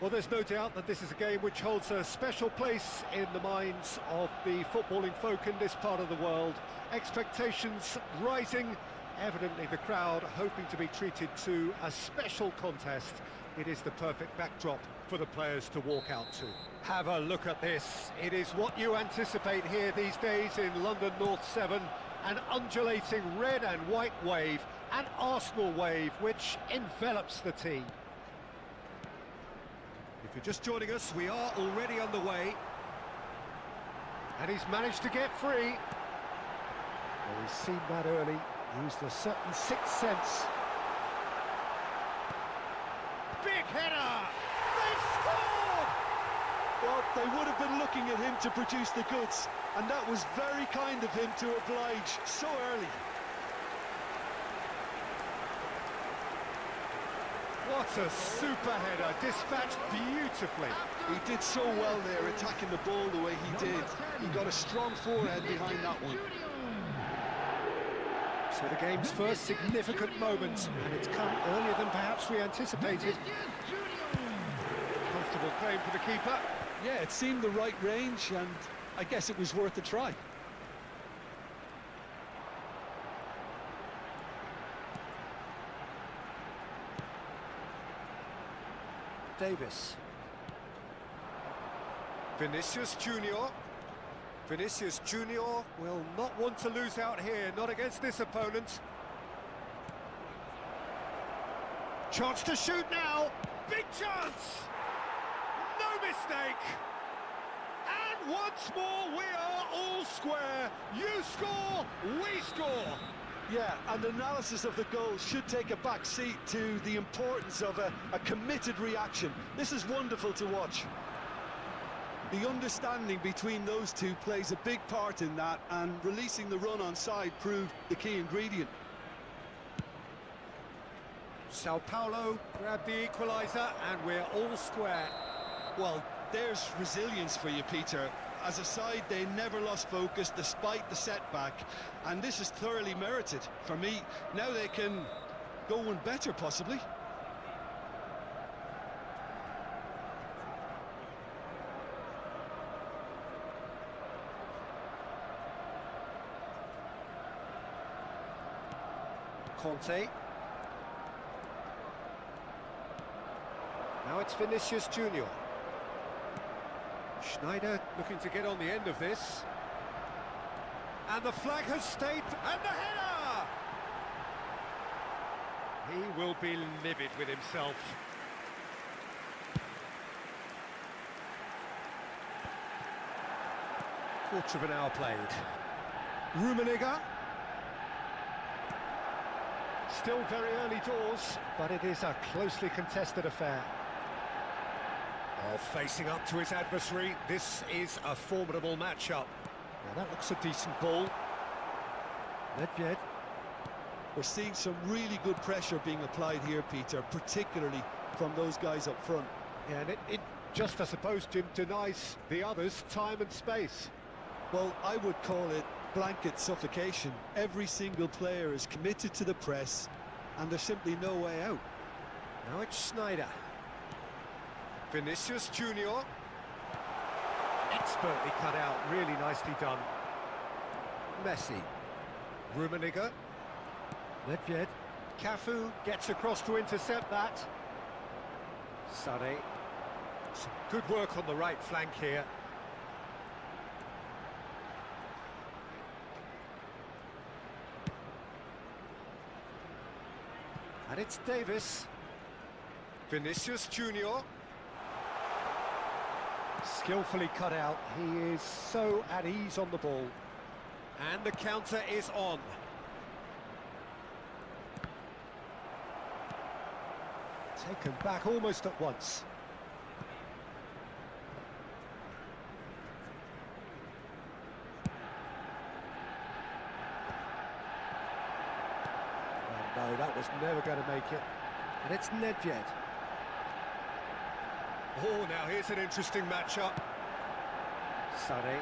Well, there's no doubt that this is a game which holds a special place in the minds of the footballing folk in this part of the world. Expectations rising, evidently the crowd hoping to be treated to a special contest. It is the perfect backdrop for the players to walk out to. Have a look at this. It is what you anticipate here these days in London North 7. An undulating red and white wave, an Arsenal wave which envelops the team. If you're just joining us, we are already underway. And he's managed to get free. Well, he's seen that early, used a certain sixth sense. Big header! They've scored! Well, they would have been looking at him to produce the goods, and that was very kind of him to oblige so early. What a super header, dispatched beautifully. He did so well there, attacking the ball the way he did. He got a strong forehead behind that one. So the game's first significant moment, and it's come earlier than perhaps we anticipated. Comfortable claim for the keeper. Yeah, it seemed the right range, and I guess it was worth a try. Davis. Vinicius Junior. Vinicius Junior will not want to lose out here, not against this opponent. Chance to shoot now. Big chance. No mistake. And once more we are all square. You score, we score. Yeah, and analysis of the goal should take a back seat to the importance of a committed reaction. This is wonderful to watch. The understanding between those two plays a big part in that, and releasing the run on side proved the key ingredient. Sao Paulo grabbed the equaliser, and we're all square. Well, there's resilience for you, Peter. As a side, they never lost focus despite the setback, and this is thoroughly merited. For me, now they can go one better, possibly. Conte. Now it's Vinicius Junior. Schneider looking to get on the end of this. And the flag has stayed, and the header! He will be livid with himself. Quarter of an hour played. Rummenigge. Still very early doors, but it is a closely contested affair. Oh, facing up to his adversary, this is a formidable matchup. Now that looks a decent ball. Nedved. We're seeing some really good pressure being applied here, Peter, particularly from those guys up front. Yeah, and it just, I suppose, Jim, denies the others time and space. Well, I would call it blanket suffocation. Every single player is committed to the press, and there's simply no way out. Now it's Schneider. Vinicius Junior. Expertly cut out, really nicely done. Messi. Rummenigge. Nedved. Cafu gets across to intercept that. Sane. Some good work on the right flank here. And it's Davis. Vinicius Junior. Skillfully cut out. He is so at ease on the ball. And the counter is on. Taken back almost at once. No, that was never going to make it. And it's Nedved. Oh, now here's an interesting matchup. Sane.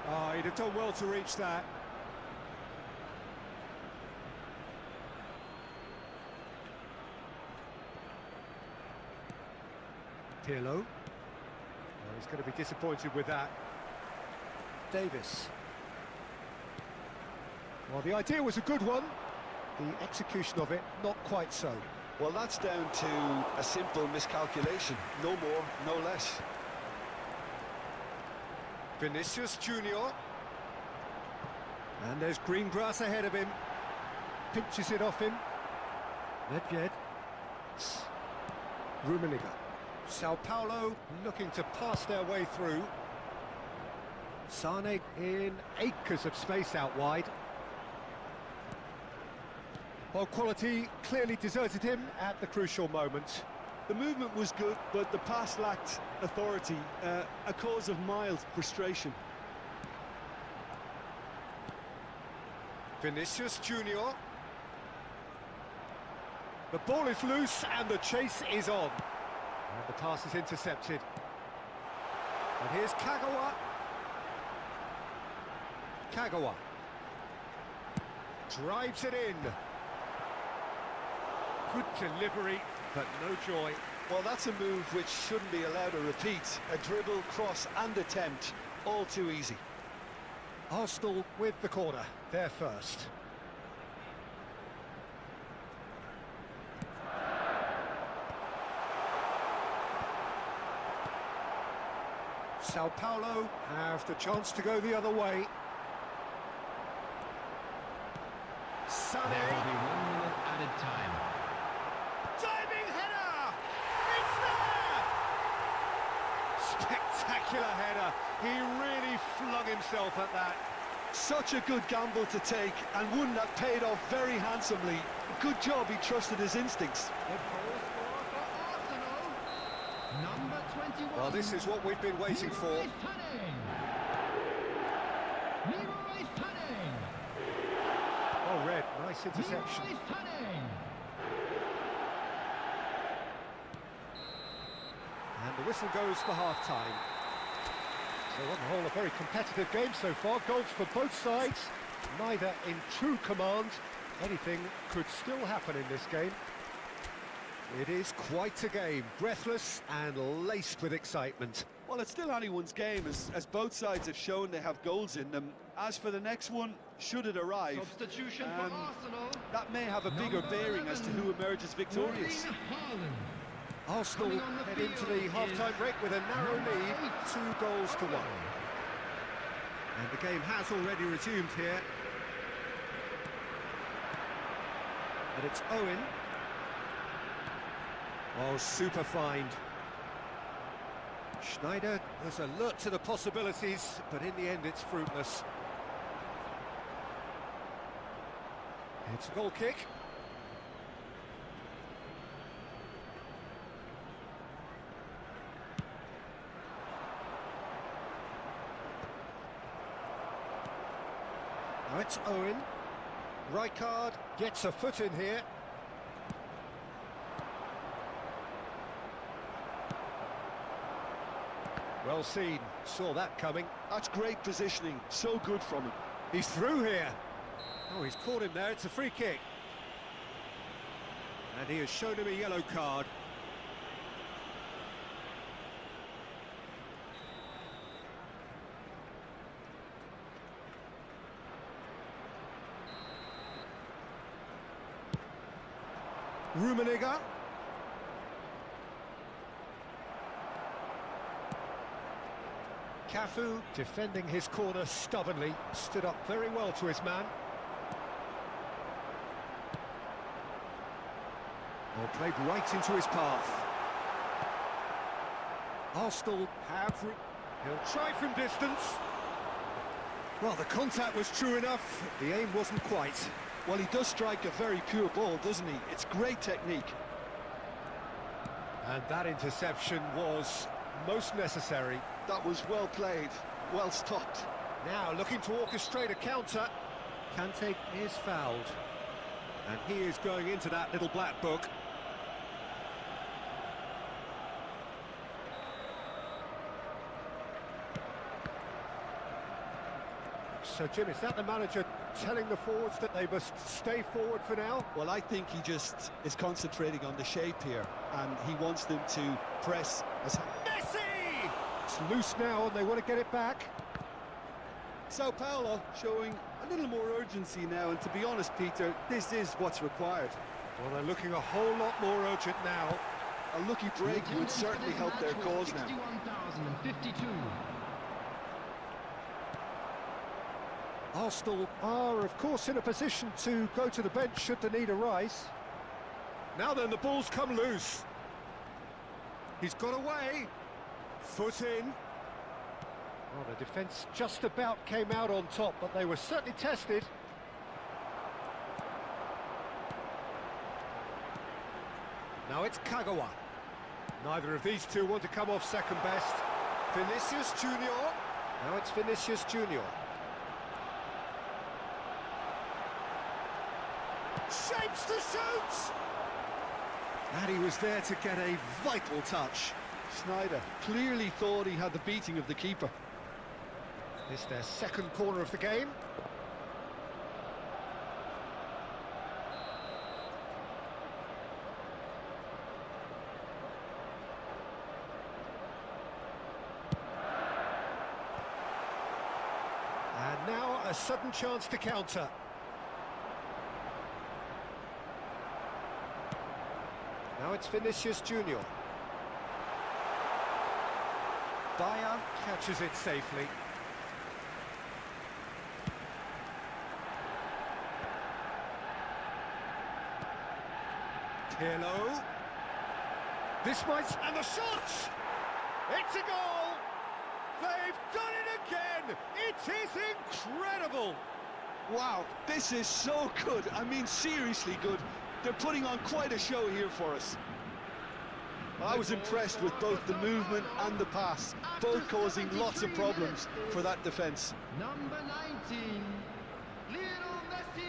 Oh, he'd have done well to reach that. Pirlo. Well, he's going to be disappointed with that. Davis. Well, the idea was a good one. The execution of it, not quite so. Well, that's down to a simple miscalculation. No more, no less. Vinicius Junior. And there's green grass ahead of him. Pinches it off him. Nedved. Rummenigge. Sao Paulo looking to pass their way through. Sane in acres of space out wide. Well, quality clearly deserted him at the crucial moment. The movement was good, but the pass lacked authority, a cause of mild frustration. Vinicius Junior. The ball is loose and the chase is on. And the pass is intercepted. And here's Kagawa. Kagawa. Drives it in. Good delivery, but no joy. Well, that's a move which shouldn't be allowed to repeat. A dribble, cross and attempt, all too easy. Arsenal with the corner, they're first. Sao Paulo have the chance to go the other way. Sane. There will be 1 minute added time. Diving header! It's there! Spectacular header. He really flung himself at that. Such a good gamble to take, and one that paid off very handsomely. Good job he trusted his instincts. Number 21. Well, this is what we've been waiting for. Oh, Red, nice interception. And the whistle goes for half-time. So on the whole, a very competitive game so far. Goals for both sides, neither in true command. Anything could still happen in this game. It is quite a game, breathless and laced with excitement. Well, it's still anyone's game, as both sides have shown they have goals in them. As for the next one, should it arrive, Substitution for Arsenal. that may have a bigger bearing as to who emerges victorious. Arsenal head into the half-time break with a narrow lead, 2-1. And the game has already resumed here. And it's Owen. Oh, super find. Schneider was alert to the possibilities, but in the end it's fruitless. It's a goal kick. Now it's Owen. Rijkaard gets a foot in here. Well seen, saw that coming. That's great positioning, so good from him. He's through here. Oh, he's caught him there, it's a free kick. And he has shown him a yellow card. Rummenigge. Cafu, defending his corner stubbornly, stood up very well to his man. Well, played right into his path. Arsenal have... He'll try from distance. Well, the contact was true enough, the aim wasn't quite. Well, he does strike a very pure ball, doesn't he? It's great technique. And that interception was most necessary. That was well played, well stopped. Now looking to orchestrate a counter. Kante is fouled. And he is going into that little black book. So, Jim, is that the manager telling the forwards that they must stay forward for now? Well, I think he just is concentrating on the shape here, and he wants them to press as... Messi! It's loose now and they want to get it back. Sao Paulo showing a little more urgency now, and to be honest, Peter, this is what's required. Well, they're looking a whole lot more urgent now. A lucky break would certainly help their cause now. 61,052. Arsenal are, of course, in a position to go to the bench should the need arise. Now then, the ball's come loose. He's got away. Foot in. Well, the defence just about came out on top, but they were certainly tested. Now it's Kagawa. Neither of these two want to come off second best. Vinicius Junior. Now it's Vinicius Junior. Shapes to shoot! And he was there to get a vital touch. Sneijder clearly thought he had the beating of the keeper. It's their second corner of the game. And now a sudden chance to counter. Now it's Vinicius Junior. Bayer catches it safely. Pirlo. This might... and the shot! It's a goal! They've done it again! It is incredible! Wow, this is so good. I mean, seriously good. They're putting on quite a show here for us. I was impressed with both the movement and the pass, both causing lots of problems for that defence. Number 19, Lionel Messi.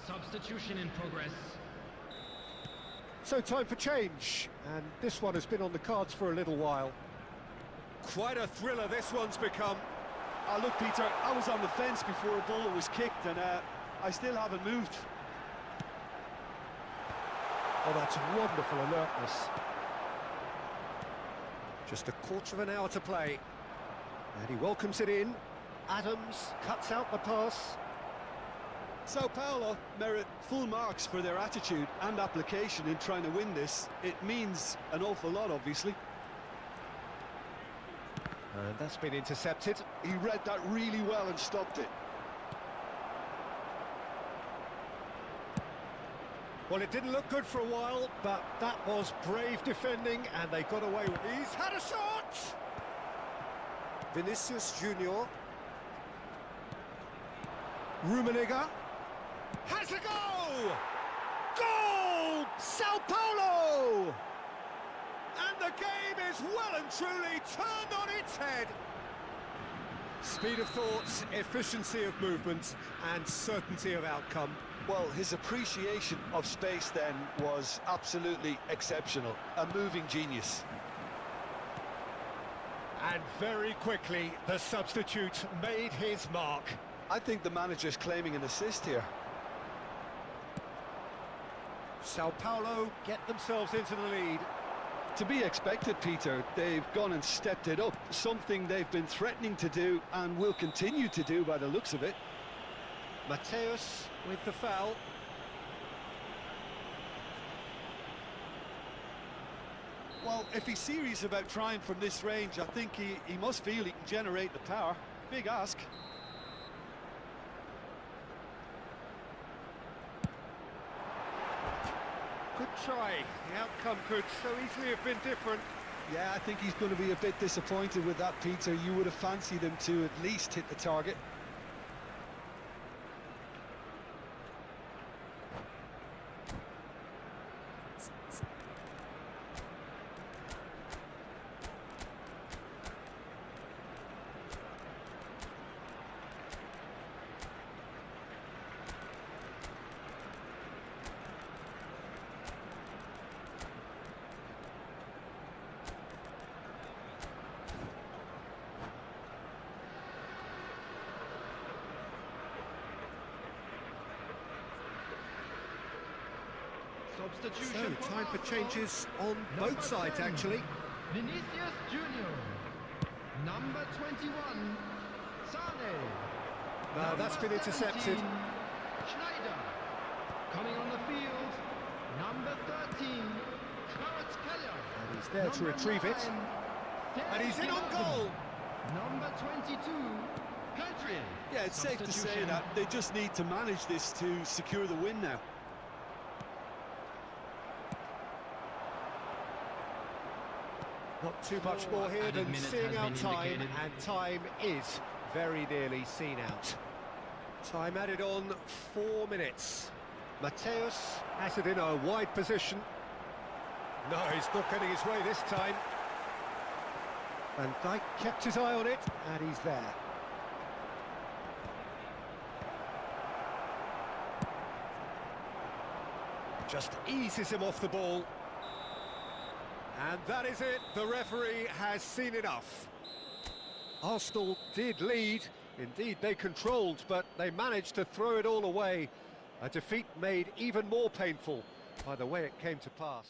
Substitution in progress. So time for change, and this one has been on the cards for a little while. Quite a thriller this one's become. Look, Peter, I was on the fence before a ball was kicked, and I still haven't moved. Oh, that's wonderful alertness. Just a quarter of an hour to play. And he welcomes it in. Adams cuts out the pass. Sao Paulo merit full marks for their attitude and application in trying to win this. It means an awful lot, obviously. And that's been intercepted. He read that really well and stopped it. Well, it didn't look good for a while, but that was brave defending, and they got away with it. He's had a shot! Vinicius Junior. Rummenigge. Has a go! Goal! Sao Paulo! And the game is well and truly turned on its head. Speed of thought, efficiency of movement, and certainty of outcome. Well, his appreciation of space then was absolutely exceptional. A moving genius. And very quickly, the substitute made his mark. I think the manager's claiming an assist here. Sao Paulo get themselves into the lead. To be expected, Peter. They've gone and stepped it up, something they've been threatening to do and will continue to do by the looks of it. Mateus with the foul. Well, if he's serious about trying from this range, I think he must feel he can generate the power. Big ask. Good try. The outcome could so easily have been different. Yeah, I think he's going to be a bit disappointed with that, Peter. You would have fancied him to at least hit the target. Substitution So, time for changes on both sides, actually. Vinicius Junior. Number 21, Sane. Now, that's been intercepted. Schneider. Coming on the field, number 13, Kvaratskhelia. And he's there to retrieve it. And he's in on goal. Number 22, Country. Yeah, it's safe to say that they just need to manage this to secure the win now. Not too much more here than seeing out time, and time is very nearly seen out. Time added on 4 minutes. Mateus has it in a wide position. No, he's not getting his way this time. Van Dijk kept his eye on it, and he's there. Just eases him off the ball. And that is it, the referee has seen enough. Arsenal did lead, indeed they controlled, but they managed to throw it all away. A defeat made even more painful by the way it came to pass.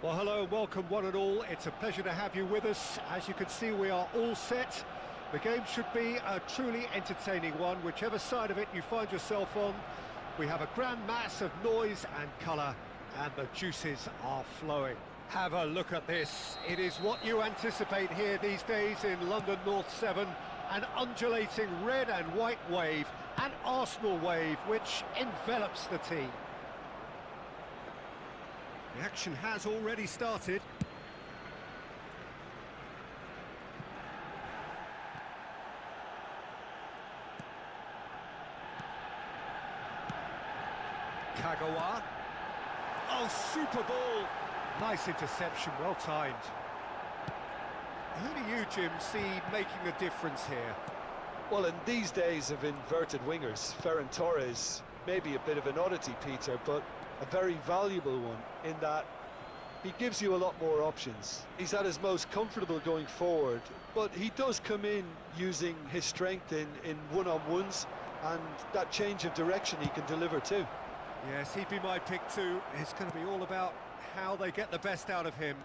Well, hello, welcome one and all. It's a pleasure to have you with us. As you can see, we are all set. The game should be a truly entertaining one, whichever side of it you find yourself on. We have a grand mass of noise and colour, and the juices are flowing. Have a look at this. It is what you anticipate here these days in London North 7, an undulating red and white wave, an Arsenal wave which envelops the team. The action has already started. Kagawa. Oh, super ball. Nice interception, well timed. Who do you, Jim, see making a difference here? Well, in these days of inverted wingers, Ferran Torres may be a bit of an oddity, Peter, but a very valuable one in that he gives you a lot more options. He's at his most comfortable going forward, but he does come in using his strength in one-on-ones, and that change of direction he can deliver too. Yes, he'd be my pick too. It's going to be all about how they get the best out of him.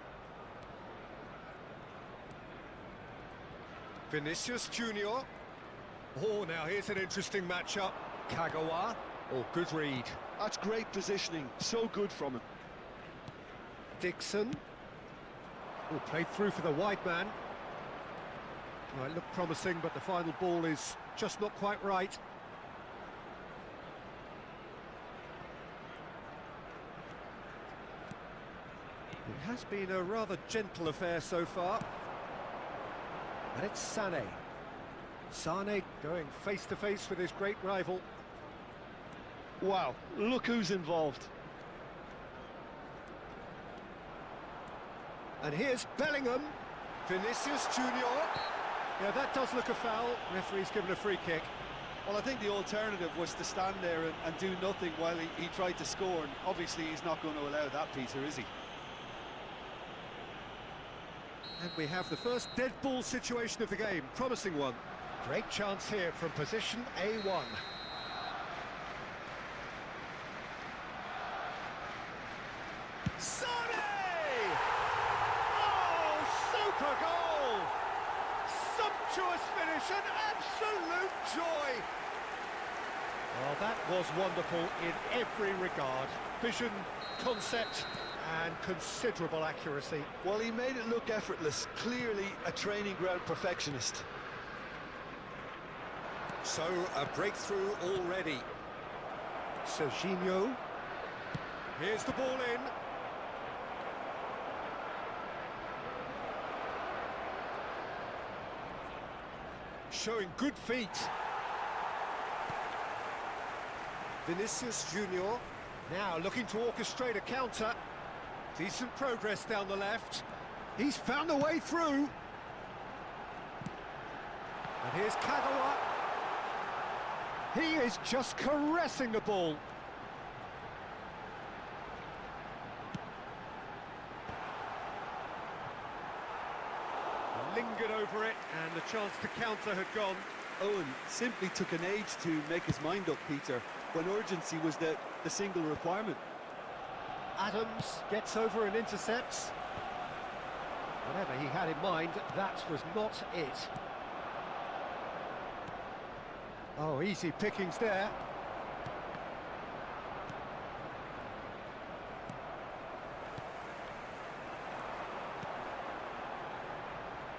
Vinicius Junior. Oh, now here's an interesting matchup. Kagawa. Oh, good read. That's great positioning, so good from him. Dixon. Oh, played through for the wide man. Oh, it looked promising, but the final ball is just not quite right. It has been a rather gentle affair so far. And it's Sané. Sané going face-to-face with his great rival. Wow, look who's involved. And here's Bellingham. Vinicius Junior. Yeah, that does look a foul. Referee's given a free kick. Well, I think the alternative was to stand there and do nothing while he tried to score, and obviously he's not going to allow that, Peter, is he? And we have the first dead ball situation of the game. Promising one. Great chance here from position A1. Sané! Oh, super goal! Sumptuous finish, an absolute joy! Well, that was wonderful in every regard. Vision, concept, and considerable accuracy. Well, he made it look effortless. Clearly a training ground perfectionist. So, a breakthrough already. Serginho. Here's the ball in. Showing good feet. Vinicius Junior. Now looking to orchestrate a counter. Decent progress down the left. He's found a way through. And here's Kagawa. He is just caressing the ball. Lingered over it, and the chance to counter had gone. Owen simply took an age to make his mind up, Peter, when urgency was the single requirement. Adams gets over and intercepts. Whatever he had in mind, that was not it. Oh, easy pickings there.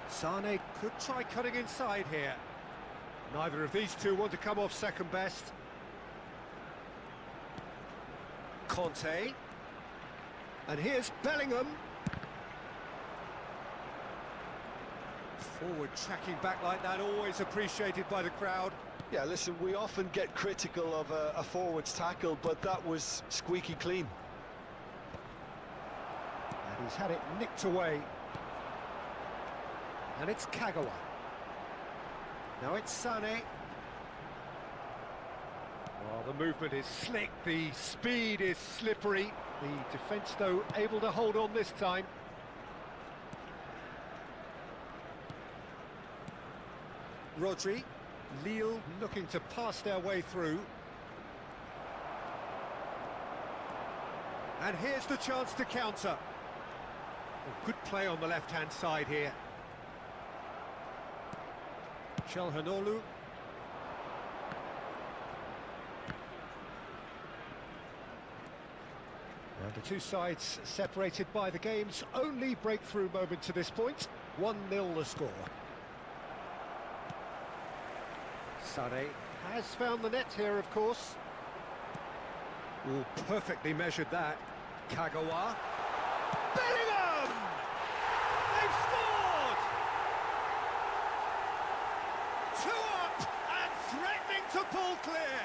Sané could try cutting inside here. Neither of these two want to come off second best. Conte. And here's Bellingham. Forward tracking back like that, always appreciated by the crowd. Yeah, listen, we often get critical of a forward's tackle, but that was squeaky clean. And he's had it nicked away. And it's Kagawa. Now it's Sané. Well, the movement is slick, the speed is slippery. The defence, though, able to hold on this time. Rodri. Lille looking to pass their way through. And here's the chance to counter. Oh, good play on the left-hand side here. Çalhanoğlu. And the two sides separated by the game's only breakthrough moment to this point. 1-0 the score. Sané has found the net here, of course. Oh, perfectly measured that. Kagawa. Bellingham! They've scored! 2 up and threatening to pull clear.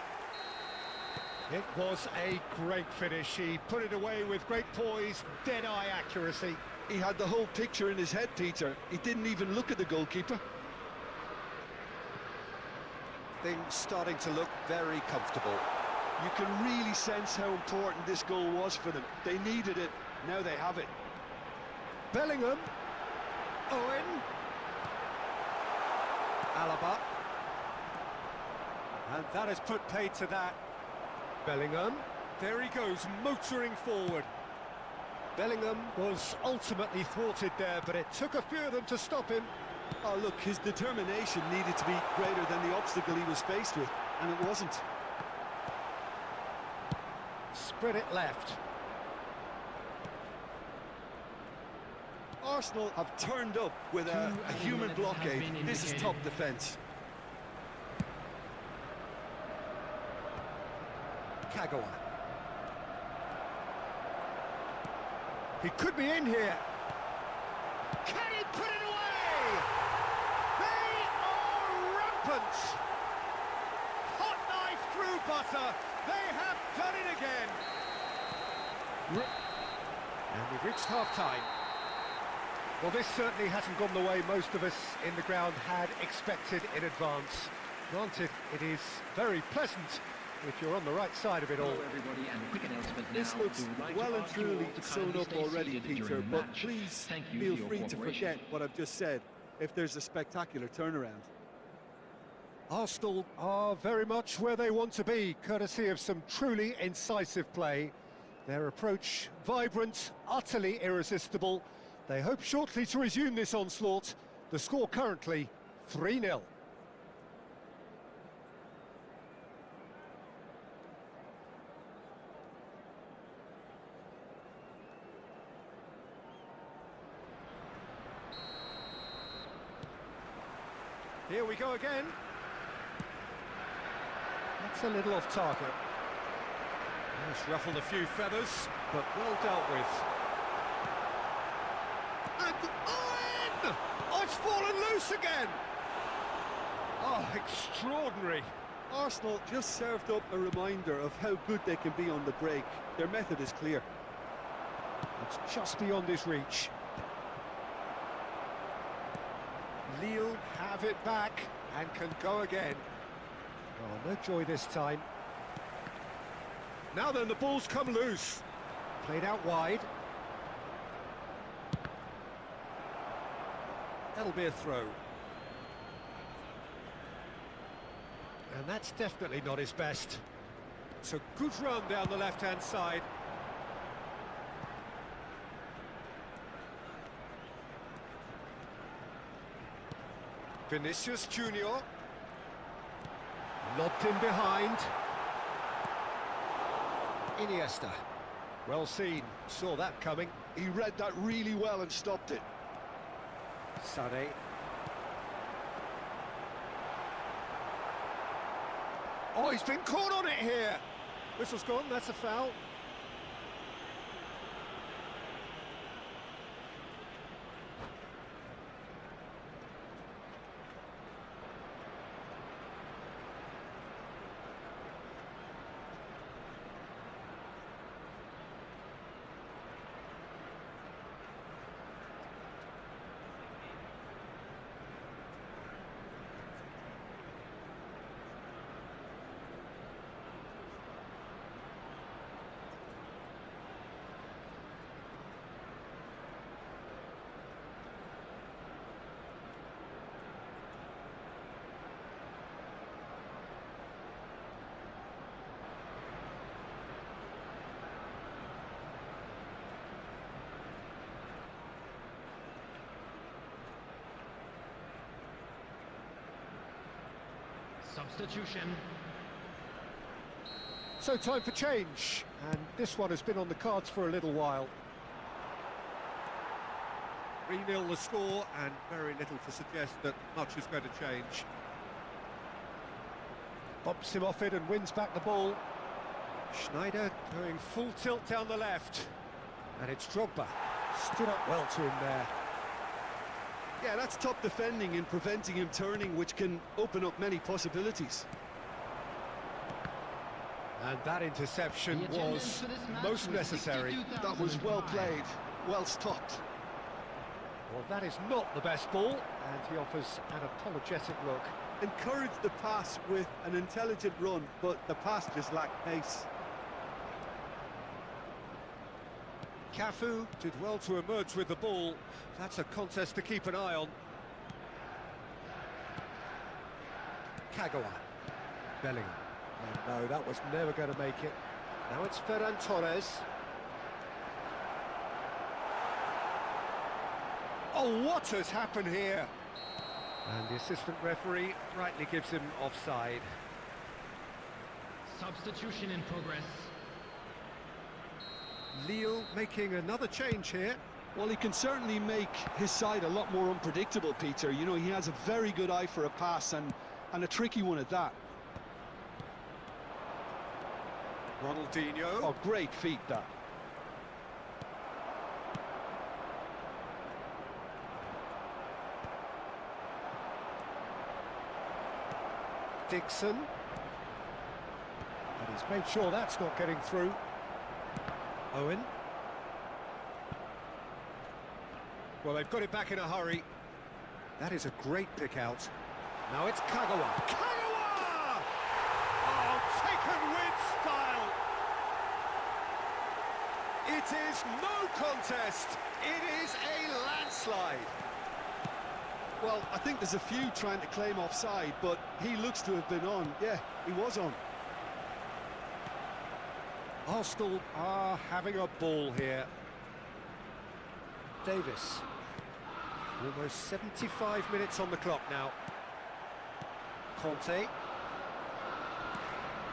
It was a great finish. He put it away with great poise, dead-eye accuracy. He had the whole picture in his head, Peter. He didn't even look at the goalkeeper. Things starting to look very comfortable. You can really sense how important this goal was for them. They needed it, now they have it. Bellingham. Owen. Alaba. And that has put paid to that. Bellingham. There he goes, motoring forward. Bellingham was ultimately thwarted there, but it took a few of them to stop him. Oh, look, his determination needed to be greater than the obstacle he was faced with, and it wasn't. Spread it left. Arsenal have turned up with a human blockade. This is top defence. Kagawa. He could be in here. Can he put it away? They are rampant. Hot knife through butter. They have done it again. And we've reached half-time. Well, this certainly hasn't gone the way most of us in the ground had expected in advance. Granted, it is very pleasant if you're on the right side of it all. Hello everybody, and a quick announcement This now. looks well and truly sewn up already, Peter, but please feel free to forget what I've just said if there's a spectacular turnaround. Arsenal are very much where they want to be, courtesy of some truly incisive play. Their approach vibrant, utterly irresistible. They hope shortly to resume this onslaught. The score currently 3-0. Here we go again. That's a little off target. It's ruffled a few feathers, but well dealt with. And Owen! Oh, it's fallen loose again! Oh, extraordinary. Arsenal just served up a reminder of how good they can be on the break. Their method is clear. It's just beyond his reach. Lille have it back and can go again. Oh, no joy this time. Now then, the ball's come loose. Played out wide. That'll be a throw. And that's definitely not his best. It's a good run down the left-hand side. Vinicius Junior. Lobbed in behind. Iniesta. Well seen, saw that coming. He read that really well and stopped it. Sané. Oh, he's been caught on it here. Whistle's gone, that's a foul. Substitution. So time for change, and this one has been on the cards for a little while. 3-0 the score, and very little to suggest that much is going to change. Bumps him off it and wins back the ball. Schneider doing full tilt down the left. And it's Drogba. Stood up well to him there. Yeah, that's top defending and preventing him turning, which can open up many possibilities. And that interception The attendance was for this match most was necessary. 62,000. That was well played, well stopped. Well, that is not the best ball, and he offers an apologetic look. Encouraged the pass with an intelligent run, but the pass just lacked pace. Cafu did well to emerge with the ball. That's a contest to keep an eye on. Kagawa. Bellingham. And no, that was never going to make it. Now it's Ferran Torres. Oh, what has happened here? And the assistant referee rightly gives him offside. Substitution in progress. Lille making another change here. Well, he can certainly make his side a lot more unpredictable, Peter. You know, he has a very good eye for a pass and a tricky one at that. Ronaldinho. Oh, great feat, that. Dixon. And he's made sure that's not getting through. Owen. Well, they've got it back in a hurry. That is a great pick out. Now it's Kagawa. Kagawa! Oh, taken with style. It is no contest. It is a landslide. Well, I think there's a few trying to claim offside, but he looks to have been on. Yeah, he was on. Arsenal are having a ball here. Davis. Almost 75 minutes on the clock now. Conte.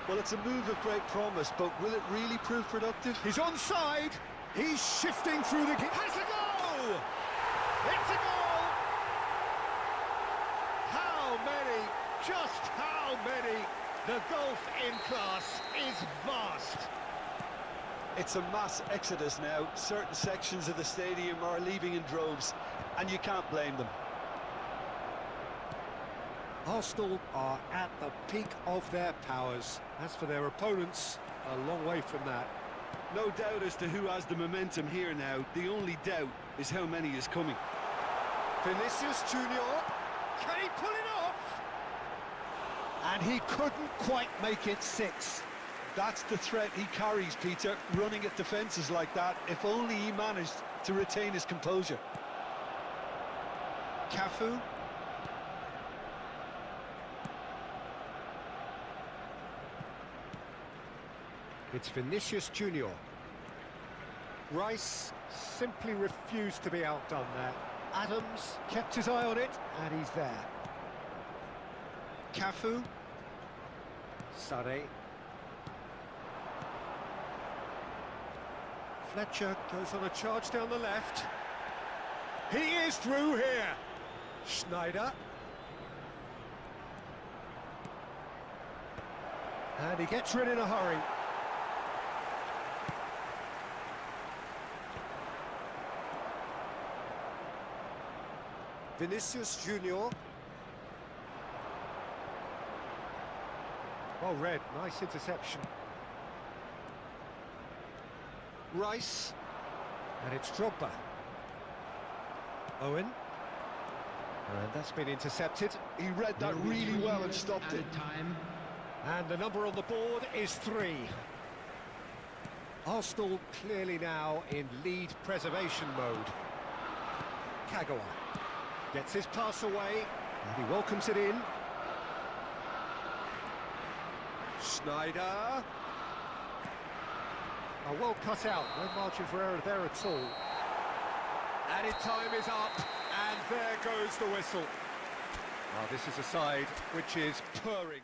Well, it's a move of great promise, but will it really prove productive? He's onside. He's shifting through the... Has a goal! It's a goal! How many? Just how many? The gulf in class is vast. It's a mass exodus now. Certain sections of the stadium are leaving in droves, and you can't blame them. Arsenal are at the peak of their powers. As for their opponents, a long way from that. No doubt as to who has the momentum here now. The only doubt is how many is coming. Vinicius Junior, can he pull it off? And he couldn't quite make it 6. That's the threat he carries, Peter, running at defences like that. If only he managed to retain his composure. Cafu. It's Vinicius Junior. Rice simply refused to be outdone there. Adams kept his eye on it, and he's there. Cafu. Sane. Fletcher goes on a charge down the left. He is through here. Schneider. And he gets rid in a hurry. Vinicius Junior. Well read, nice interception. Rice, and it's Drogba. Owen, and that's been intercepted. He read that really well and stopped it. Time. And the number on the board is 3. Arsenal clearly now in lead preservation mode. Kagawa gets his pass away, and he welcomes it in. Schneider. Oh, well cut out, no margin for error there at all. Added time is up, and there goes the whistle. Now this is a side which is purring.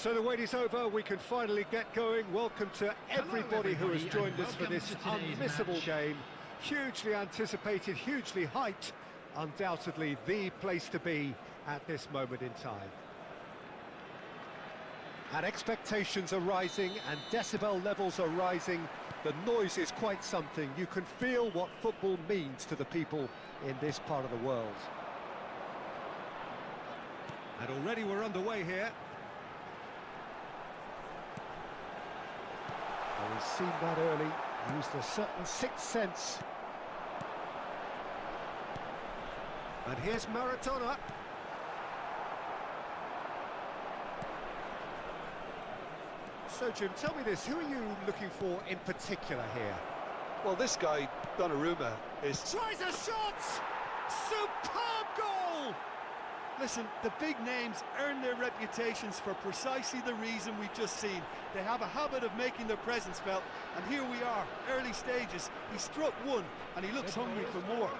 So the wait is over, we can finally get going. Welcome to everybody who has joined us for this unmissable game. Hugely anticipated, hugely hyped, undoubtedly the place to be at this moment in time. And expectations are rising and decibel levels are rising. The noise is quite something. You can feel what football means to the people in this part of the world. And already we're underway here. Well, we've seen that early, used a certain sixth sense. And here's Maradona. So, Jim, tell me this, who are you looking for in particular here? Well, this guy, Donnarumma, is... Tries a shot! Superb goal! Listen, the big names earn their reputations for precisely the reason we've just seen. They have a habit of making their presence felt, and here we are, early stages. He struck one, and he looks hungry for more.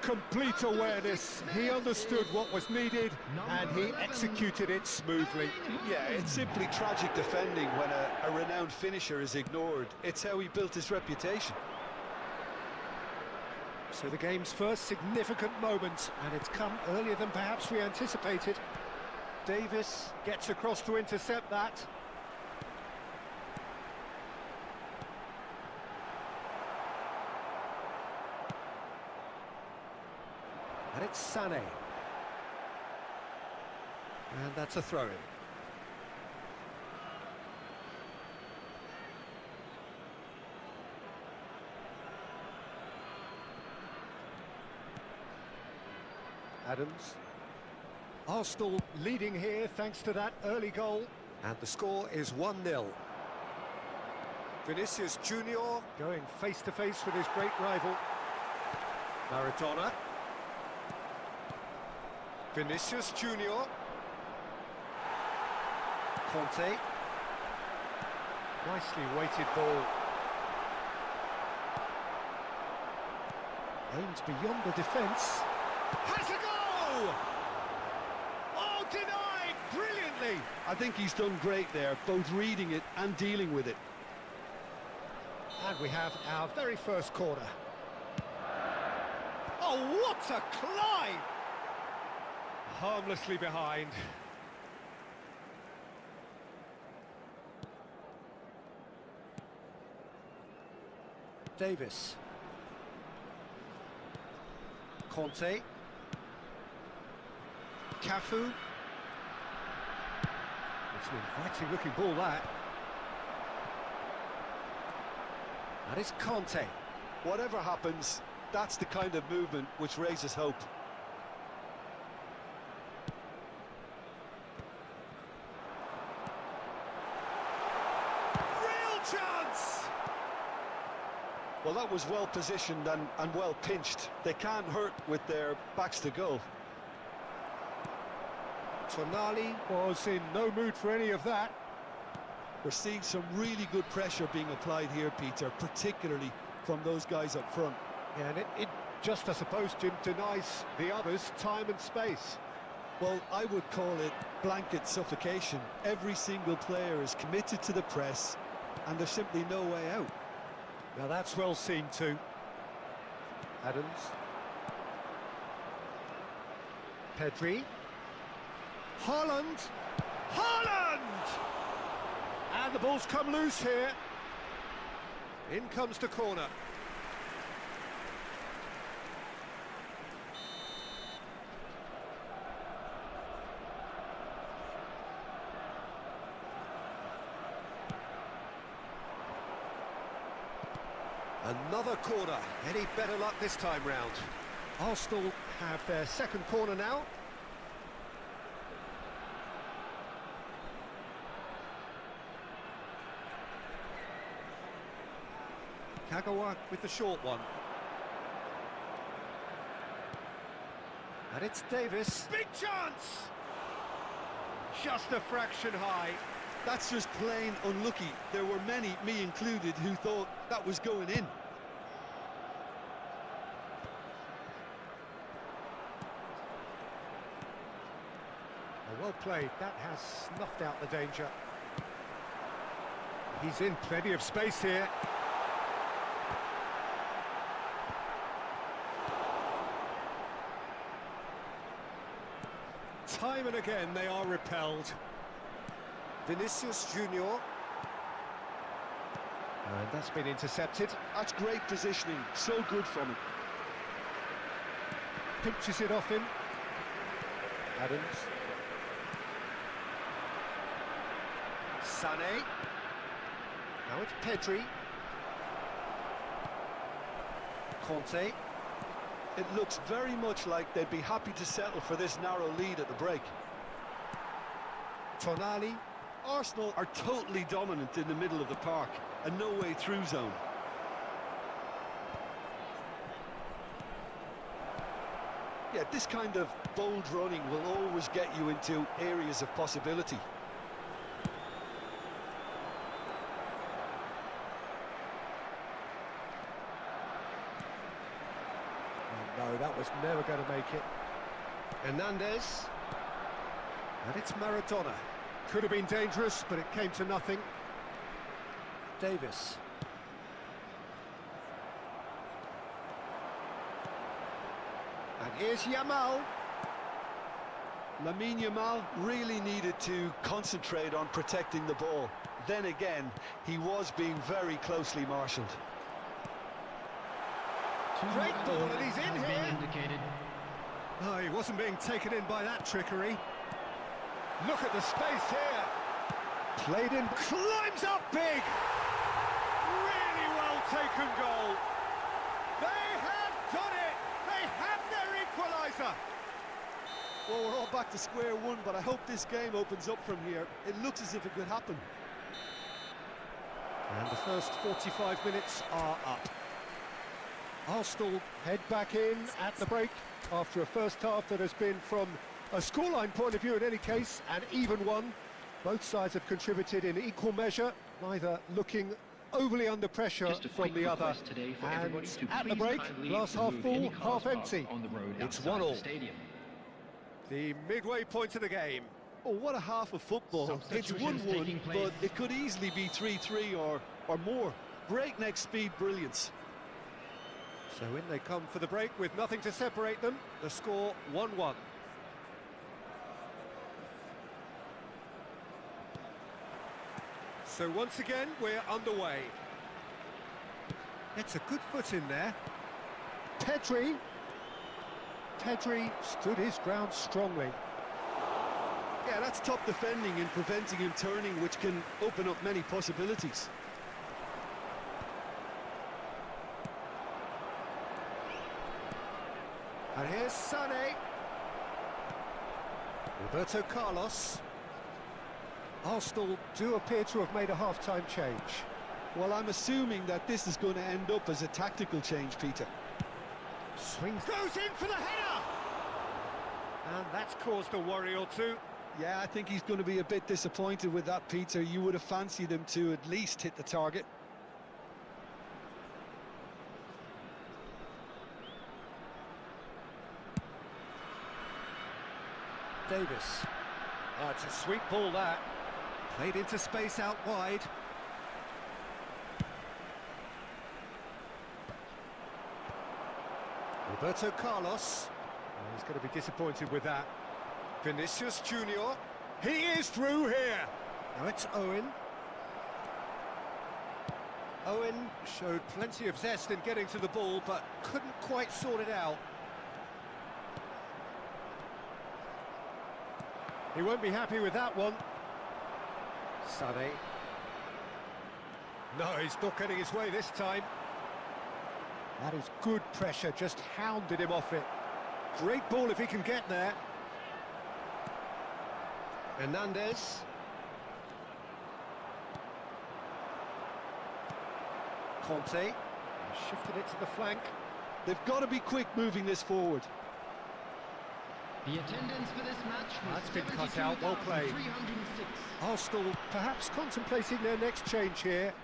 Complete awareness, he understood what was needed, and he executed it smoothly. Yeah, it's simply tragic defending when a renowned finisher is ignored. It's how he built his reputation. So the game's first significant moment, and it's come earlier than perhaps we anticipated. Davis gets across to intercept that. And it's Sané. And that's a throw-in. Adams. Arsenal leading here thanks to that early goal. And the score is 1-0. Vinicius Junior going face-to-face with his great rival. Maradona. Vinicius Junior. Conte. Nicely weighted ball. Aims beyond the defence. Has a goal! Oh, denied brilliantly! I think he's done great there, both reading it and dealing with it. And we have our very first corner. Oh, what a climb! Harmlessly behind. Davis. Conte. Cafu. It's an inviting looking ball, that. And it's Conte. Whatever happens, that's the kind of movement which raises hope. Real chance! Well, that was well positioned and well pinched. They can't hurt with their backs to goal. Tonali was in no mood for any of that. We're seeing some really good pressure being applied here, Peter, particularly from those guys up front. Yeah, and it just, I suppose, Jim, denies the others time and space. Well, I would call it blanket suffocation. Every single player is committed to the press, and there's simply no way out. Now that's well seen too. Adams. Pedri. Haaland! Haaland! And the ball's come loose here. In comes the corner. Another corner. Any better luck this time round? Arsenal have their second corner now. Kagawa with the short one. And it's Davis. Big chance! Just a fraction high. That's just plain unlucky. There were many, me included, who thought that was going in. Well played. That has snuffed out the danger. He's in plenty of space here. Time and again they are repelled. Vinicius Junior. And that's been intercepted. That's great positioning, so good from him. Pinches it off him. Adams. Sané. Now it's Pedri. Conte. It looks very much like they'd be happy to settle for this narrow lead at the break. Tonali. Arsenal are totally dominant in the middle of the park, a no-way through zone. Yeah, this kind of bold running will always get you into areas of possibility. No, that was never going to make it. Hernandez. And it's Maradona. Could have been dangerous, but it came to nothing. Davis. And here's Yamal. Lamine Yamal really needed to concentrate on protecting the ball. Then again, he was being very closely marshalled. Great ball, and he's in here. Indicated. Oh, he wasn't being taken in by that trickery. Look at the space here. Played in, climbs up big. Really well taken goal. They have done it. They have their equaliser. Well, we're all back to square one, but I hope this game opens up from here. It looks as if it could happen. And the first 45 minutes are up. Arsenal head back in at the break after a first half that has been, from a scoreline point of view in any case, an even one. Both sides have contributed in equal measure, neither looking overly under pressure from the other. And at the break, glass half full, half empty. It's 1-1. The midway point of the game. Oh, what a half of football. It's 1-1, but it could easily be 3-3 or more. Breakneck speed brilliance. So in they come for the break with nothing to separate them. The score 1-1. So once again, we're underway. It's a good foot in there. Pedri. Pedri stood his ground strongly. Yeah, that's top defending and preventing him turning, which can open up many possibilities. And here's Sané. Roberto Carlos. Arsenal do appear to have made a half-time change. Well, I'm assuming that this is going to end up as a tactical change, Peter. Swings, goes in for the header! And that's caused a worry or two. Yeah, I think he's going to be a bit disappointed with that, Peter. You would have fancied him to at least hit the target. Davis. Oh, it's a sweet ball, that. Played into space out wide. Roberto Carlos. Oh, he's going to be disappointed with that. Vinicius Junior. He is through here. Now it's Owen. Owen showed plenty of zest in getting to the ball, but couldn't quite sort it out. He won't be happy with that one. Sané. No, he's not getting his way this time. That is good pressure, just hounded him off it. Great ball if he can get there. Hernandez. Conte. Shifted it to the flank. They've got to be quick moving this forward. The attendance for this match was That's been cut out, well played. 72,306. Arsenal perhaps contemplating their next change here.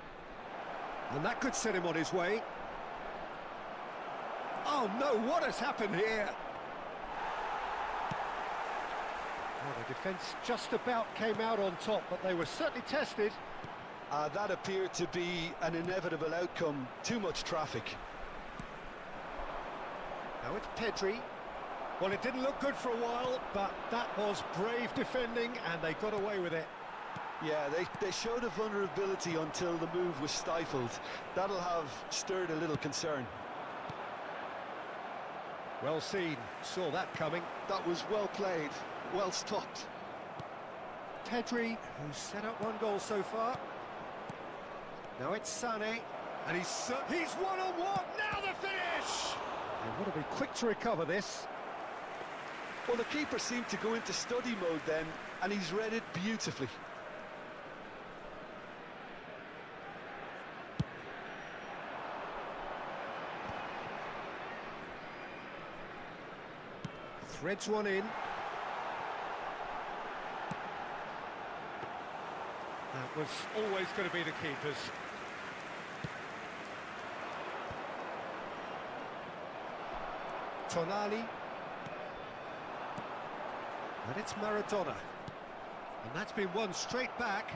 And that could set him on his way. Oh no, what has happened here? Well, the defence just about came out on top, but they were certainly tested. That appeared to be an inevitable outcome. Too much traffic. Now it's Pedri. Well, it didn't look good for a while, but that was brave defending, and they got away with it. Yeah, they showed a vulnerability until the move was stifled. That'll have stirred a little concern. Well seen, saw that coming. That was well played, well stopped. Pedri, who's set up one goal so far. Now it's Sané, and he's one-on-one, now the finish! They've got to be quick to recover this. Well, the keeper seemed to go into study mode then, and he's read it beautifully. Threads one in. That was always going to be the keeper's. Tonali. And it's Maradona. And that's been won straight back.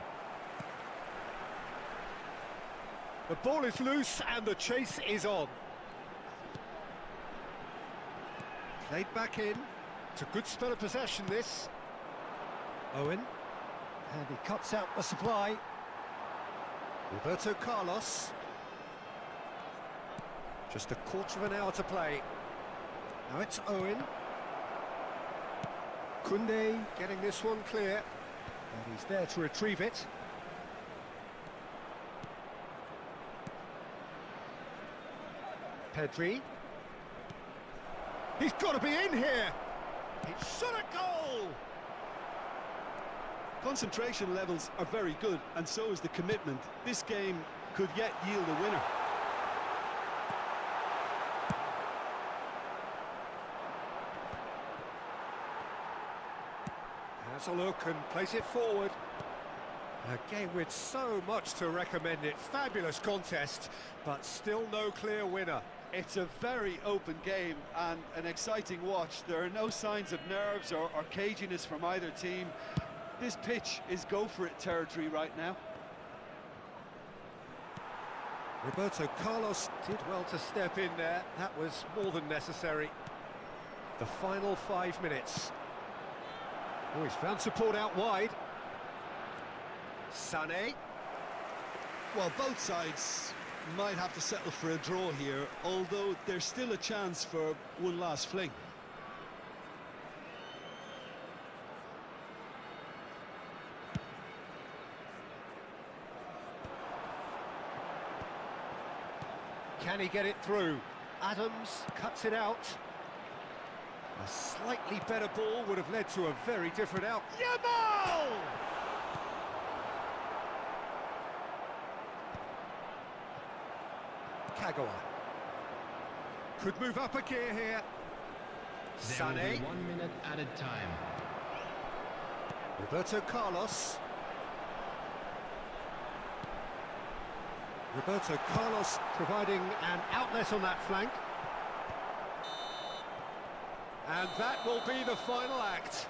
The ball is loose and the chase is on. Played back in. It's a good spell of possession, this. Owen. And he cuts out the supply. Roberto Carlos. Just a quarter of an hour to play. Now it's Owen. Koundé getting this one clear. And he's there to retrieve it. Pedri. He's got to be in here! It's shot a goal! Concentration levels are very good, and so is the commitment. This game could yet yield a winner. Has a look and plays it forward. A game with so much to recommend it. Fabulous contest, but still no clear winner. It's a very open game and an exciting watch. There are no signs of nerves or caginess from either team. This pitch is go-for-it territory right now. Roberto Carlos did well to step in there. That was more than necessary. The final 5 minutes. Oh, he's found support out wide. Sané. Well, both sides might have to settle for a draw here, although there's still a chance for one last fling. Can he get it through? Adams cuts it out. A slightly better ball would have led to a very different out. Yamal! Kagawa. Could move up a gear here. There will Sané. be 1 minute added time. Roberto Carlos. Roberto Carlos providing an outlet on that flank. And that will be the final act.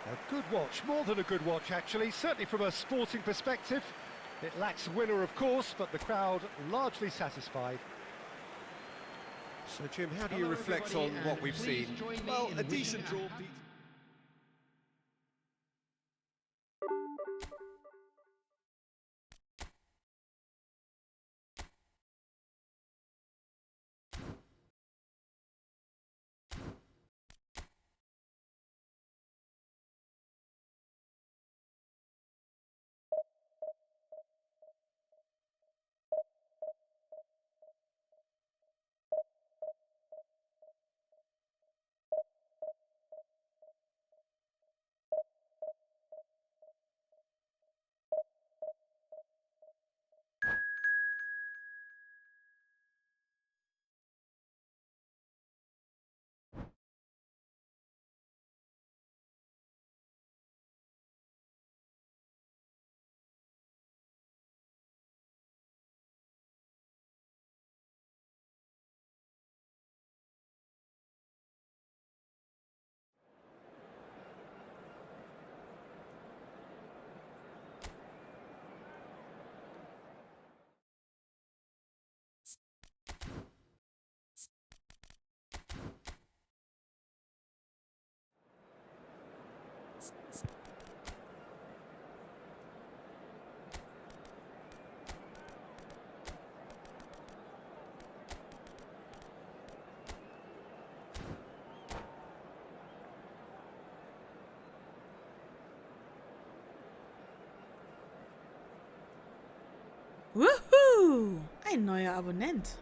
A good watch, more than a good watch actually, certainly from a sporting perspective. It lacks winner, of course, but the crowd largely satisfied. So, Jim, how do you reflect on what we've seen? Well, a decent draw, Pete. Wuhu! Ein neuer Abonnent.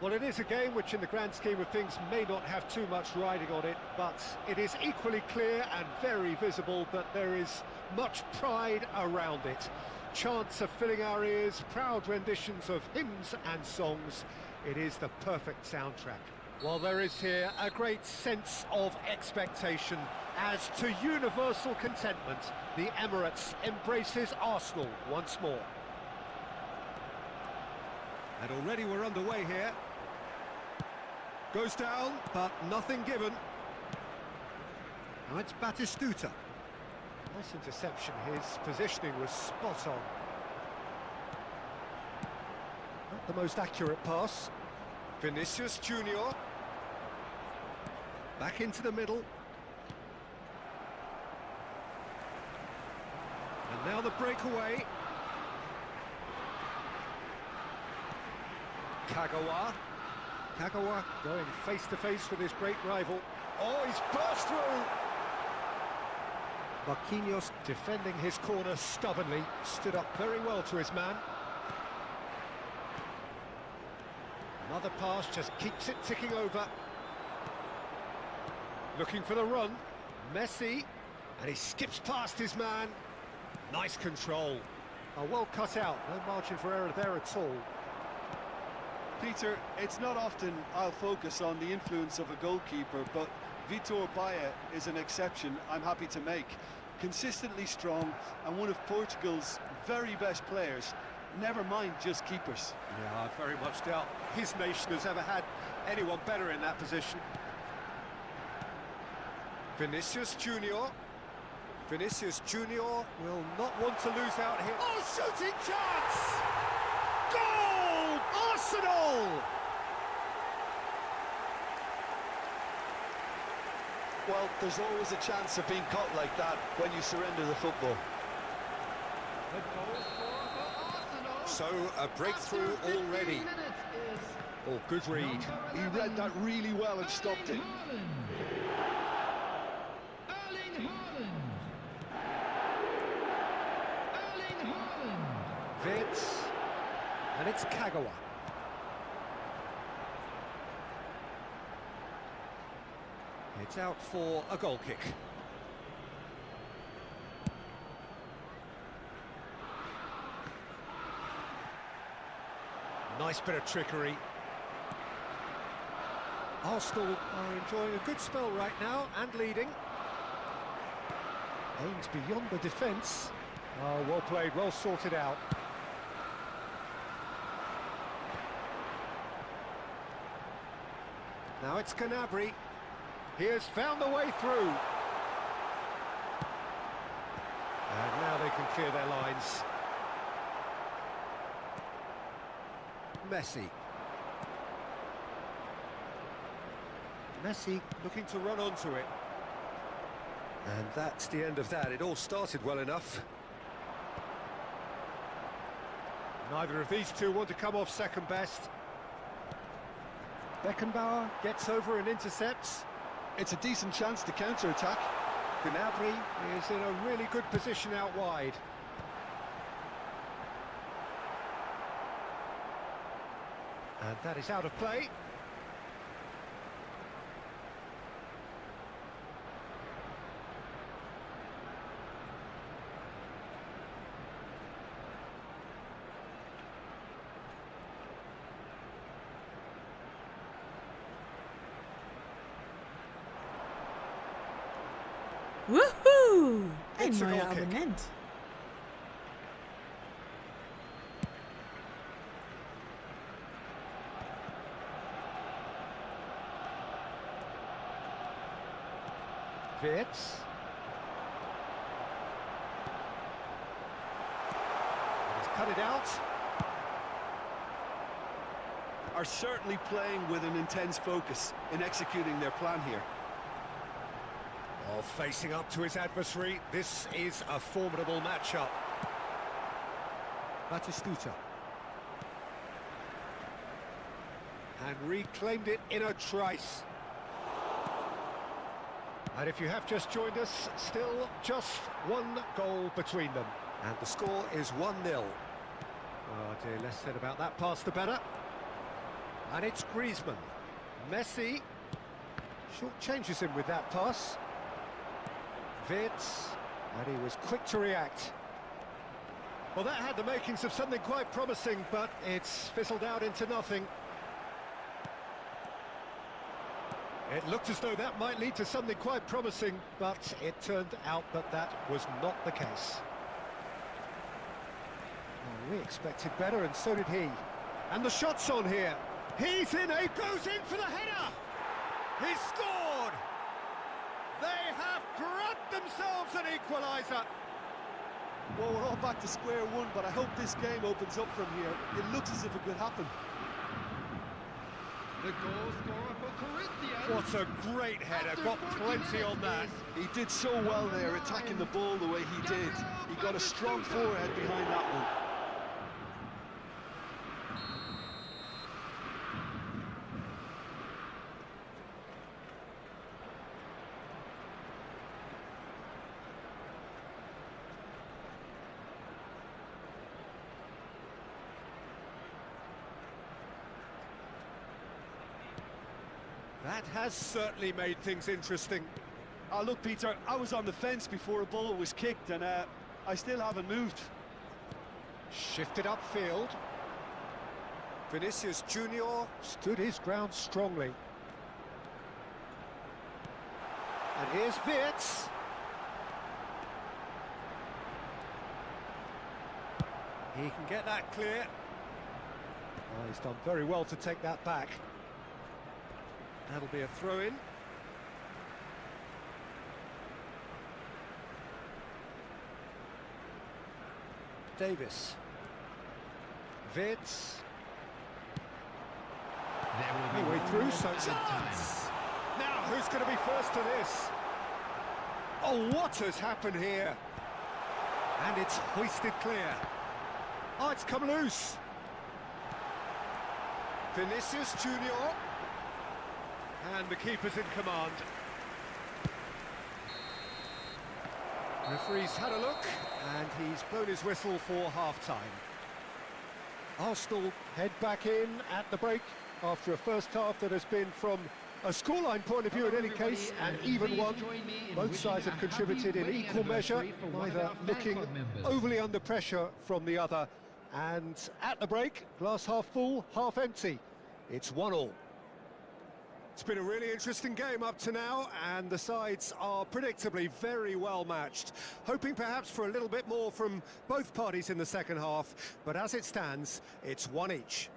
Well, it is a game which in the grand scheme of things may not have too much riding on it, but it is equally clear and very visible that there is much pride around it. Chants are filling our ears, proud renditions of hymns and songs. It is the perfect soundtrack. Well, there is here a great sense of expectation as to universal contentment. The Emirates embraces Arsenal once more. And already we're underway here. Goes down, but nothing given. Now it's Batistuta. Nice interception. His positioning was spot on. Not the most accurate pass. Vinicius Junior. Back into the middle. And now the breakaway. Kagawa going face-to-face with his great rival. Oh, he's burst through! Marquinhos defending his corner stubbornly, stood up very well to his man. Another pass just keeps it ticking over. Looking for the run. Messi, and he skips past his man. Nice control. Oh, well cut out, no margin for error there at all. Peter, it's not often I'll focus on the influence of a goalkeeper, but Vitor Baia is an exception I'm happy to make. Consistently strong and one of Portugal's very best players, never mind just keepers. Yeah, I very much doubt his nation has ever had anyone better in that position. Vinicius Junior. Vinicius Junior will not want to lose out here. Oh, shooting chance! Goal! Arsenal! Well, there's always a chance of being caught like that when you surrender the football. So, a breakthrough already. Oh, good read. He read that really well and stopped it. Vince, and it's Kagawa. It's out for a goal kick. Nice bit of trickery. Arsenal are enjoying a good spell right now and leading. Aims beyond the defence. Oh, well played, well sorted out. Now it's Gnabry. He has found the way through. And now they can clear their lines. Messi. Messi looking to run onto it. And that's the end of that. It all started well enough. Neither of these two want to come off second best. Beckenbauer gets over and intercepts. It's a decent chance to counter-attack. Gnabry is in a really good position out wide. And that is out of play. Woohoo! Ein It's a neuer goal kick. Abonnent. Wirtz. He's cut it out. Are certainly playing with an intense focus in executing their plan here. Oh, facing up to his adversary, this is a formidable matchup. Batistuta. And reclaimed it in a trice. And if you have just joined us, still just one goal between them. And the score is 1-0. Oh dear, less said about that pass the better. And it's Griezmann. Messi short-changes him with that pass. Wirtz, and he was quick to react. Well, that had the makings of something quite promising, but it's fizzled out into nothing. It looked as though that might lead to something quite promising, but it turned out that that was not the case. Well, we expected better, and so did he. And the shot's on here. He's in, he goes in for the header! He's scored! They have grabbed themselves an equaliser! Well, we're all back to square one, but I hope this game opens up from here. It looks as if it could happen. The goal scorer for Corinthians. What a great header, got plenty on that. He did so well there, attacking the ball the way he did. He got a strong forehead behind that one. That has certainly made things interesting. Oh, look, Peter, I was on the fence before a ball was kicked, and I still haven't moved. Shifted upfield. Vinicius Junior stood his ground strongly. And here's Wirtz. He can get that clear. Oh, he's done very well to take that back. That'll be a throw-in. Davis. Wirtz. There will be Midway one through, more so added time. chance! Now, who's going to be first to this? Oh, what has happened here? And it's hoisted clear. Oh, it's come loose. Vinicius Junior. And the keeper's in command. Referee's had a look, and he's blown his whistle for half-time. Arsenal head back in at the break after a first half that has been, from a scoreline point of view in any case, an even one. Both sides have contributed in equal measure, neither looking overly under pressure from the other. And at the break, glass half full, half empty. It's 1-1. It's been a really interesting game up to now, and the sides are predictably very well matched. Hoping perhaps for a little bit more from both parties in the second half, but as it stands, it's one each.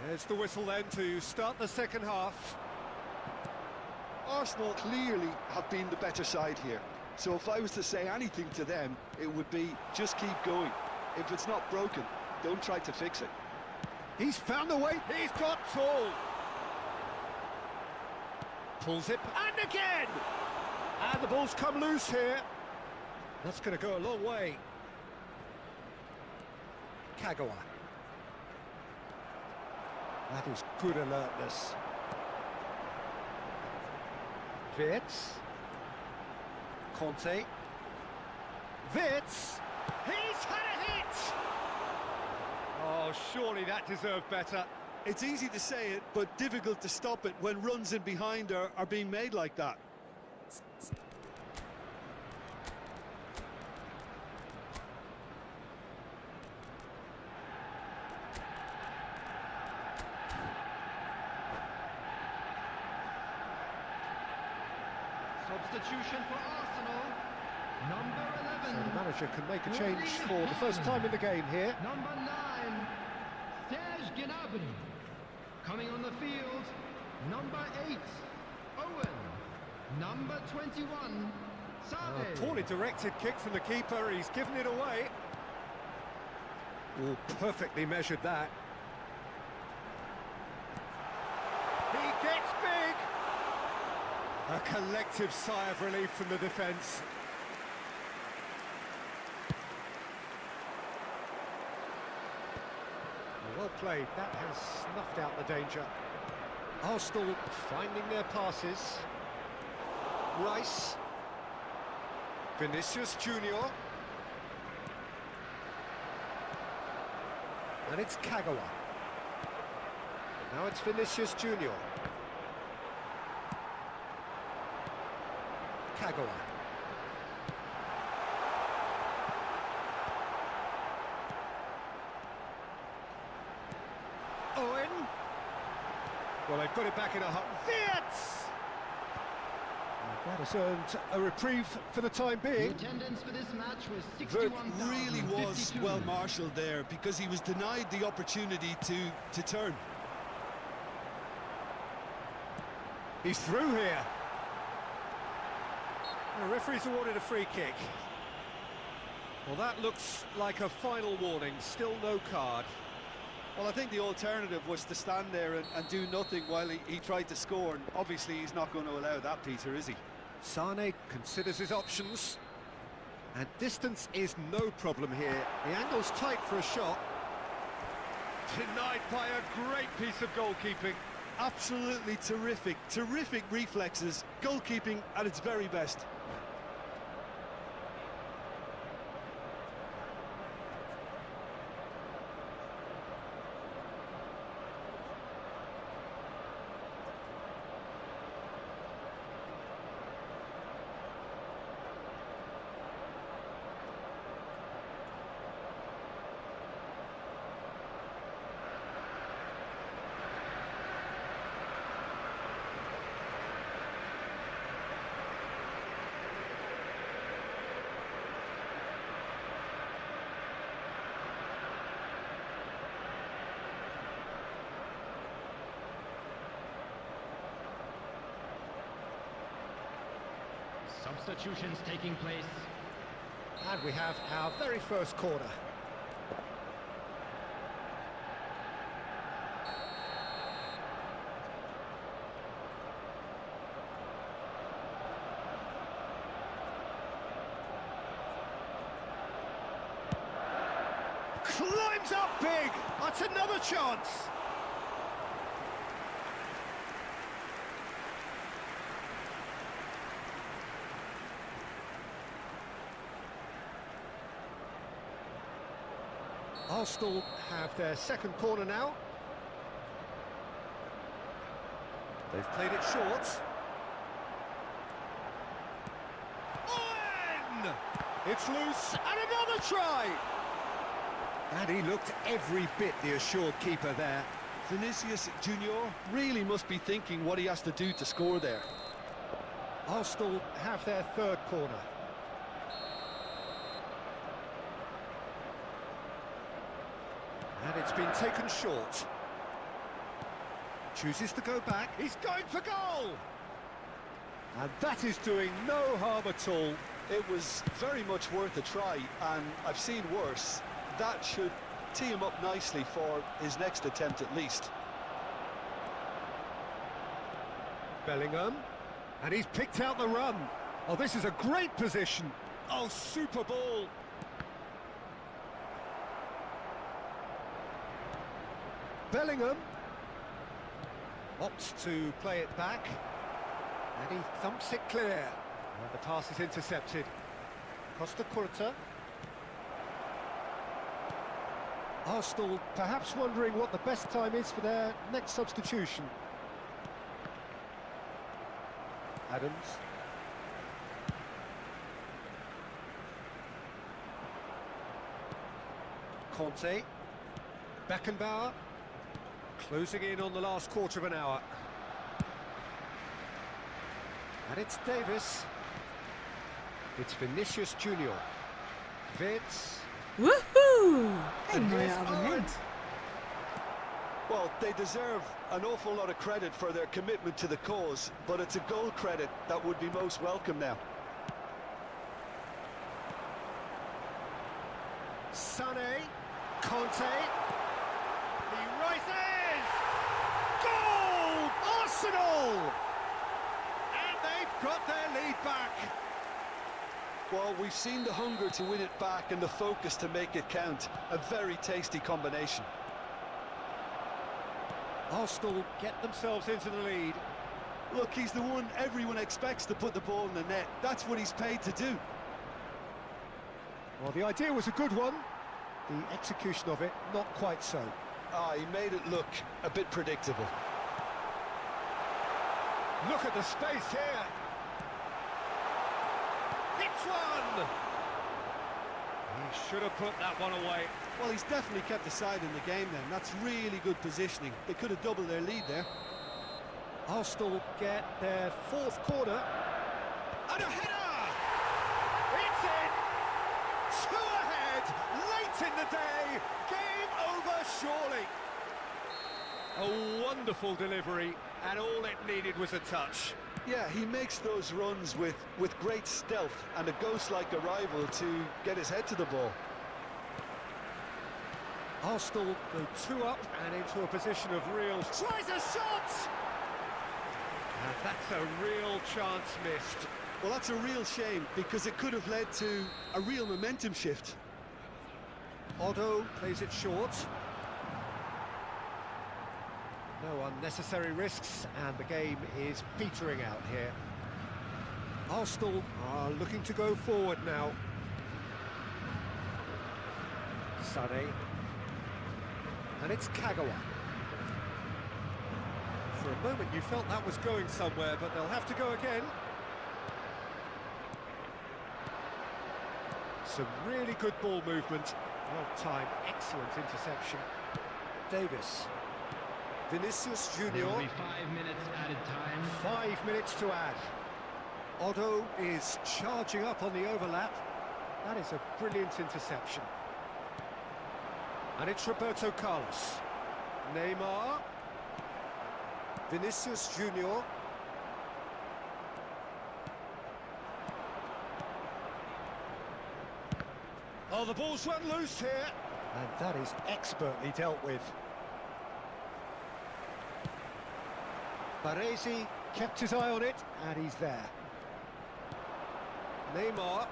There's the whistle then to start the second half. Arsenal clearly have been the better side here. So if I was to say anything to them, it would be just keep going. If it's not broken, don't try to fix it. He's found the way, he's got tall. Pulls it, and again! And the ball's come loose here. That's going to go a long way. Kagawa. That is good alertness. Wirtz. Conte. Wirtz. He's had a hit! Oh, surely that deserved better. It's easy to say it, but difficult to stop it when runs in behind are being made like that. Substitution for Arsenal. Number 11. So the manager can make a change for the first time in the game here. Number 9, Gnabry. Coming on the field, number 8, Owen. Number 21, Sane. Poorly directed kick from the keeper, he's given it away. Oh, perfectly measured that. He gets big! A collective sigh of relief from the defence. Well played, that has snuffed out the danger. Arsenal finding their passes. Rice. Vinicius Junior. And it's Kagawa. Now it's Vinicius Junior. Kagawa. Owen. Well, they've got it back in a hut. Wirtz! That has earned a reprieve for the time The being. attendance for this match was Wirtz really was 61,052. well marshalled there because he was denied the opportunity to turn. He's through here. The referee's awarded a free kick. Well, that looks like a final warning. Still no card. Well, I think the alternative was to stand there and do nothing while he tried to score, and obviously he's not going to allow that, Peter, is he? Sane considers his options. And distance is no problem here. The angle's tight for a shot. Denied by a great piece of goalkeeping. Absolutely terrific, terrific reflexes, goalkeeping at its very best. Substitutions taking place. And we have our very first corner. Climbs up big! That's another chance! Arsenal have their second corner now. They've played it short. Owen! It's loose, and another try! And he looked every bit the assured keeper there. Vinicius Junior really must be thinking what he has to do to score there. Arsenal have their third corner. And it's been taken short. Chooses to go back. He's going for goal! And that is doing no harm at all. It was very much worth a try, and I've seen worse. That should tee him up nicely for his next attempt at least. Bellingham, and he's picked out the run. Oh, this is a great position. Oh, super ball. Bellingham opts to play it back, and he thumps it clear. And the pass is intercepted. Costa Curta. Arsenal perhaps wondering what the best time is for their next substitution. Adams. Conte. Beckenbauer. Closing in on the last quarter of an hour. And it's Davis. It's Vinicius Junior. Vitz. Woohoo! Ein And neuer here's Abonnent. Well, they deserve an awful lot of credit for their commitment to the cause, but it's a goal credit that would be most welcome now. Sané. Conte. He rises! Goal! Arsenal! And they've got their lead back. Well, we've seen the hunger to win it back and the focus to make it count. A very tasty combination. Arsenal get themselves into the lead. Look, he's the one everyone expects to put the ball in the net. That's what he's paid to do. Well, the idea was a good one. The execution of it, not quite so. Ah, he made it look a bit predictable. Look at the space here. It's one! He should have put that one away. Well, he's definitely kept the side in the game then. That's really good positioning. They could have doubled their lead there. Arsenal get their fourth corner. And a header! It's in! 2 ahead, late in the day. Game over, surely. A wonderful delivery, and all it needed was a touch. Yeah, he makes those runs with great stealth and a ghost-like arrival to get his head to the ball. Arsenal go 2 up and into a position of real... Tries a shot! And that's a real chance missed. Well, that's a real shame, because it could have led to a real momentum shift. Otto plays it short. No unnecessary risks, and the game is petering out here. Arsenal are looking to go forward now. Sané. And it's Kagawa. For a moment you felt that was going somewhere, but they'll have to go again. Some really good ball movement. Well timed, excellent interception. Davis. Vinicius There Junior. will be 5 minutes added time. 5 minutes to add. Otto is charging up on the overlap. That is a brilliant interception. And it's Roberto Carlos. Neymar. Vinicius Junior. Oh, the ball's run loose here. And that is expertly dealt with. Baresi kept his eye on it, and he's there. Neymar.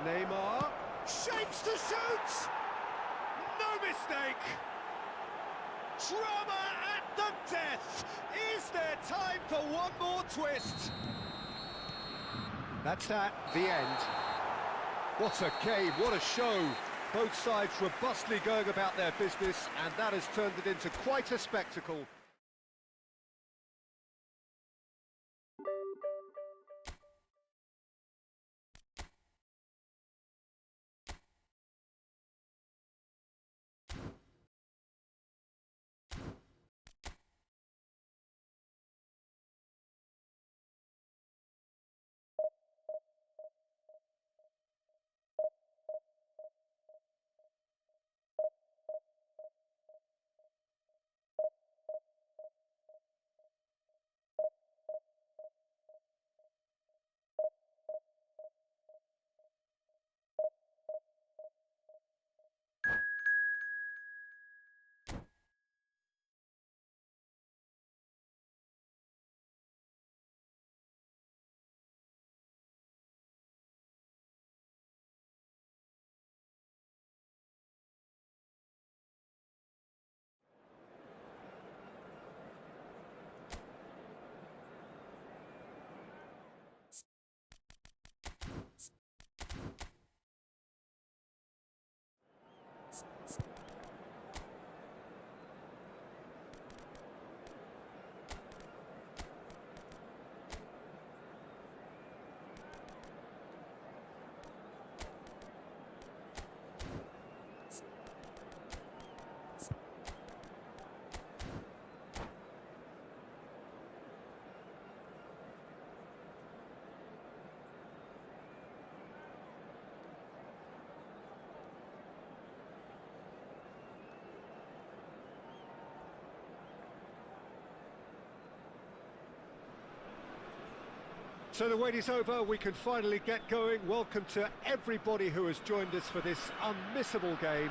Neymar. Shapes to shoot! No mistake! Drama at the death! Is there time for one more twist? That's that, the end. What a game, what a show. Both sides robustly going about their business, and that has turned it into quite a spectacle. So the wait is over, we can finally get going. Welcome to everybody who has joined us for this unmissable game.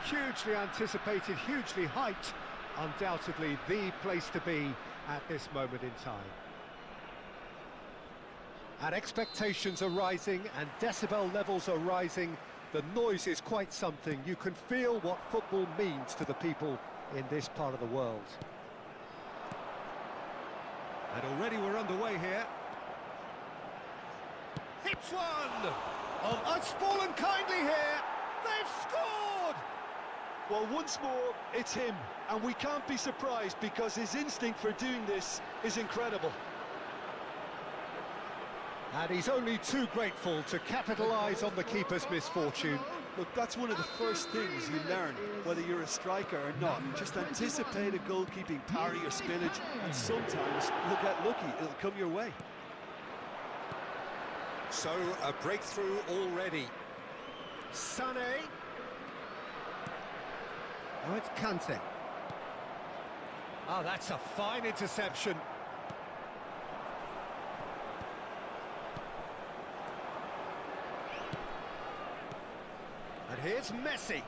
Hugely anticipated, hugely hyped, undoubtedly the place to be at this moment in time. And expectations are rising and decibel levels are rising. The noise is quite something. You can feel what football means to the people in this part of the world. And already we're underway here. Hits one! Oh, it's fallen kindly here. They've scored! Well, once more, it's him. And we can't be surprised because his instinct for doing this is incredible. And he's only too grateful to capitalise on the keeper's misfortune. Look, that's one of the first things you learn, whether you're a striker or not. Just anticipate a goalkeeping parry or spillage, and sometimes you'll get lucky, it'll come your way. So, a breakthrough already. Sané. Oh, it's Kante. Oh, that's a fine interception. And here's Messi.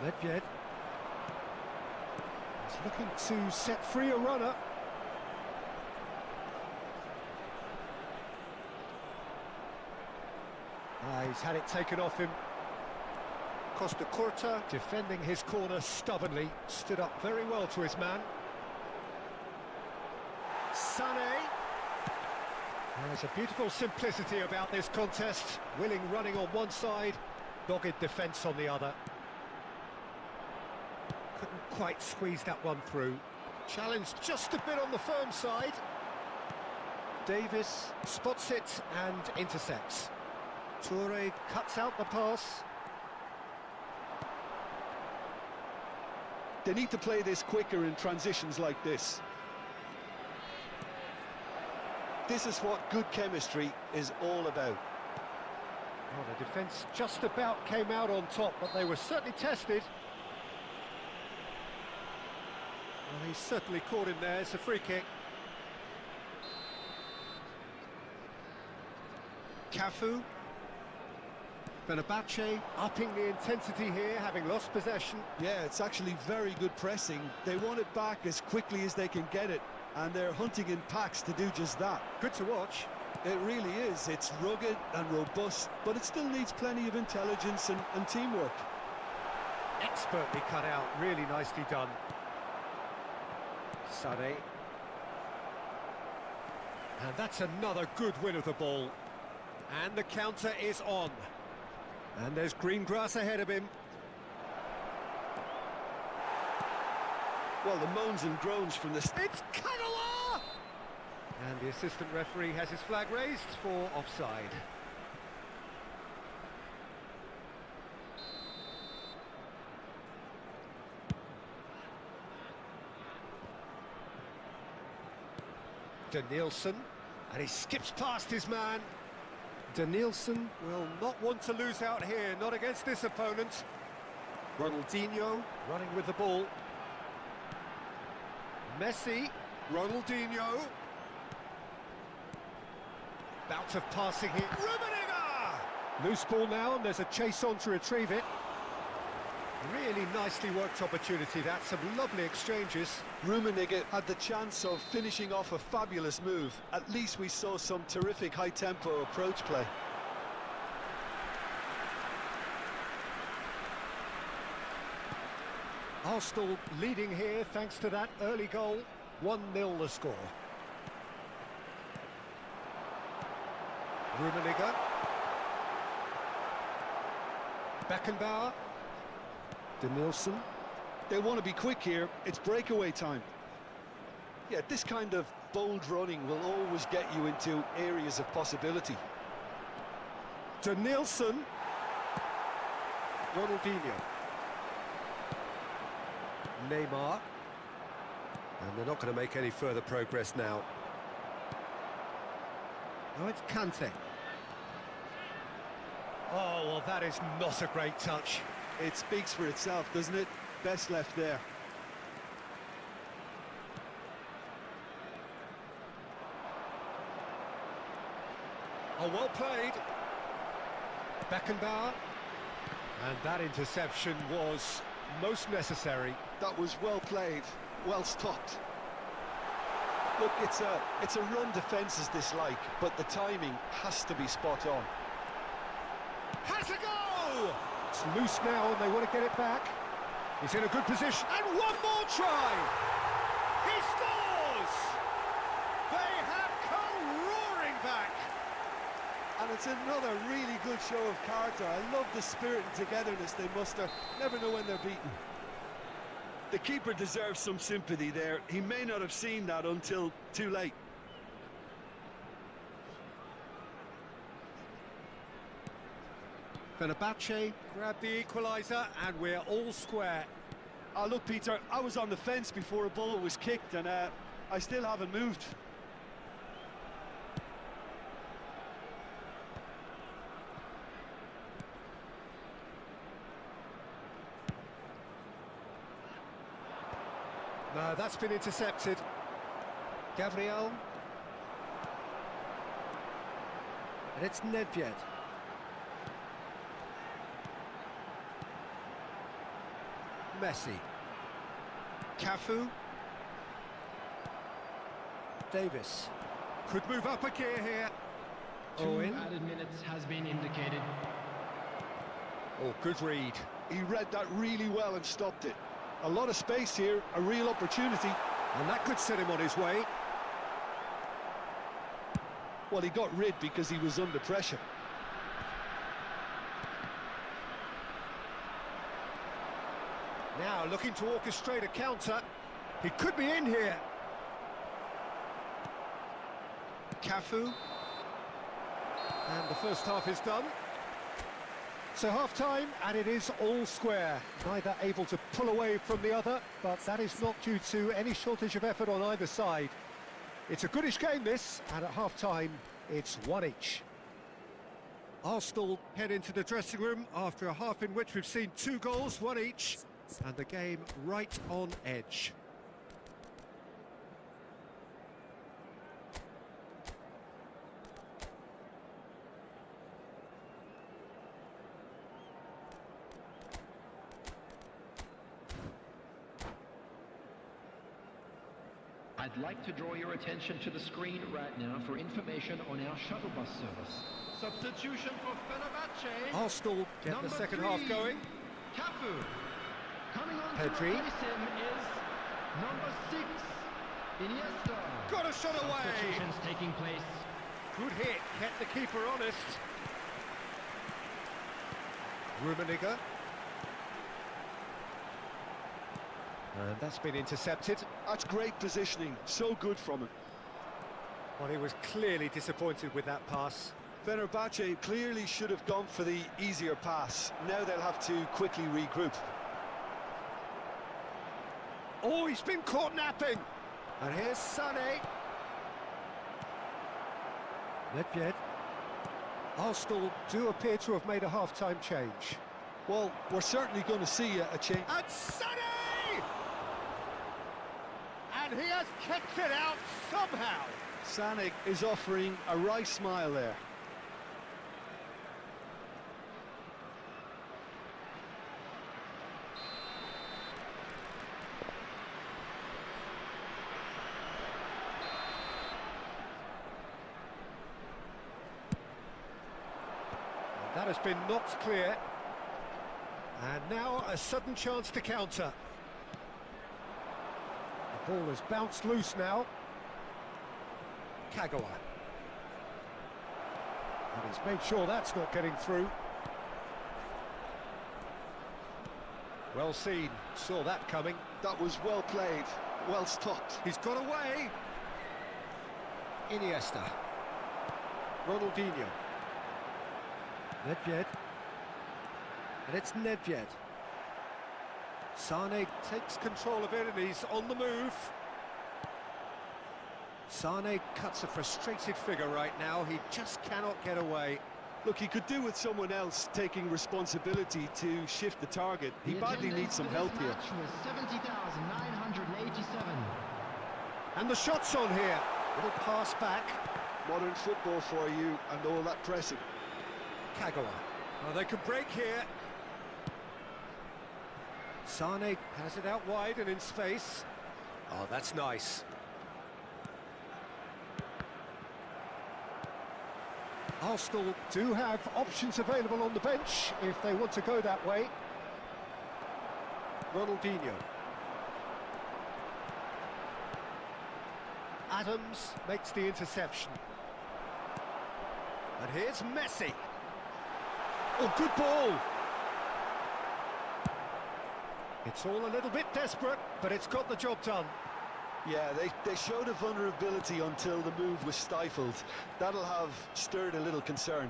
Nedved. He's looking to set free a runner. He's had it taken off him. Costa Curta defending his corner stubbornly, stood up very well to his man. Sané. There's a beautiful simplicity about this contest. Willing running on one side, dogged defence on the other. Couldn't quite squeeze that one through. Challenge just a bit on the firm side. Davis spots it and intercepts. Toure cuts out the pass. They need to play this quicker in transitions like this. This is what good chemistry is all about. Well, the defence just about came out on top, but they were certainly tested. Well, he's certainly caught him there. It's a free kick. Cafu. Fenerbahce upping the intensity here, having lost possession. Yeah, it's actually very good pressing. They want it back as quickly as they can get it, and they're hunting in packs to do just that. Good to watch. It really is. It's rugged and robust, but it still needs plenty of intelligence and teamwork. Expertly cut out, really nicely done. Sané. And that's another good win of the ball. And the counter is on. And there's green grass ahead of him. Well, the moans and groans from the... It's Kagawa! And the assistant referee has his flag raised for offside. Danielson, and he skips past his man. Danielson will not want to lose out here, not against this opponent. Ronaldinho running with the ball. Messi, Ronaldinho. Bout of passing here. Rummenigge! Loose ball now, and there's a chase on to retrieve it. Really nicely worked opportunity, that's some lovely exchanges. Rummenigge had the chance of finishing off a fabulous move. At least we saw some terrific high-tempo approach play. Arsenal leading here thanks to that early goal. 1-0 the score. Rummenigge. Beckenbauer. Danielson. They want to be quick here. It's breakaway time. Yeah, this kind of bold running will always get you into areas of possibility. Danielson. Ronaldinho. Neymar. And they're not going to make any further progress now. Oh, it's Kante. Oh, well, that is not a great touch. It speaks for itself, doesn't it? Best left there. Oh, well played. Beckenbauer. And that interception was most necessary. That was well played, well stopped. Look, it's a run defence is this like, but the timing has to be spot on. Has a go! It's loose now and they want to get it back. He's in a good position. And one more try! He scores! They have come roaring back. And it's another really good show of character. I love the spirit and togetherness they muster. Never know when they're beaten. The keeper deserves some sympathy there. He may not have seen that until too late. Fenerbahce grabbed the equaliser and we're all square. Oh, look, Peter, I was on the fence before a ball was kicked and I still haven't moved. No, that's been intercepted. Gabriel. And it's Nedved. Messi. Cafu. Davis. Could move up a gear here. Two added minutes has been indicated. Oh, good read. He read that really well and stopped it. A lot of space here, a real opportunity. And that could set him on his way. Well, he got rid because he was under pressure. Now looking to orchestrate a counter. He could be in here. Cafu. And the first half is done. So half-time, and it is all square. Neither able to pull away from the other, but that is not due to any shortage of effort on either side. It's a goodish game, this, and at half-time, it's one each. Arsenal head into the dressing room after a half in which we've seen 2 goals, one each, and the game right on edge. I'd like to draw your attention to the screen right now for information on our shuttle bus service. Substitution for Fenerbahce. Arsenal get the second half going. Cafu. Coming on Pedri. to replace him is number 6, Iniesta. Got a shot away. Substitutions taking place. Good hit, kept the keeper honest. Rummenigge. And that's been intercepted. That's great positioning, so good from him. Well, he was clearly disappointed with that pass. Fenerbahce clearly should have gone for the easier pass. Now they'll have to quickly regroup. Oh, he's been caught napping. And here's Sané. Nedved. Arsenal do appear to have made a half-time change. Well, we're certainly going to see a change. And Sané! And he has kicked it out somehow. Sané is offering a wry smile there. That has been knocked clear. And now a sudden chance to counter. The ball has bounced loose now. Kagawa. And he's made sure that's not getting through. Well seen, saw that coming. That was well played, well stopped. He's got away. Iniesta. Ronaldinho. Nedved. And it's Nedved. Sané takes control of it and he's on the move. Sané cuts a frustrated figure right now. He just cannot get away. Look, he could do with someone else taking responsibility to shift the target. He badly needs some help here. 70,987. And the shot's on here. Little pass back. Modern football for you and all that pressing. Kagawa. Well, they could break here. Sane has it out wide and in space. Oh, that's nice. Arsenal do have options available on the bench if they want to go that way. Ronaldinho. Adams makes the interception. And here's Messi. Oh, good ball. It's all a little bit desperate, but it's got the job done. Yeah, they showed a vulnerability until the move was stifled. That'll have stirred a little concern.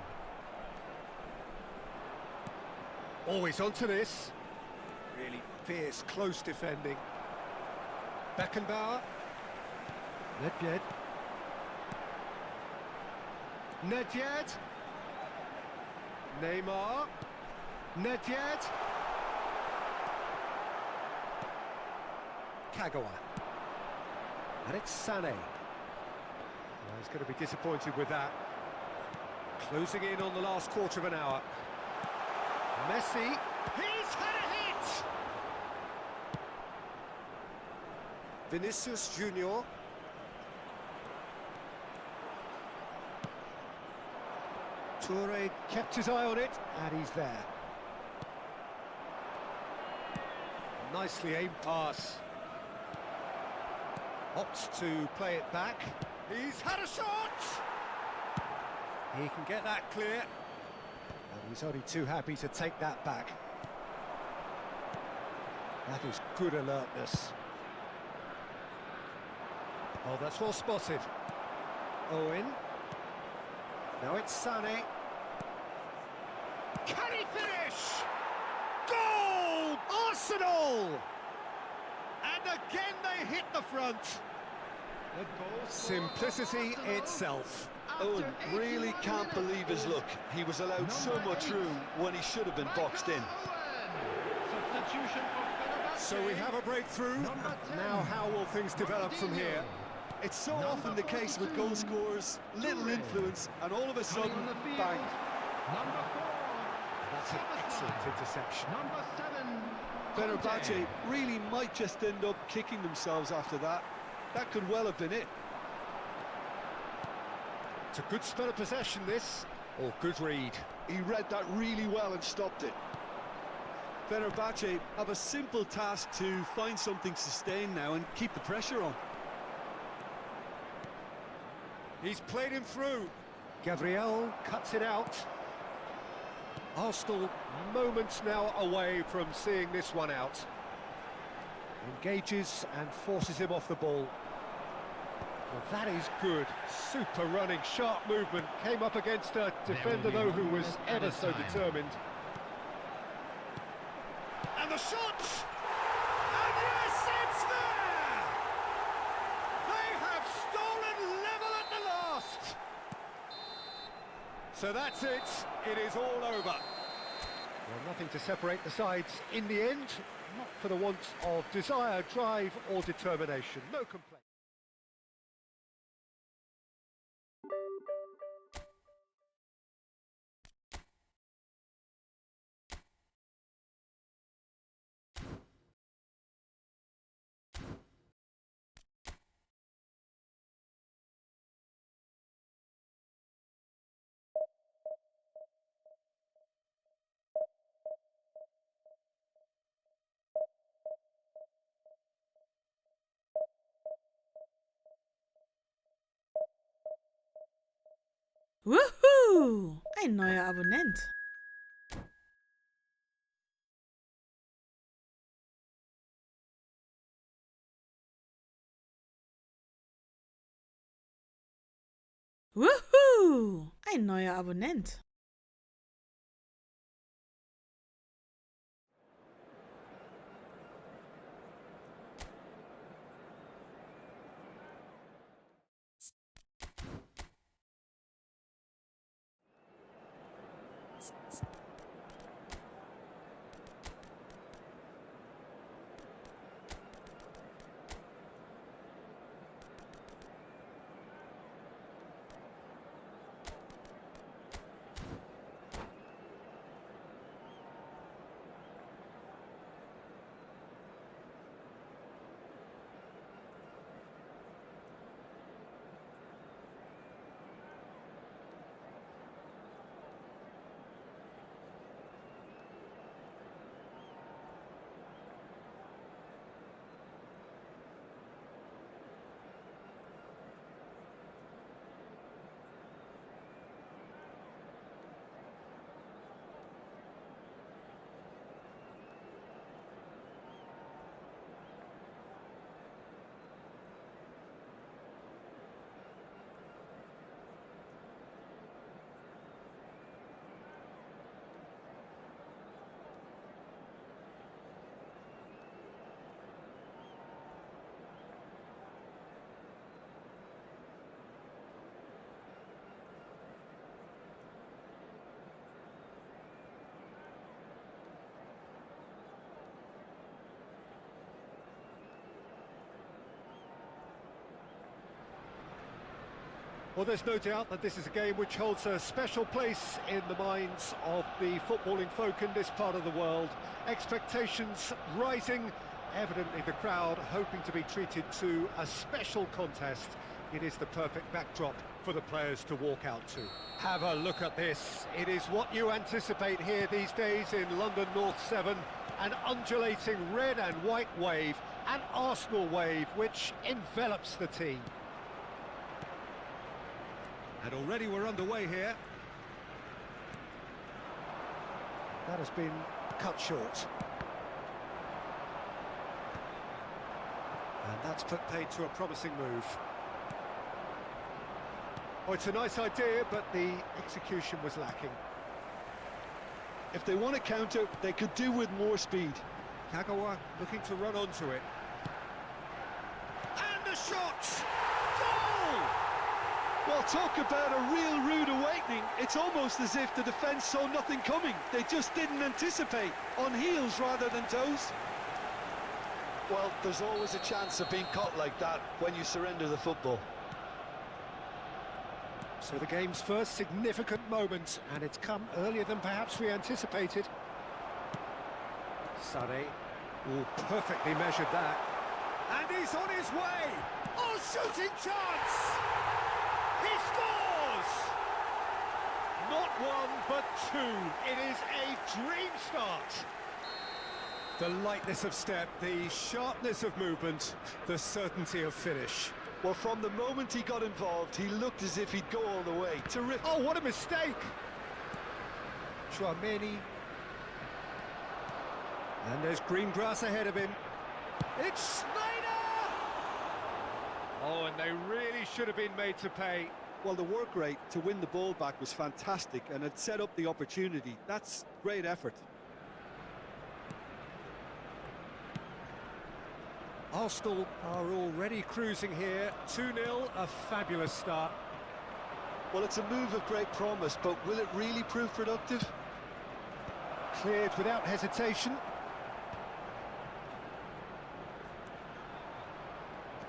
Always onto this. Really fierce, close defending. Beckenbauer. Nedved. Nedved. Neymar. Nedved. Kagawa. And it's Sane. Well, he's going to be disappointed with that. Closing in on the last quarter of an hour. Messi. He's had a hit! Vinicius Junior. Toure kept his eye on it, and he's there. Nicely aimed pass. Opts to play it back. He's had a shot! He can get that clear. And he's only too happy to take that back. That is good alertness. Oh, that's well spotted. Owen. Now it's Sane. Can he finish? Goal! Arsenal! And again they hit the front. Simplicity itself. Owen really can't believe his luck. He was allowed so much room when he should have been boxed in. So we have a breakthrough. Now how will things develop from here? It's so often the case with goal scorers, little influence, and all of a sudden, bang. That's an excellent interception. Fenerbahce really might just end up kicking themselves after that. That could well have been it. It's a good spell of possession, this. Oh, good read. He read that really well and stopped it. Fenerbahce have a simple task to find something sustained now and keep the pressure on. He's played him through. Gabriel cuts it out. Arsenal moments now away from seeing this one out. Engages and forces him off the ball. Well, that is good. Super running, sharp movement. Came up against a defender, though, who was ever so determined. And the shot! And yes, it's there! They have stolen level at the last! So that's it. It is all over. Well, nothing to separate the sides in the end. Not for the want of desire, drive or determination. No complaint. Wuhu! Ein neuer Abonnent. Wuhu! Ein neuer Abonnent. Well, there's no doubt that this is a game which holds a special place in the minds of the footballing folk in this part of the world. Expectations rising, evidently the crowd hoping to be treated to a special contest. It is the perfect backdrop for the players to walk out to. Have a look at this. It is what you anticipate here these days in London North 7. An undulating red and white wave, an Arsenal wave which envelops the team. And already we're underway here. That has been cut short. And that's put paid to a promising move. Oh, it's a nice idea, but the execution was lacking. If they want to counter, they could do with more speed. Kagawa looking to run onto it. And the shot! Goal! Well, talk about a real rude awakening. It's almost as if the defence saw nothing coming. They just didn't anticipate, on heels rather than toes. Well, there's always a chance of being caught like that when you surrender the football. So the game's first significant moment, and it's come earlier than perhaps we anticipated. Sané, perfectly measured that. And he's on his way! Oh, shooting chance! He scores! Not one, but two. It is a dream start. The lightness of step, the sharpness of movement, the certainty of finish. Well, from the moment he got involved, he looked as if he'd go all the way. Terrific. Oh, what a mistake! Chouameni. And there's green grass ahead of him. It's Snyder! Oh, and they really should have been made to pay. Well, the work rate to win the ball back was fantastic, and it set up the opportunity. That's great effort. Arsenal are already cruising here. 2-0, a fabulous start. Well, it's a move of great promise, but will it really prove productive? Cleared without hesitation.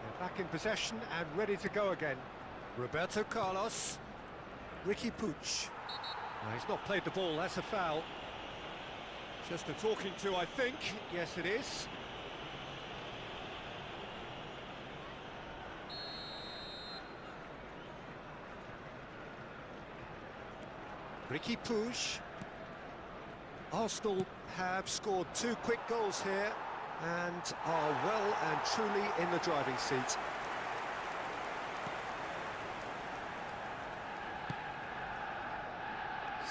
They're back in possession and ready to go again. Roberto Carlos. Ricky Puig. No, he's not played the ball, that's a foul. Just a talking to, I think. Yes, it is. Ricky Puig. Arsenal have scored 2 quick goals here and are well and truly in the driving seat.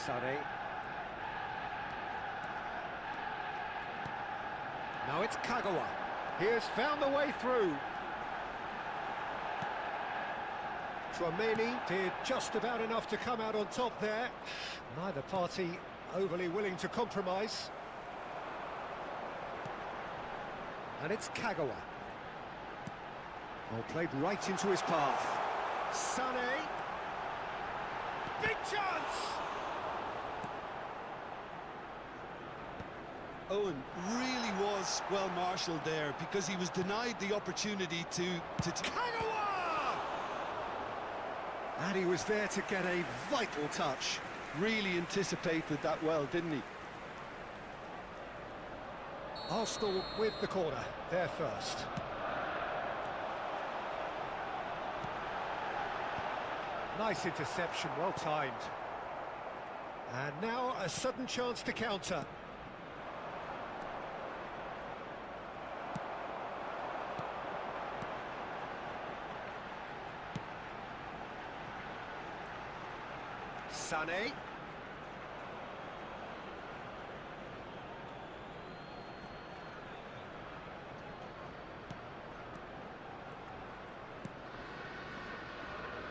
Sané. Now it's Kagawa. He has found the way through. Chouameni did just about enough to come out on top there. Neither party overly willing to compromise. And it's Kagawa. Well, played right into his path. Sané. Big chance! Owen really was well marshalled there because he was denied the opportunity to Kagawa! And he was there to get a vital touch. Really anticipated that well, didn't he? Arsenal with the corner, they're first. Nice interception, well timed. And now a sudden chance to counter. Sané.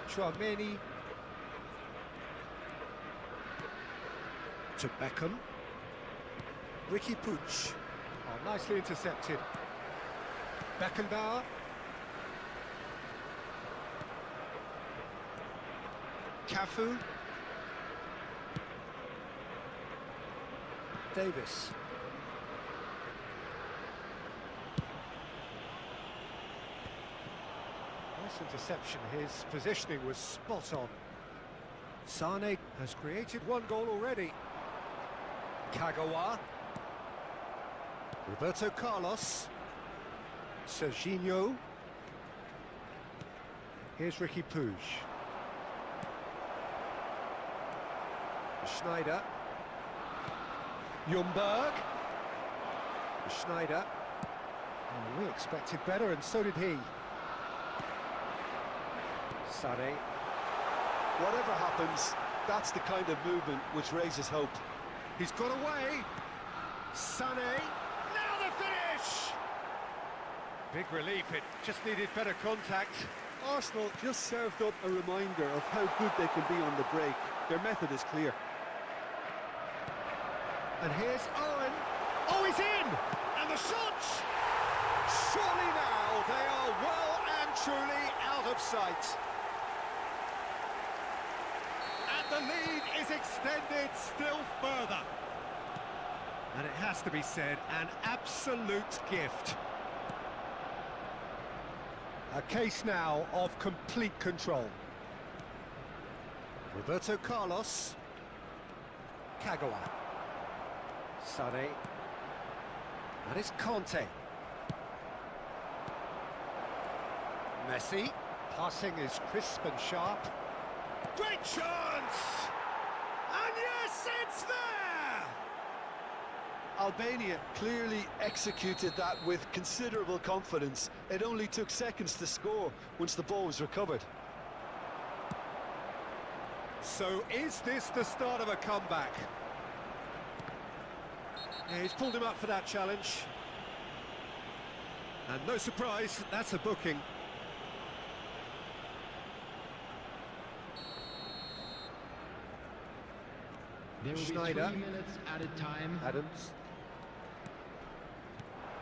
Chouameni. To Beckham. Ricky Puig. Oh, nicely intercepted. Beckenbauer. Cafu. Davis. Nice interception. His positioning was spot on. Sane has created one goal already. Kagawa. Roberto Carlos. Serginho. Here's Ricky Puig. Schneider. Ljungberg. Schneider. Oh, we expected better, and so did he. Sane. Whatever happens, that's the kind of movement which raises hope. He's got away. Sane. Now the finish! Big relief, it just needed better contact. Arsenal just served up a reminder of how good they can be on the break. Their method is clear. And here's Owen. Oh, he's in! And the shot! Surely now they are well and truly out of sight. And the lead is extended still further. And it has to be said, an absolute gift. A case now of complete control. Roberto Carlos. Kagawa. Sane. That is Conte. Messi. Passing is crisp and sharp. Great chance! And yes, it's there! Albania clearly executed that with considerable confidence. It only took seconds to score once the ball was recovered. So is this the start of a comeback? Yeah, he's pulled him up for that challenge. And no surprise, that's a booking. There will Schneider. be 3 minutes added time. Adams.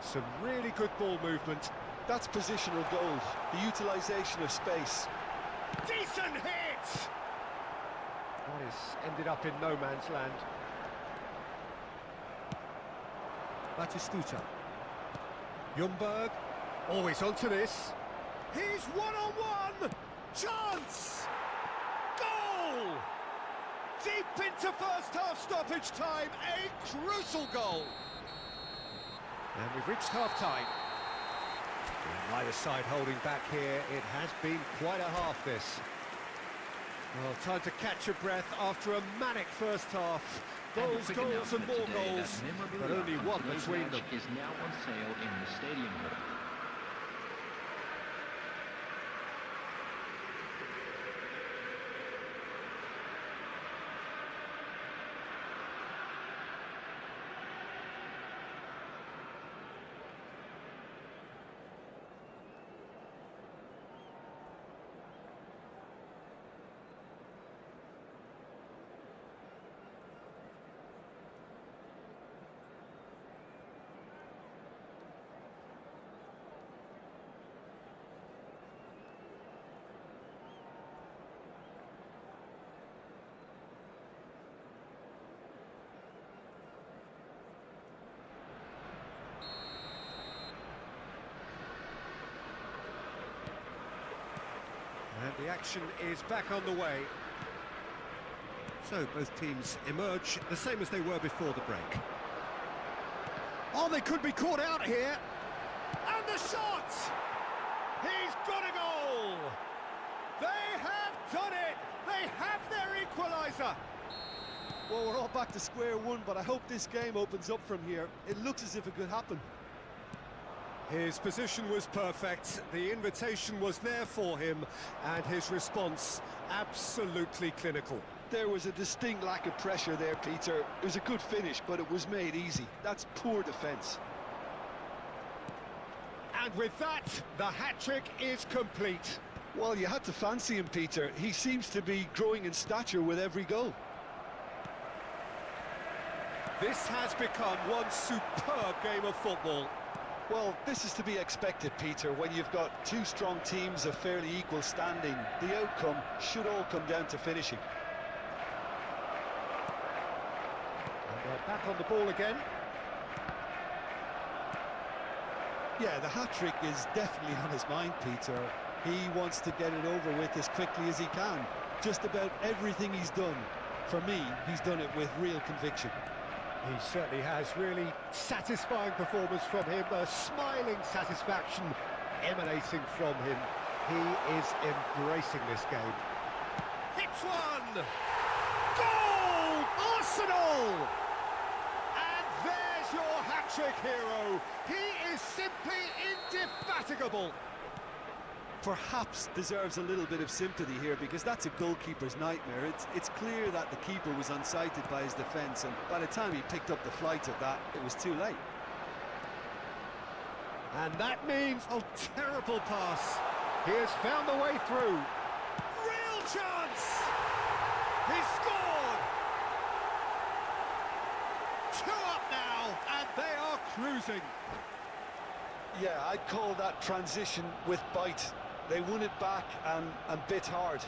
Some really good ball movement. That's positional gold, the utilisation of space. Decent hit! That is ended up in no man's land. Batistuta. Ljungberg. Always onto this. He's one-on-one! Chance! Goal! Deep into first-half stoppage time, a crucial goal! And we've reached half-time. Neither side holding back here. It has been quite a half, this. Well, time to catch your breath after a manic first half. Goals and more goals, but only one between them. Is now on sale in the stadium hall. And the action is back on the way. So both teams emerge the same as they were before the break. Oh, they could be caught out here. And the shot! He's got a goal! They have done it! They have their equaliser! Well, we're all back to square one, but I hope this game opens up from here. It looks as if it could happen. His position was perfect, the invitation was there for him, and his response absolutely clinical. There was a distinct lack of pressure there, Peter. It was a good finish, but it was made easy. That's poor defence. And with that, the hat-trick is complete. Well, you had to fancy him, Peter. He seems to be growing in stature with every goal. This has become one superb game of football. Well, this is to be expected, Peter, when you've got two strong teams of fairly equal standing. The outcome should all come down to finishing. And they're back on the ball again. Yeah, the hat-trick is definitely on his mind, Peter. He wants to get it over with as quickly as he can. Just about everything he's done, for me, he's done it with real conviction. He certainly has. Really satisfying performance from him. A smiling satisfaction emanating from him. He is embracing this game. Hits one! Goal! Arsenal! And there's your hat-trick hero. He is simply indefatigable. Perhaps deserves a little bit of sympathy here, because that's a goalkeeper's nightmare. It's clear that the keeper was unsighted by his defence, and by the time he picked up the flight of that, it was too late. And that means a terrible pass. He has found the way through. Real chance! He scored! 2 up now, and they are cruising. Yeah, I'd call that transition with bite. They won it back and bit hard.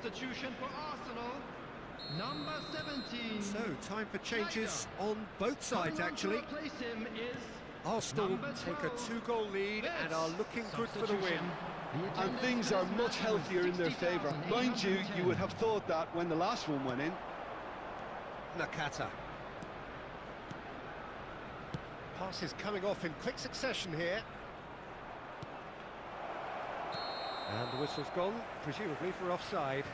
Substitution for Arsenal, number 17. So, time for changes on both sides, actually. To replace him is Arsenal take a 2-goal lead and are looking good for the win. And things are much healthier in their favour. Mind you, you would have thought that when the last one went in. Nakata. Passes coming off in quick succession here. And the whistle's gone, presumably for offside.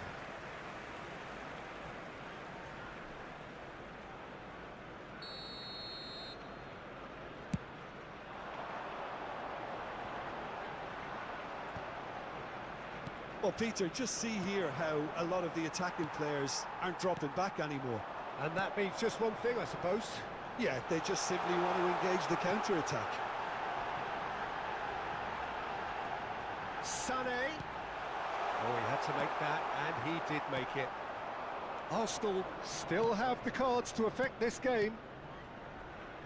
Well, Peter, just see here how a lot of the attacking players aren't dropping back anymore. And that means just one thing, I suppose. Yeah, they just simply want to engage the counter-attack. Sané. Oh, he had to make that, and he did make it. Arsenal still have the cards to affect this game.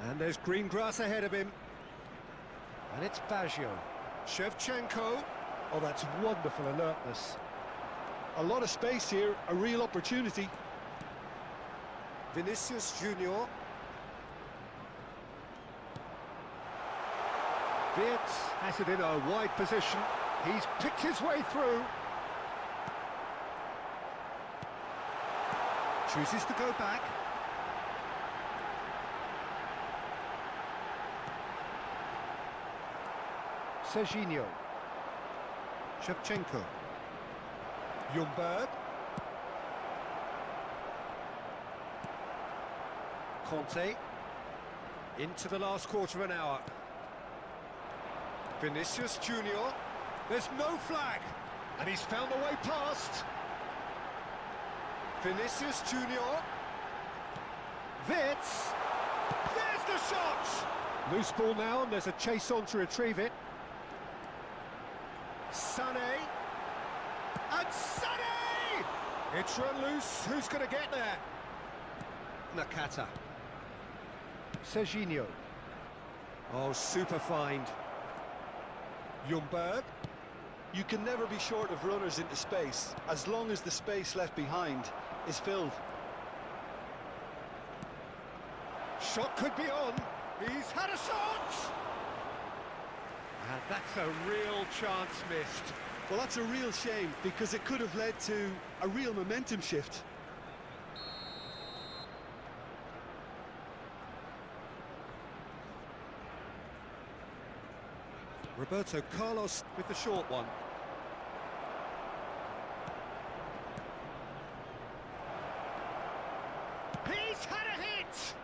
And there's green grass ahead of him. And it's Baggio. Shevchenko. Oh, that's wonderful alertness. A lot of space here, a real opportunity. Vinicius Junior. Wirtz has it in a wide position. He's picked his way through. Chooses to go back. Serginho. Shevchenko. Ljungberg. Conte. Into the last quarter of an hour. Vinicius Junior. There's no flag, and he's found the way past. Vinicius Junior. Wirtz. There's the shot! Loose ball now, and there's a chase on to retrieve it. Sané. And Sané! It's run loose. Who's going to get there? Nakata. Serginho. Oh, super find. Ljungberg. You can never be short of runners into space, as long as the space left behind is filled. Shot could be on. He's had a shot! And that's a real chance missed. Well, that's a real shame, because it could have led to a real momentum shift. Roberto Carlos with the short one. He's had a hit!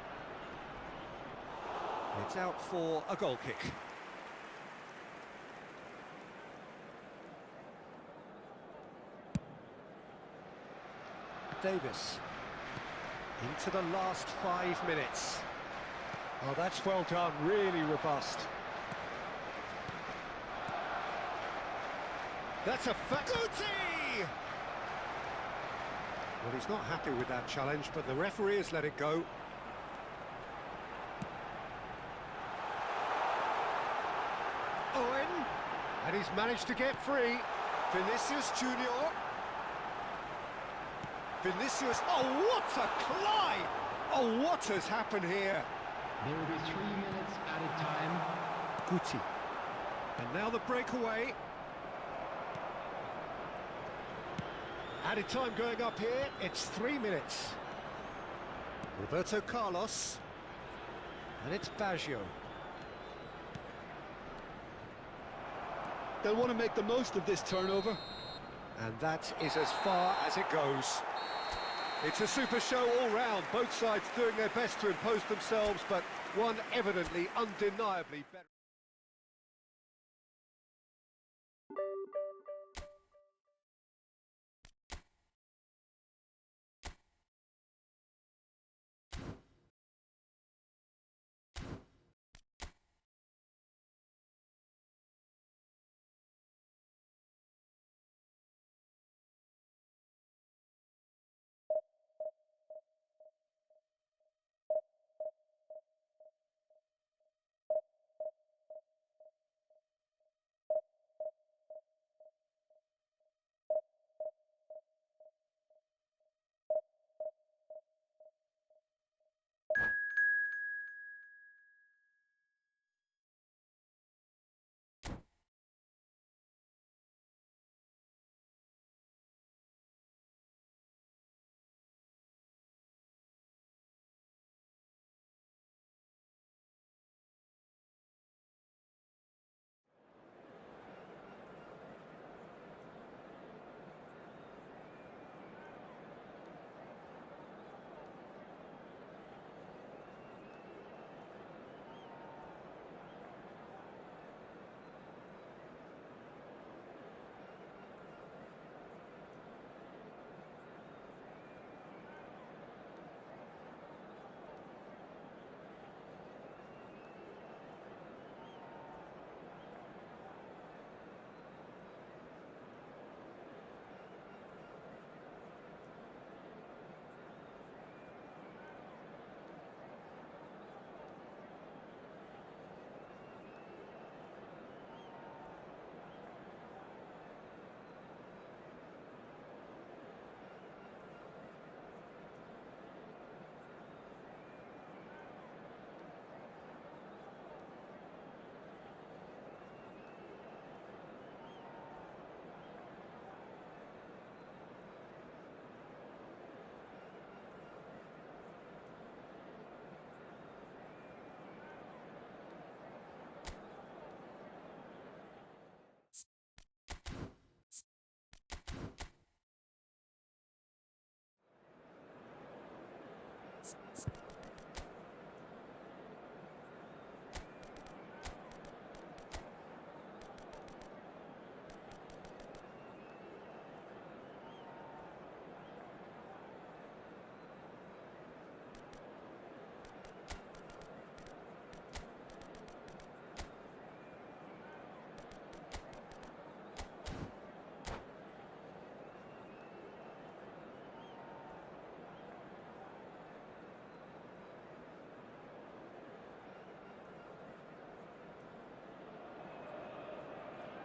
It's out for a goal kick. Davis. Into the last 5 minutes. Oh, that's well done, really robust. That's a Guti! Well, he's not happy with that challenge, but the referee has let it go. Owen, and he's managed to get free. Vinicius Junior. Vinicius, oh, what a collide! Oh, what has happened here? There will be 3 minutes added time. Guti. And now the breakaway. Added time going up here, it's 3 minutes. Roberto Carlos. And it's Baggio. They'll want to make the most of this turnover. And that is as far as it goes. It's a super show all round, both sides doing their best to impose themselves, but one evidently, undeniably better.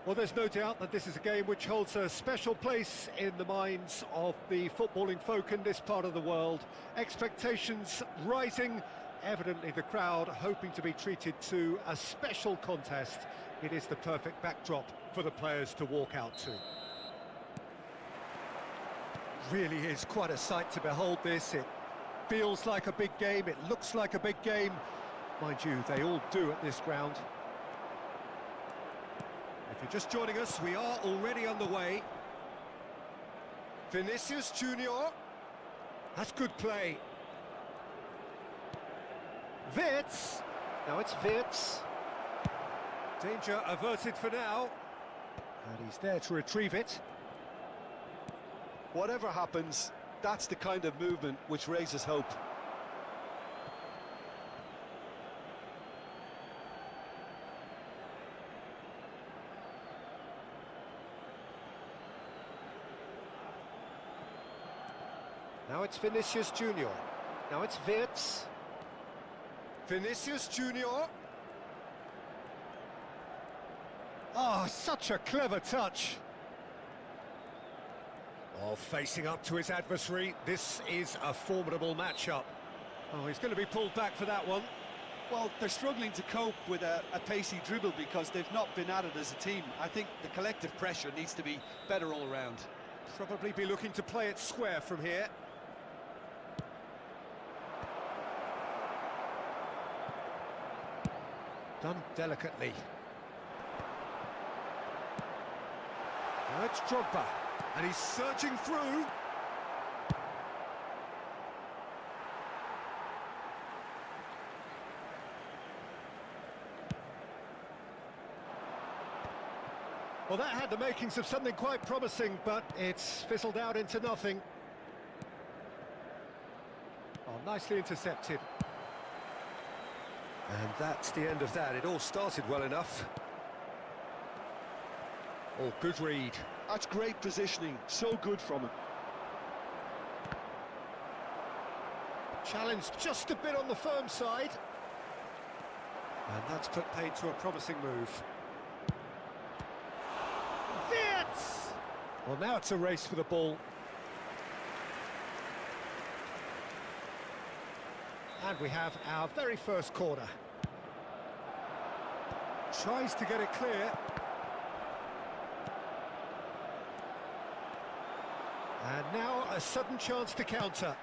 Well, there's no doubt that this is a game which holds a special place in the minds of the footballing folk in this part of the world. Expectations rising, evidently the crowd hoping to be treated to a special contest. It is the perfect backdrop for the players to walk out to. Really is quite a sight to behold this. It feels like a big game, it looks like a big game. Mind you, they all do at this ground. If you're just joining us, we are already underway. Vinicius Junior. That's good play. Wirtz. Now it's Wirtz. Danger averted for now. And he's there to retrieve it. Whatever happens, that's the kind of movement which raises hope. Now it's Vinicius Junior. Now it's Wirtz. Vinicius Junior. Oh, such a clever touch. Oh, facing up to his adversary. This is a formidable matchup. Oh, he's going to be pulled back for that one. Well, they're struggling to cope with a pacey dribble because they've not been at it as a team. I think the collective pressure needs to be better all around. Probably be looking to play it square from here. Done delicately. Now it's Drogba, and he's surging through. Well, that had the makings of something quite promising, but it's fizzled out into nothing. Oh, nicely intercepted. And that's the end of that. It all started well enough. Oh, good read. That's great positioning, so good from him. Challenge just a bit on the firm side. And that's put paid to a promising move. Wirtz! Well, now it's a race for the ball. And we have our very first corner. Tries to get it clear. And now a sudden chance to counter.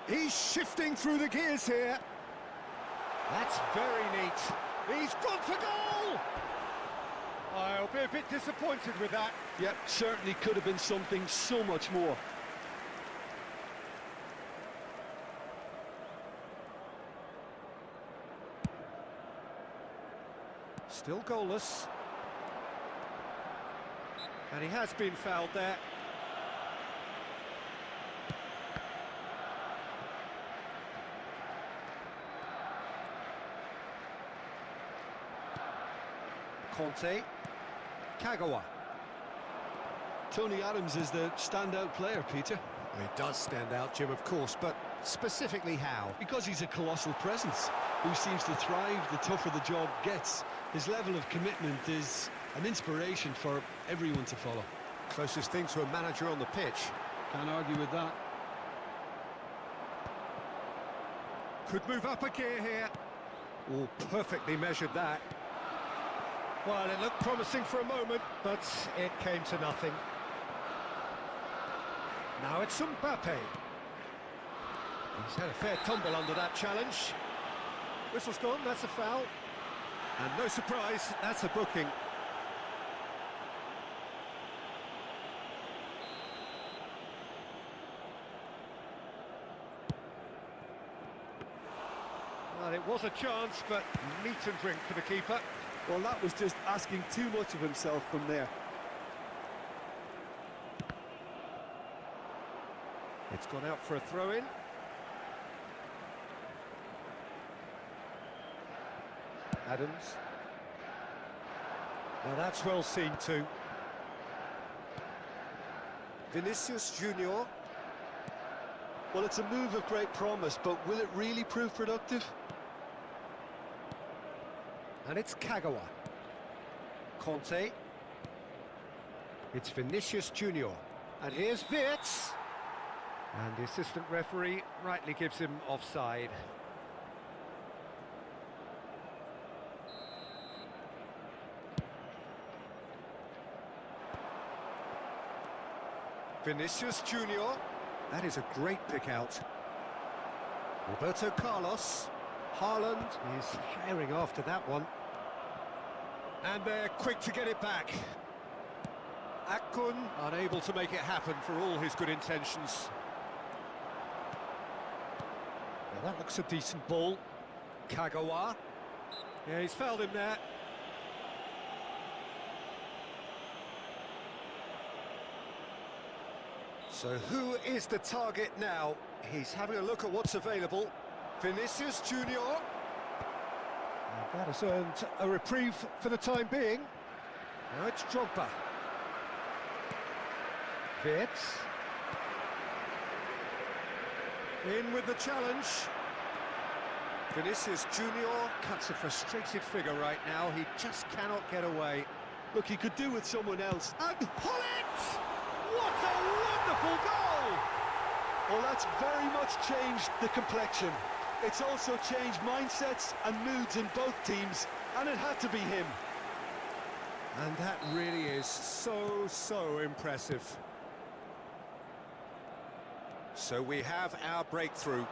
He's shifting through the gears here. That's very neat. He's gone for goal! I'll be a bit disappointed with that. Yep, certainly could have been something so much more. Still goalless. And he has been fouled there. Conte. Kagawa. Tony Adams is the standout player, Peter. Well, he does stand out, Jim, of course, but specifically how? Because he's a colossal presence who seems to thrive the tougher the job gets. His level of commitment is an inspiration for everyone to follow. Closest thing to a manager on the pitch. Can't argue with that. Could move up a gear here. Oh, perfectly measured that. Well, it looked promising for a moment, but it came to nothing. Now it's Mbappe. He's had a fair tumble under that challenge. Whistle's gone, that's a foul. And no surprise, that's a booking. Well, it was a chance, but meat and drink for the keeper. Well, that was just asking too much of himself from there. It's gone out for a throw-in. Adams. Now that's well seen too. Vinicius Junior. Well, it's a move of great promise, but will it really prove productive? And it's Kagawa. Conte. It's Vinicius Junior. And here's Wirtz. And the assistant referee rightly gives him offside. Vinicius Junior. That is a great pick out. Roberto Carlos. Haaland is herring after that one. And they're quick to get it back. Akun unable to make it happen for all his good intentions. Well, that looks a decent ball. Kagawa. Yeah, he's fouled him there. So who is the target now? He's having a look at what's available. Vinicius Junior. And that has earned a reprieve for the time being. Now it's Drogba. Wirtz. In with the challenge. Vinicius Junior cuts a frustrated figure right now. He just cannot get away. Look, he could do with someone else. And pull it! What a wonderful goal! Well, that's very much changed the complexion. It's also changed mindsets and moods in both teams, and it had to be him. And that really is so impressive. So we have our breakthrough.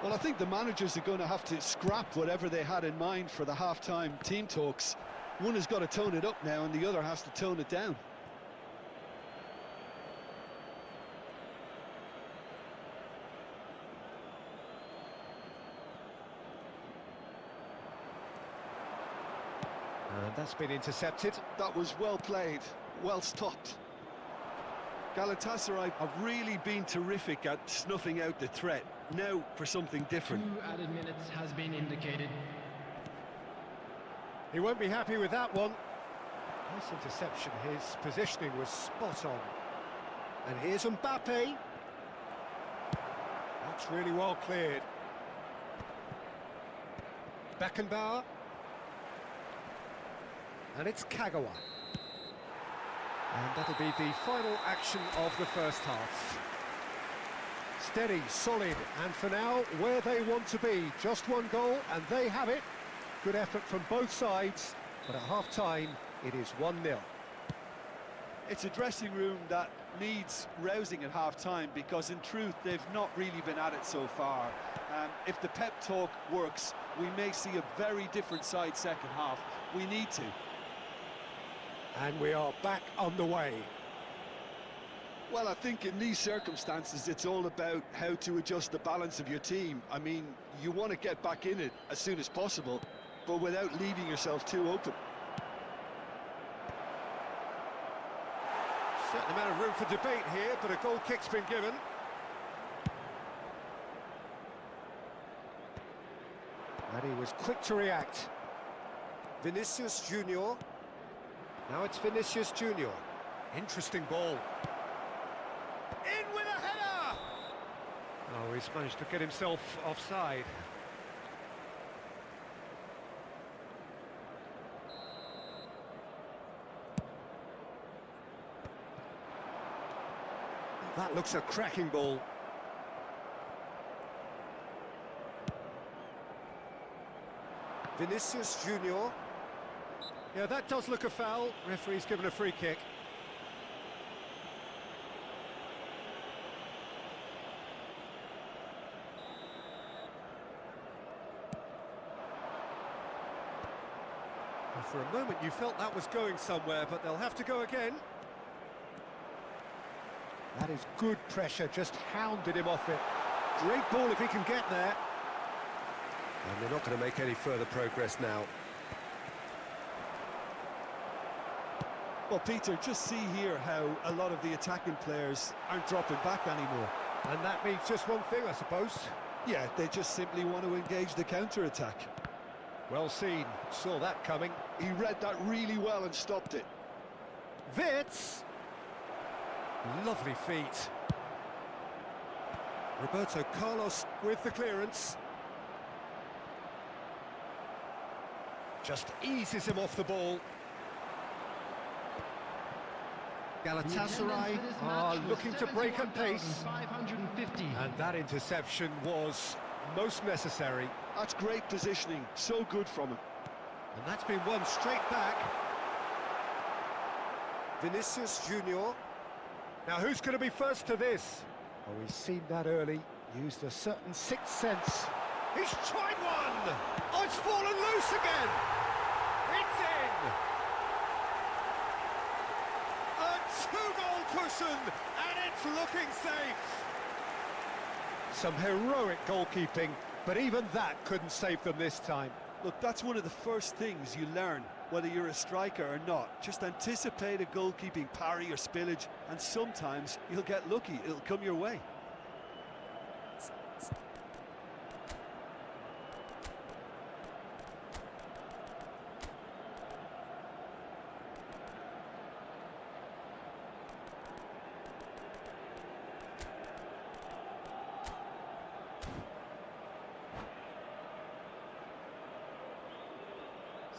Well, I think the managers are going to have to scrap whatever they had in mind for the half-time team talks. One has got to tone it up now, and the other has to tone it down. And that's been intercepted. That was well played, well stopped. Galatasaray have really been terrific at snuffing out the threat. Now for something different. 2 added minutes has been indicated. He won't be happy with that one. Nice interception. His positioning was spot on. And here's Mbappe. That's really well cleared. Beckenbauer. And it's Kagawa. And that'll be the final action of the first half. Steady, solid, and for now, where they want to be. Just one goal, and they have it. Good effort from both sides, but at half-time, it is 1-0. It's a dressing room that needs rousing at half-time, because in truth, they've not really been at it so far. If the pep talk works, we may see a very different side second half. We need to. And we are back on the way. Well, I think in these circumstances, it's all about how to adjust the balance of your team. I mean, you want to get back in it as soon as possible, but without leaving yourself too open. Certain amount of room for debate here, but a goal kick's been given. And he was quick to react. Vinicius Junior. Now it's Vinicius Junior. Interesting ball. In with a header! Oh, he's managed to get himself offside. That looks a cracking ball. Vinicius Junior. Yeah, that does look a foul. Referee's given a free kick. For a moment you felt that was going somewhere, but they'll have to go again. That is good pressure, just hounded him off it. Great ball if he can get there. And they're not going to make any further progress now. Well, Peter, just see here how a lot of the attacking players aren't dropping back anymore. And that means just one thing, I suppose. Yeah, they just simply want to engage the counter-attack. Well seen, saw that coming. He read that really well and stopped it. Wits! Lovely feet. Roberto Carlos with the clearance. Just eases him off the ball. Galatasaray are looking to break a pace. And that interception was most necessary. That's great positioning, so good from him. And that's been won straight back. Vinicius Junior. Now who's going to be first to this? Oh, we've seen that early. Used a certain sixth sense. He's tried one! Oh, it's fallen loose again! It's in! A two-goal cushion, and it's looking safe! Some heroic goalkeeping, but even that couldn't save them this time. Look, that's one of the first things you learn, whether you're a striker or not. Just anticipate a goalkeeping parry or spillage, and sometimes you'll get lucky, it'll come your way.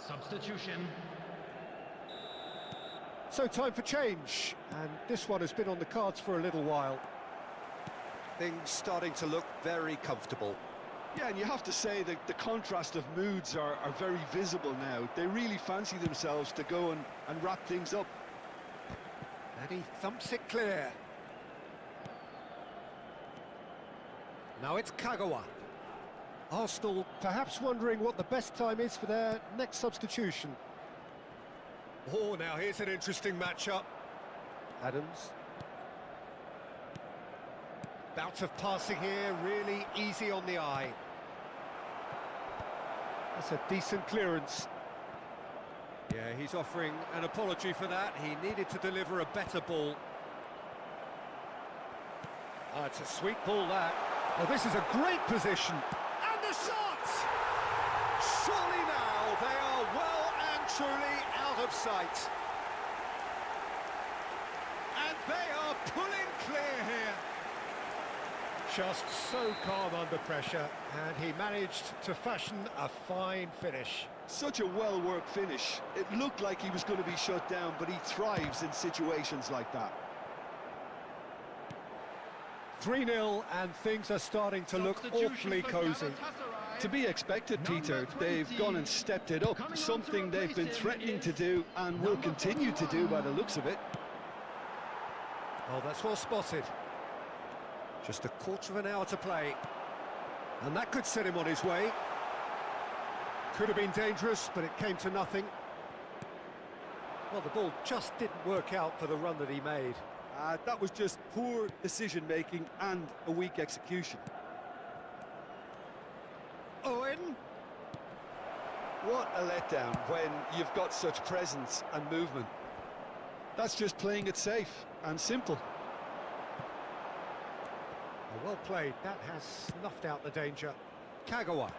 Substitution. So time for change, and this one has been on the cards for a little while. Things starting to look very comfortable. Yeah, and you have to say that the contrast of moods are very visible now. They really fancy themselves to go and wrap things up. And he thumps it clear. Now it's Kagawa. Arsenal perhaps wondering what the best time is for their next substitution. Oh, now here's an interesting matchup. Adams. Bout of passing here, really easy on the eye. That's a decent clearance. Yeah, he's offering an apology for that. He needed to deliver a better ball. Oh, it's a sweet ball, that. Oh, this is a great position. And the shot! Surely now they are well and truly out of sight. And they are pulling clear here. Just so calm under pressure, and he managed to fashion a fine finish. Such a well-worked finish. It looked like he was going to be shut down, but he thrives in situations like that. 3-0, and things are starting to look awfully cosy. To be expected, Peter. They've gone and stepped it up, something they've been threatening to do and will continue to do by the looks of it. Oh, that's well spotted. Just a quarter of an hour to play. And that could set him on his way. Could have been dangerous, but it came to nothing. Well, the ball just didn't work out for the run that he made. That was just poor decision-making and a weak execution. Owen? What a letdown when you've got such presence and movement. That's just playing it safe and simple. Well played, that has snuffed out the danger. Kagawa.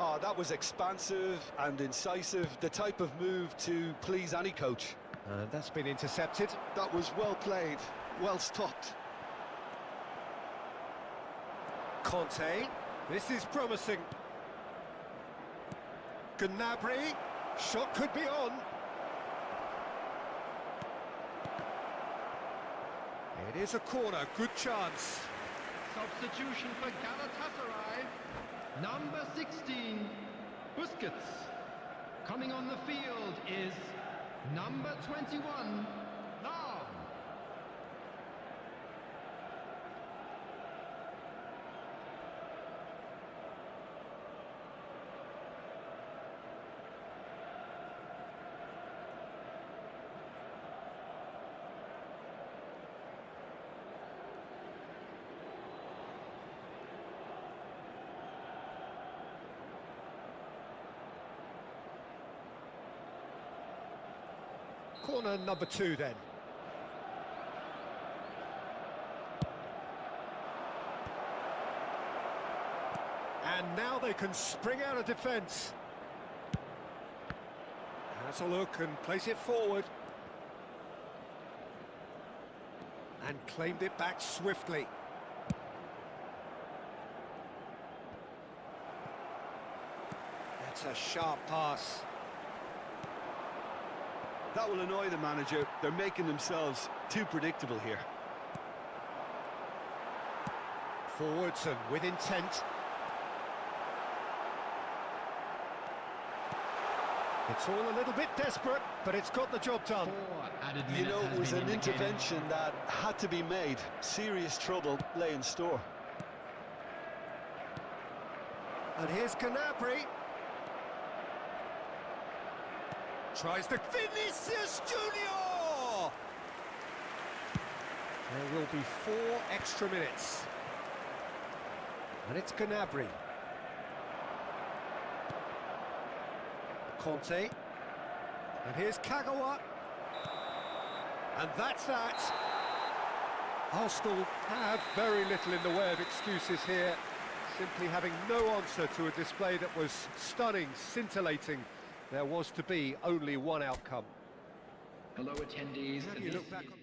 Oh, that was expansive and incisive, the type of move to please any coach. And that's been intercepted. That was well played, well stopped. Conte, this is promising. Gnabry, shot could be on. It is a corner, good chance. Substitution for Galatasaray. Number 16, Busquets. Coming on the field is number 21, Lahm. Corner number 2 then. And now they can spring out of defence. Has a look and place it forward. And claimed it back swiftly. That's a sharp pass. That will annoy the manager. They're making themselves too predictable here. Forwards and with intent. It's all a little bit desperate, but it's got the job done. You know, it was an intervention that had to be made. Serious trouble lay in store. And here's Gnabry. Tries to Vinicius Junior! There will be 4 extra minutes. And it's Gnabry. Conte. And here's Kagawa. And that's that. Arsenal have very little in the way of excuses here. Simply having no answer to a display that was stunning, scintillating. There was to be only one outcome. Hello, attendees. How do you look back on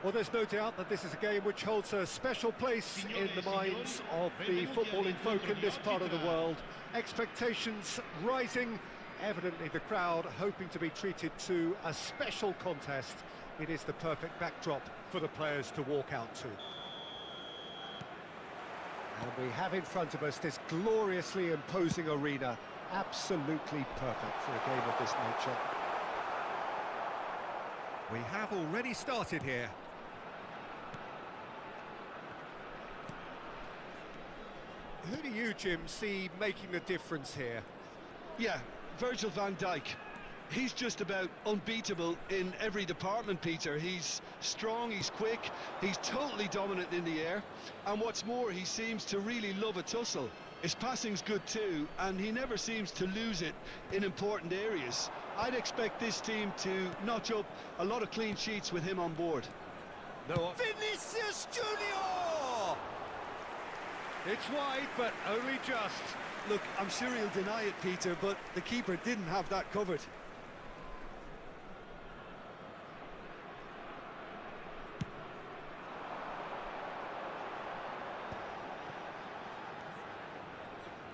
Well, there's no doubt that this is a game which holds a special place in the minds of the footballing folk in this part of the world. Expectations rising, evidently the crowd hoping to be treated to a special contest. It is the perfect backdrop for the players to walk out to. And we have in front of us this gloriously imposing arena, absolutely perfect for a game of this nature. We have already started here. Who do you, Jim, see making the difference here? Yeah, Virgil van Dijk. He's just about unbeatable in every department, Peter. He's strong, he's quick, he's totally dominant in the air, and what's more, he seems to really love a tussle. His passing's good too, and he never seems to lose it in important areas. I'd expect this team to notch up a lot of clean sheets with him on board. No, Vinicius Junior! it's wide, but only just. Look, I'm sure he'll deny it, Peter, but the keeper didn't have that covered.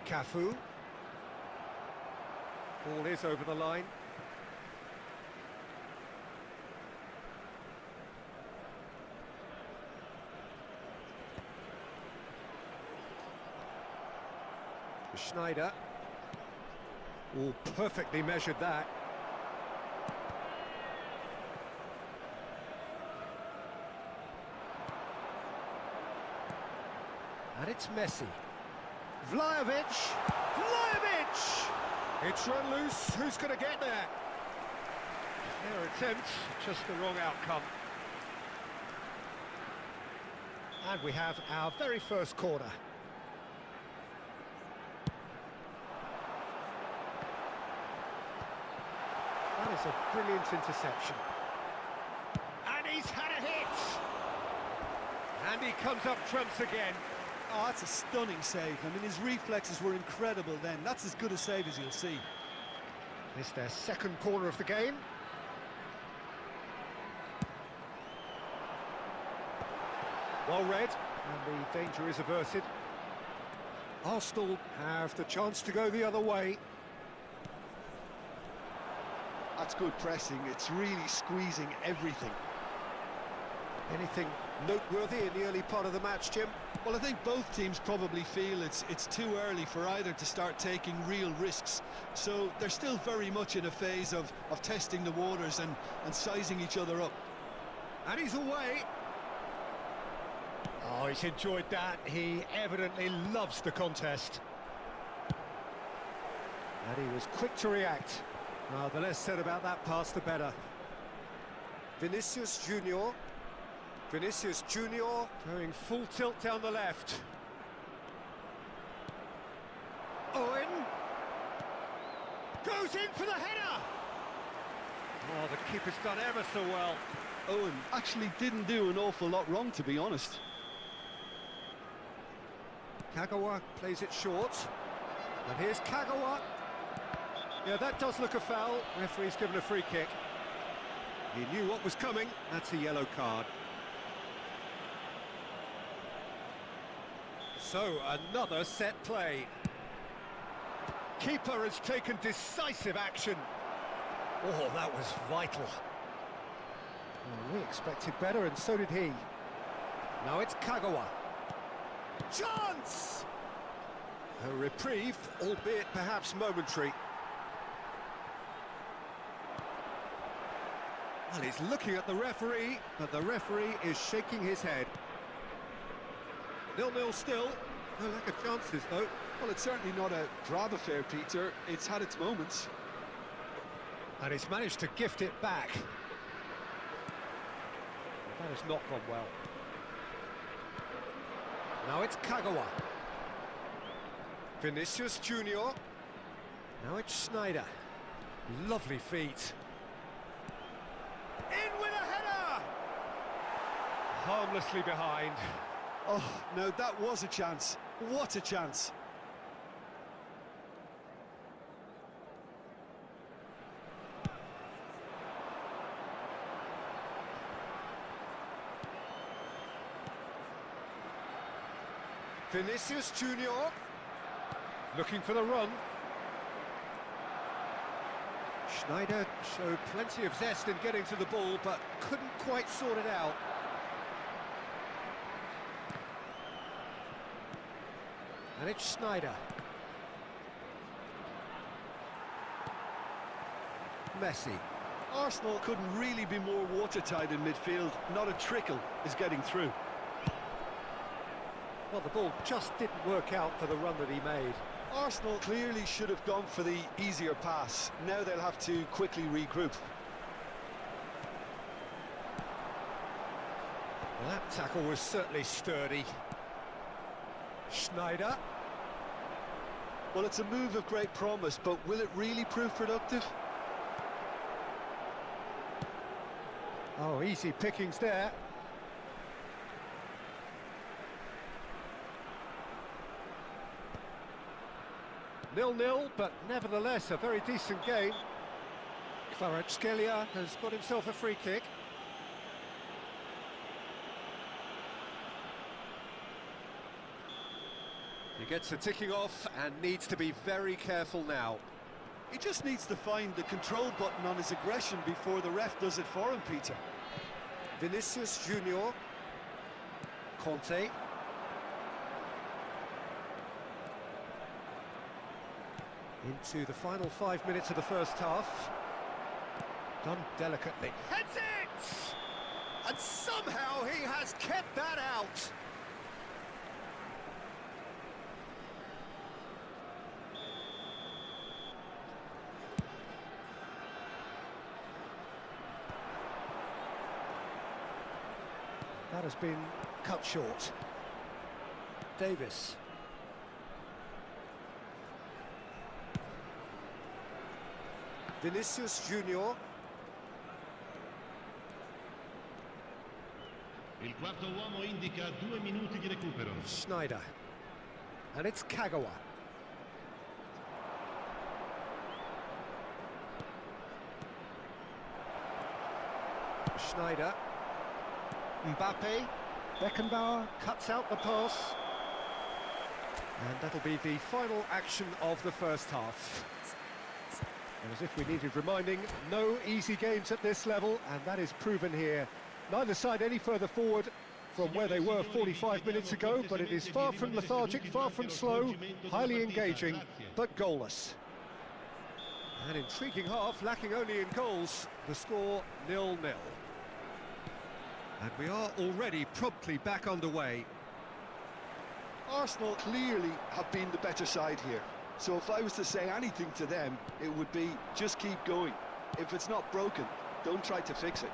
Cafu. Ball is over the line. Schneider. Oh, perfectly measured that. And it's Messi. Vlahovic! Vlahovic! It's run loose, who's going to get there? Their attempt, just the wrong outcome. And we have our very first corner. That is a brilliant interception. And he's had a hit! And he comes up trumps again. Oh, that's a stunning save. I mean, his reflexes were incredible then. That's as good a save as you'll see. It's their second corner of the game. Well read, and the danger is averted. Arsenal have the chance to go the other way. That's good pressing. It's really squeezing everything. Anything noteworthy in the early part of the match, Jim? Well, I think both teams probably feel it's too early for either to start taking real risks. So they're still very much in a phase of testing the waters and sizing each other up. And he's away. Oh, he's enjoyed that. He evidently loves the contest. And he was quick to react. Well, the less said about that pass, the better. Vinicius Junior. Vinicius Junior going full tilt down the left. Owen goes in for the header. Oh, the keeper's done ever so well. Owen actually didn't do an awful lot wrong, to be honest. Kagawa plays it short. And here's Kagawa. Yeah, that does look a foul. Referee's given a free kick. He knew what was coming. That's a yellow card. So, another set play. Keeper has taken decisive action. Oh, that was vital. Well, we expected better, and so did he. Now it's Kagawa. Chance! A reprieve, albeit perhaps momentary. Well, he's looking at the referee, but the referee is shaking his head. 0-0 still. No lack of chances, though. Well, it's certainly not a drab affair, Peter. It's had its moments. And he's managed to gift it back. That has not gone well. Now it's Kagawa. Vinicius Junior. Now it's Schneider. Lovely feet. In with a header! Harmlessly behind. Oh, no, that was a chance. What a chance. Vinicius Junior looking for the run. Schneider showed plenty of zest in getting to the ball, but couldn't quite sort it out. And it's Schneider. Messi. Arsenal couldn't really be more watertight in midfield. Not a trickle is getting through. Well, the ball just didn't work out for the run that he made. Arsenal clearly should have gone for the easier pass. Now they'll have to quickly regroup. Well, that tackle was certainly sturdy. Schneider. Well, it's a move of great promise, but will it really prove productive? Oh, easy pickings there. Nil-nil, but nevertheless a very decent game. Kvaratskhelia has got himself a free kick. He gets the ticking off and needs to be very careful now. He just needs to find the control button on his aggression before the ref does it for him, Peter. Vinicius Junior. Conte. Into the final 5 minutes of the first half. Done delicately. Heads it! And somehow he has kept that out. That has been cut short. Davis. Vinicius Junior. Il quarto uomo indica 2 minuti di recupero. Schneider. And it's Kagawa. Schneider. Mbappe. Beckenbauer cuts out the pass. And that'll be the final action of the first half. And as if we needed reminding, no easy games at this level, and that is proven here. Neither side any further forward from where they were 45 minutes ago, but it is far from lethargic, far from slow, highly engaging, but goalless. An intriguing half, lacking only in goals, the score 0-0. And we are already promptly back underway. Arsenal clearly have been the better side here. So if I was to say anything to them, it would be just keep going. If it's not broken, don't try to fix it.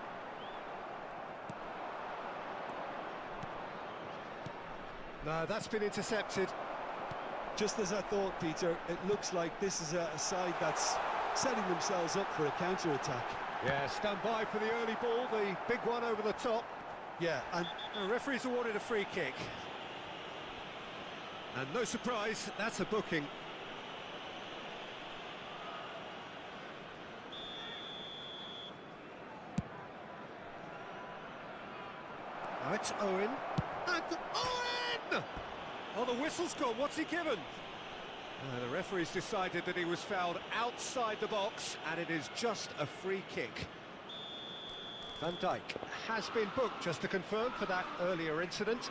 No, that's been intercepted. Just as I thought, Peter, it looks like this is a side that's setting themselves up for a counter-attack. Yeah, stand by for the early ball, the big one over the top. Yeah, and the referee's awarded a free kick. And no surprise, that's a booking. Now it's Owen. And Owen! Oh, the whistle's gone. What's he given? The referee's decided that he was fouled outside the box, and it is just a free kick. Van Dijk has been booked, just to confirm, for that earlier incident.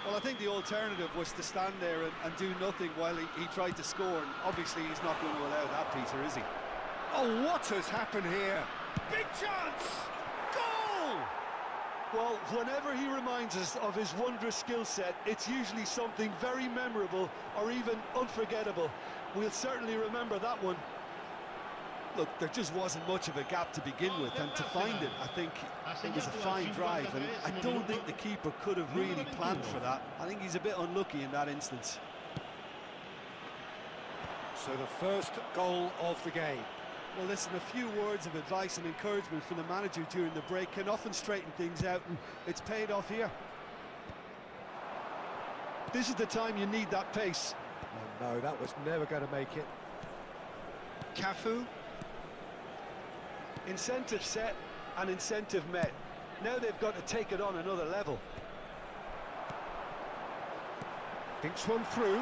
Well, I think the alternative was to stand there and do nothing while he tried to score, and obviously he's not going to allow that, Peter, is he? Oh, what has happened here? Big chance! Goal! Well, whenever he reminds us of his wondrous skill set, it's usually something very memorable or even unforgettable. We'll certainly remember that one. Look, there just wasn't much of a gap to begin with, and to find it, I think it was a fine drive, and I don't think the keeper could have really planned for that. I think he's a bit unlucky in that instance. So the first goal of the game. Well, listen, a few words of advice and encouragement from the manager during the break can often straighten things out, and it's paid off here. This is the time you need that pace. Oh no, that was never going to make it. Cafu. Incentive set and incentive met. Now they've got to take it on another level. Thinks one through.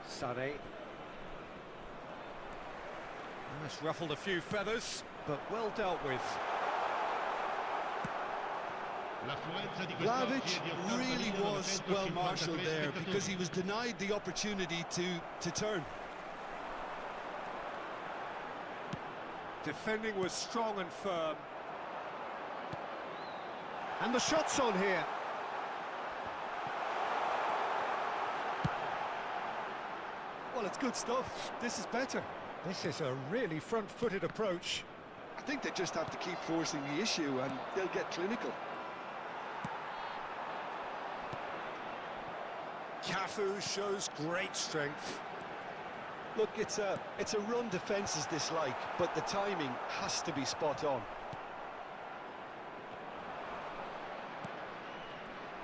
Sané. That's ruffled a few feathers, but well dealt with. Vlahovic really was well marshalled there because he was denied the opportunity to turn. Defending was strong and firm. And the shot's on here. Well, it's good stuff. This is better. This is a really front-footed approach. I think they just have to keep forcing the issue and they'll get clinical. Cafu shows great strength. Look, it's a run defence is dislike, but the timing has to be spot on.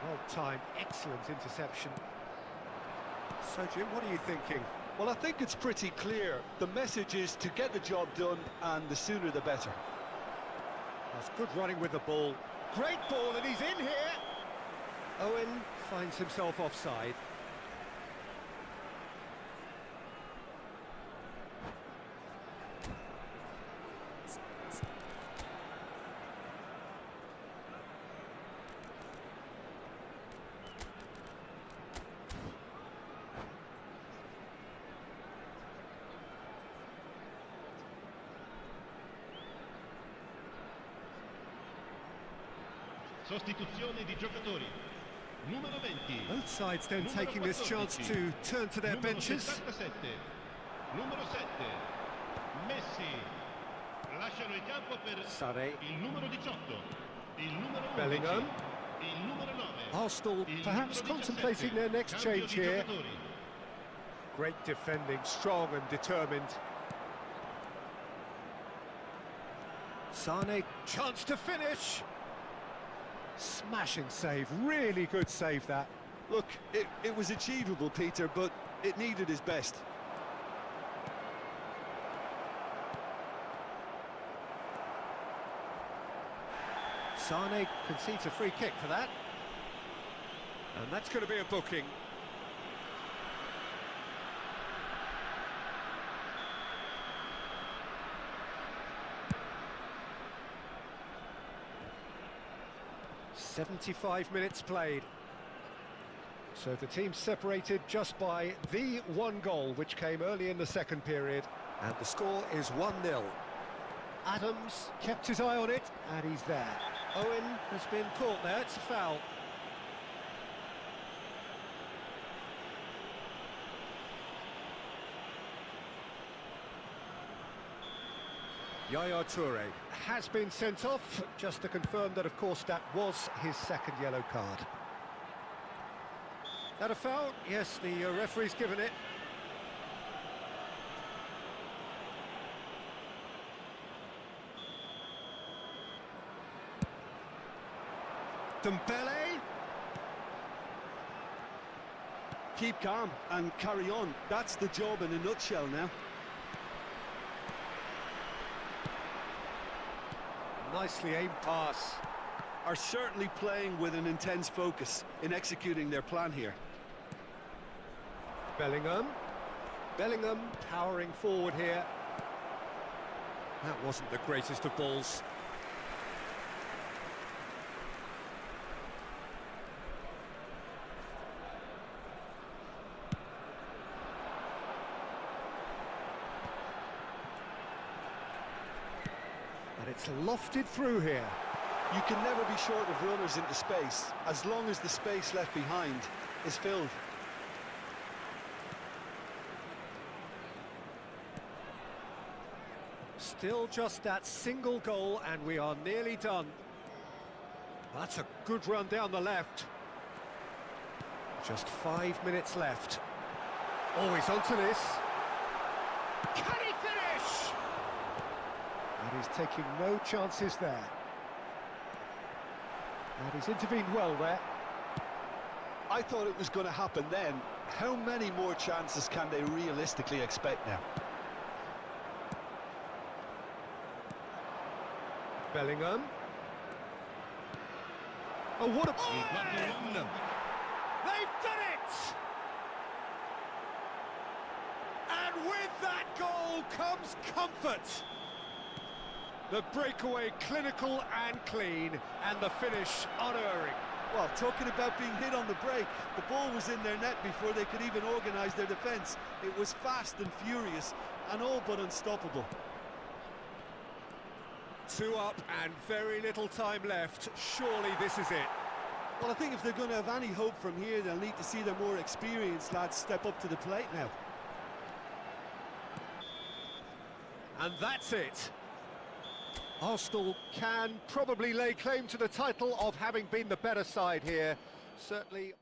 Well timed, excellent interception. So Jim, what are you thinking? Well, I think it's pretty clear. The message is to get the job done, and the sooner the better. That's good running with the ball. Great ball, and he's in here! Owen finds himself offside. Sostituzione di giocatori. Numero 20. Both sides then taking this chance to turn to their benches. 77. Numero 7. Messi. Lasciano il campo per Sané. il numero 18. Il numero 11. Bellingham. Il numero 9. Arsenal Il perhaps numero 17. contemplating their next Cambio change di here. giocatori. Great defending, strong and determined. Sané, chance to finish. Smashing save, really good save that. Look, it was achievable, Peter, but it needed his best. Sané concedes a free kick for that. And that's going to be a booking. "75 minutes played." So the team separated just by the one goal, which came early in the second period. And the score is 1-0. Adams kept his eye on it, and he's there. Owen has been caught there, it's a foul. Yaya Toure has been sent off, just to confirm that, of course, that was his second yellow card. That a foul? Yes, the referee's given it. Dembele. Keep calm and carry on. That's the job in a nutshell now. Nicely aimed pass. Are certainly playing with an intense focus in executing their plan here. Bellingham. Bellingham powering forward here. That wasn't the greatest of balls. And it's lofted through here. You can never be short of runners into space, as long as the space left behind is filled. Still just that single goal, and we are nearly done. That's a good run down the left. Just 5 minutes left. Oh, he's onto this. Can he finish? And he's taking no chances there. And he's intervened well there. I thought it was going to happen then. How many more chances can they realistically expect now? Bellingham. Oh, what a... Oh, They've done it! And with that goal comes comfort. The breakaway clinical and clean, and the finish unerring. Well, talking about being hit on the break, the ball was in their net before they could even organise their defence. It was fast and furious, and all but unstoppable. 2 up and very little time left. Surely this is it. Well, I think if they're going to have any hope from here, they'll need to see their more experienced lads step up to the plate now. And that's it. Arsenal can probably lay claim to the title of having been the better side here. Certainly...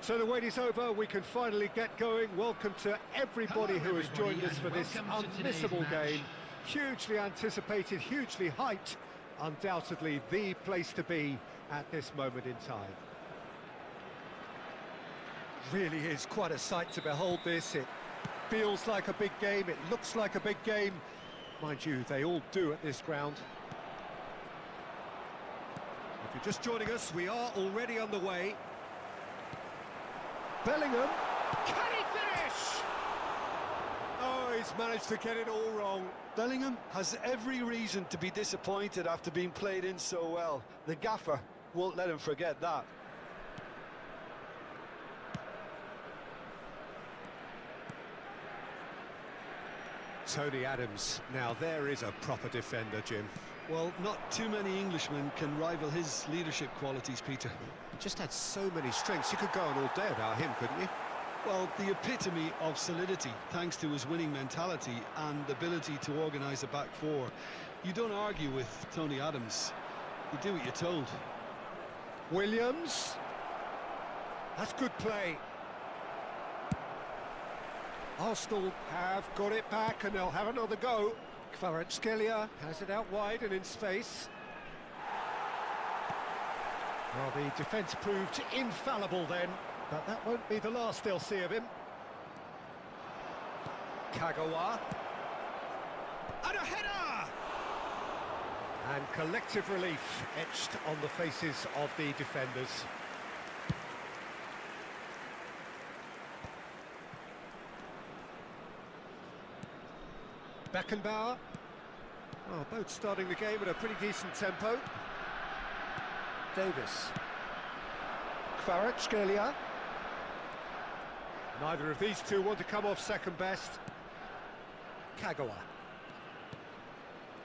So the wait is over, we can finally get going. Welcome to everybody who has joined us for this unmissable game. Hugely anticipated, hugely hyped. Undoubtedly the place to be at this moment in time. Really is quite a sight to behold this. It feels like a big game, it looks like a big game. Mind you, they all do at this ground. If you're just joining us, we are already underway. Bellingham, can he finish? Oh, he's managed to get it all wrong. Bellingham has every reason to be disappointed after being played in so well. The gaffer won't let him forget that. Tony Adams, now there is a proper defender, Jim. Well, not too many Englishmen can rival his leadership qualities, Peter. Just had so many strengths. You could go on all day about him, couldn't you? Well, the epitome of solidity, thanks to his winning mentality and ability to organise a back four. You don't argue with Tony Adams. You do what you're told. Williams. That's good play. Arsenal have got it back and they'll have another go. Kvaratskhelia has it out wide and in space. Well, the defence proved infallible then, but that won't be the last they'll see of him. Kagawa. And a header! And collective relief etched on the faces of the defenders. Beckenbauer. Well, both starting the game at a pretty decent tempo. Davis. Kvaratskhelia. Neither of these two want to come off second best. Kagawa.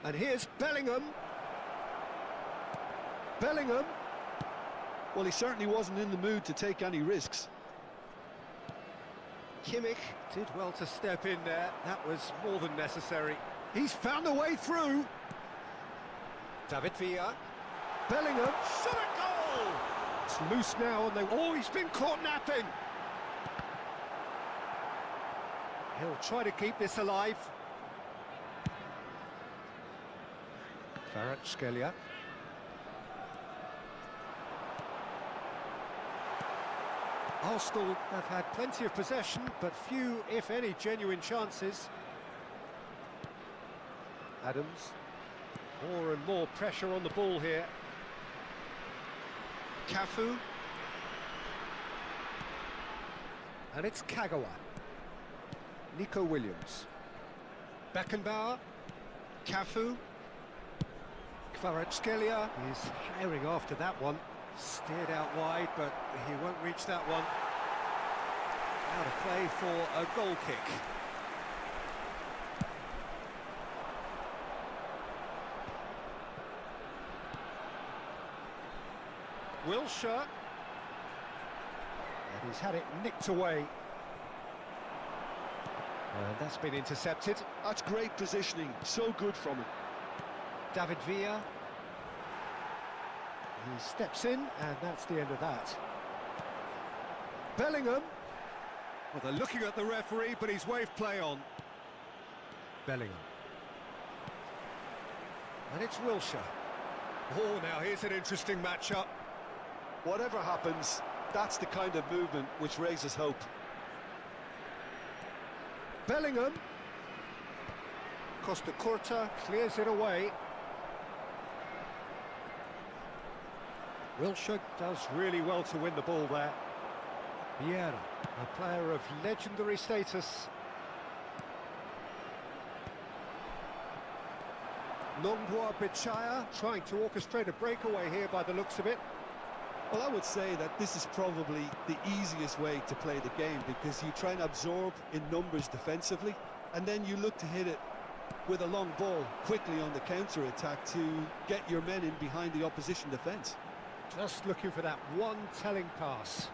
And here's Bellingham. Bellingham. Well, he certainly wasn't in the mood to take any risks. Kimmich did well to step in there. That was more than necessary. He's found a way through. David Villa. Bellingham. Shot a goal! It's loose now and oh, he's been caught napping. He'll try to keep this alive. Kvaratskhelia. Arsenal have had plenty of possession, but few, if any, genuine chances. Adams. More and more pressure on the ball here. Cafu. And it's Kagawa. Nico Williams. Beckenbauer. Cafu. Kvaratskhelia is herring after that one. Steered out wide, but he won't reach that one. Out of play for a goal kick. Wilshere. And he's had it nicked away. And that's been intercepted. That's great positioning, so good from him. David Villa. He steps in, and that's the end of that. Bellingham. Well, they're looking at the referee, but he's waved play on. Bellingham. And it's Wilshere. Oh, now here's an interesting matchup. Whatever happens, that's the kind of movement which raises hope. Bellingham. Costa Curta clears it away. Wilshere does really well to win the ball there. Vieira, a player of legendary status. Nongwa Bichaya trying to orchestrate a breakaway here by the looks of it. Well, I would say that this is probably the easiest way to play the game, because you try and absorb in numbers defensively, and then you look to hit it with a long ball quickly on the counter-attack to get your men in behind the opposition defence. Just looking for that one telling pass.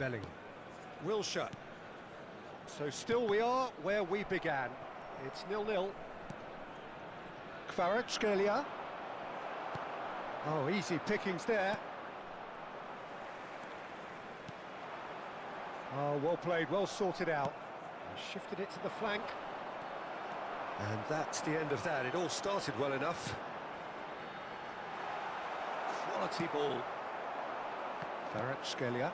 Bellingham. Wilshere. So still we are where we began. It's 0-0. Kvaratskhelia. Oh, easy pickings there. Oh, well played, well sorted out. He shifted it to the flank. And that's the end of that. It all started well enough. Quality ball. Kvaratskhelia.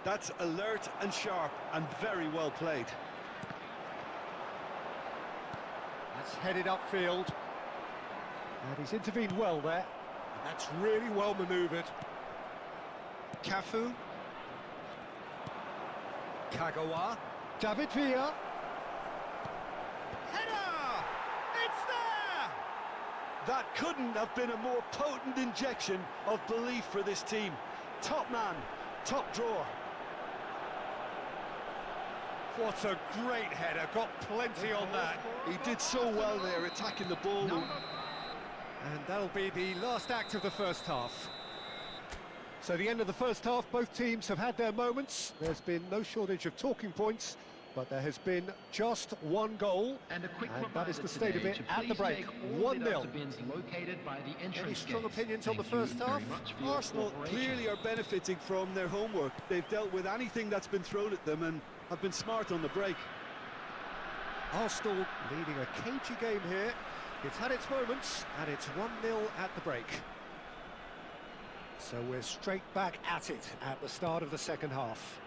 That's alert and sharp and very well played. That's headed upfield. And he's intervened well there. And that's really well manoeuvred. Cafu. Kagawa. David Villa. Header! It's there! That couldn't have been a more potent injection of belief for this team. Top man, top drawer. What a great header, got plenty on that. He did so well there, attacking the ball. And that'll be the last act of the first half. So the end of the first half, both teams have had their moments. There's been no shortage of talking points, but there has been just one goal, And a quick and that is the state of it at the break. 1-0. Any strong opinions on the first half? Arsenal clearly are benefiting from their homework. They've dealt with anything that's been thrown at them and have been smart on the break. Arsenal leading a cagey game here. It's had its moments, and it's 1-0 at the break. So we're straight back at it at the start of the second half.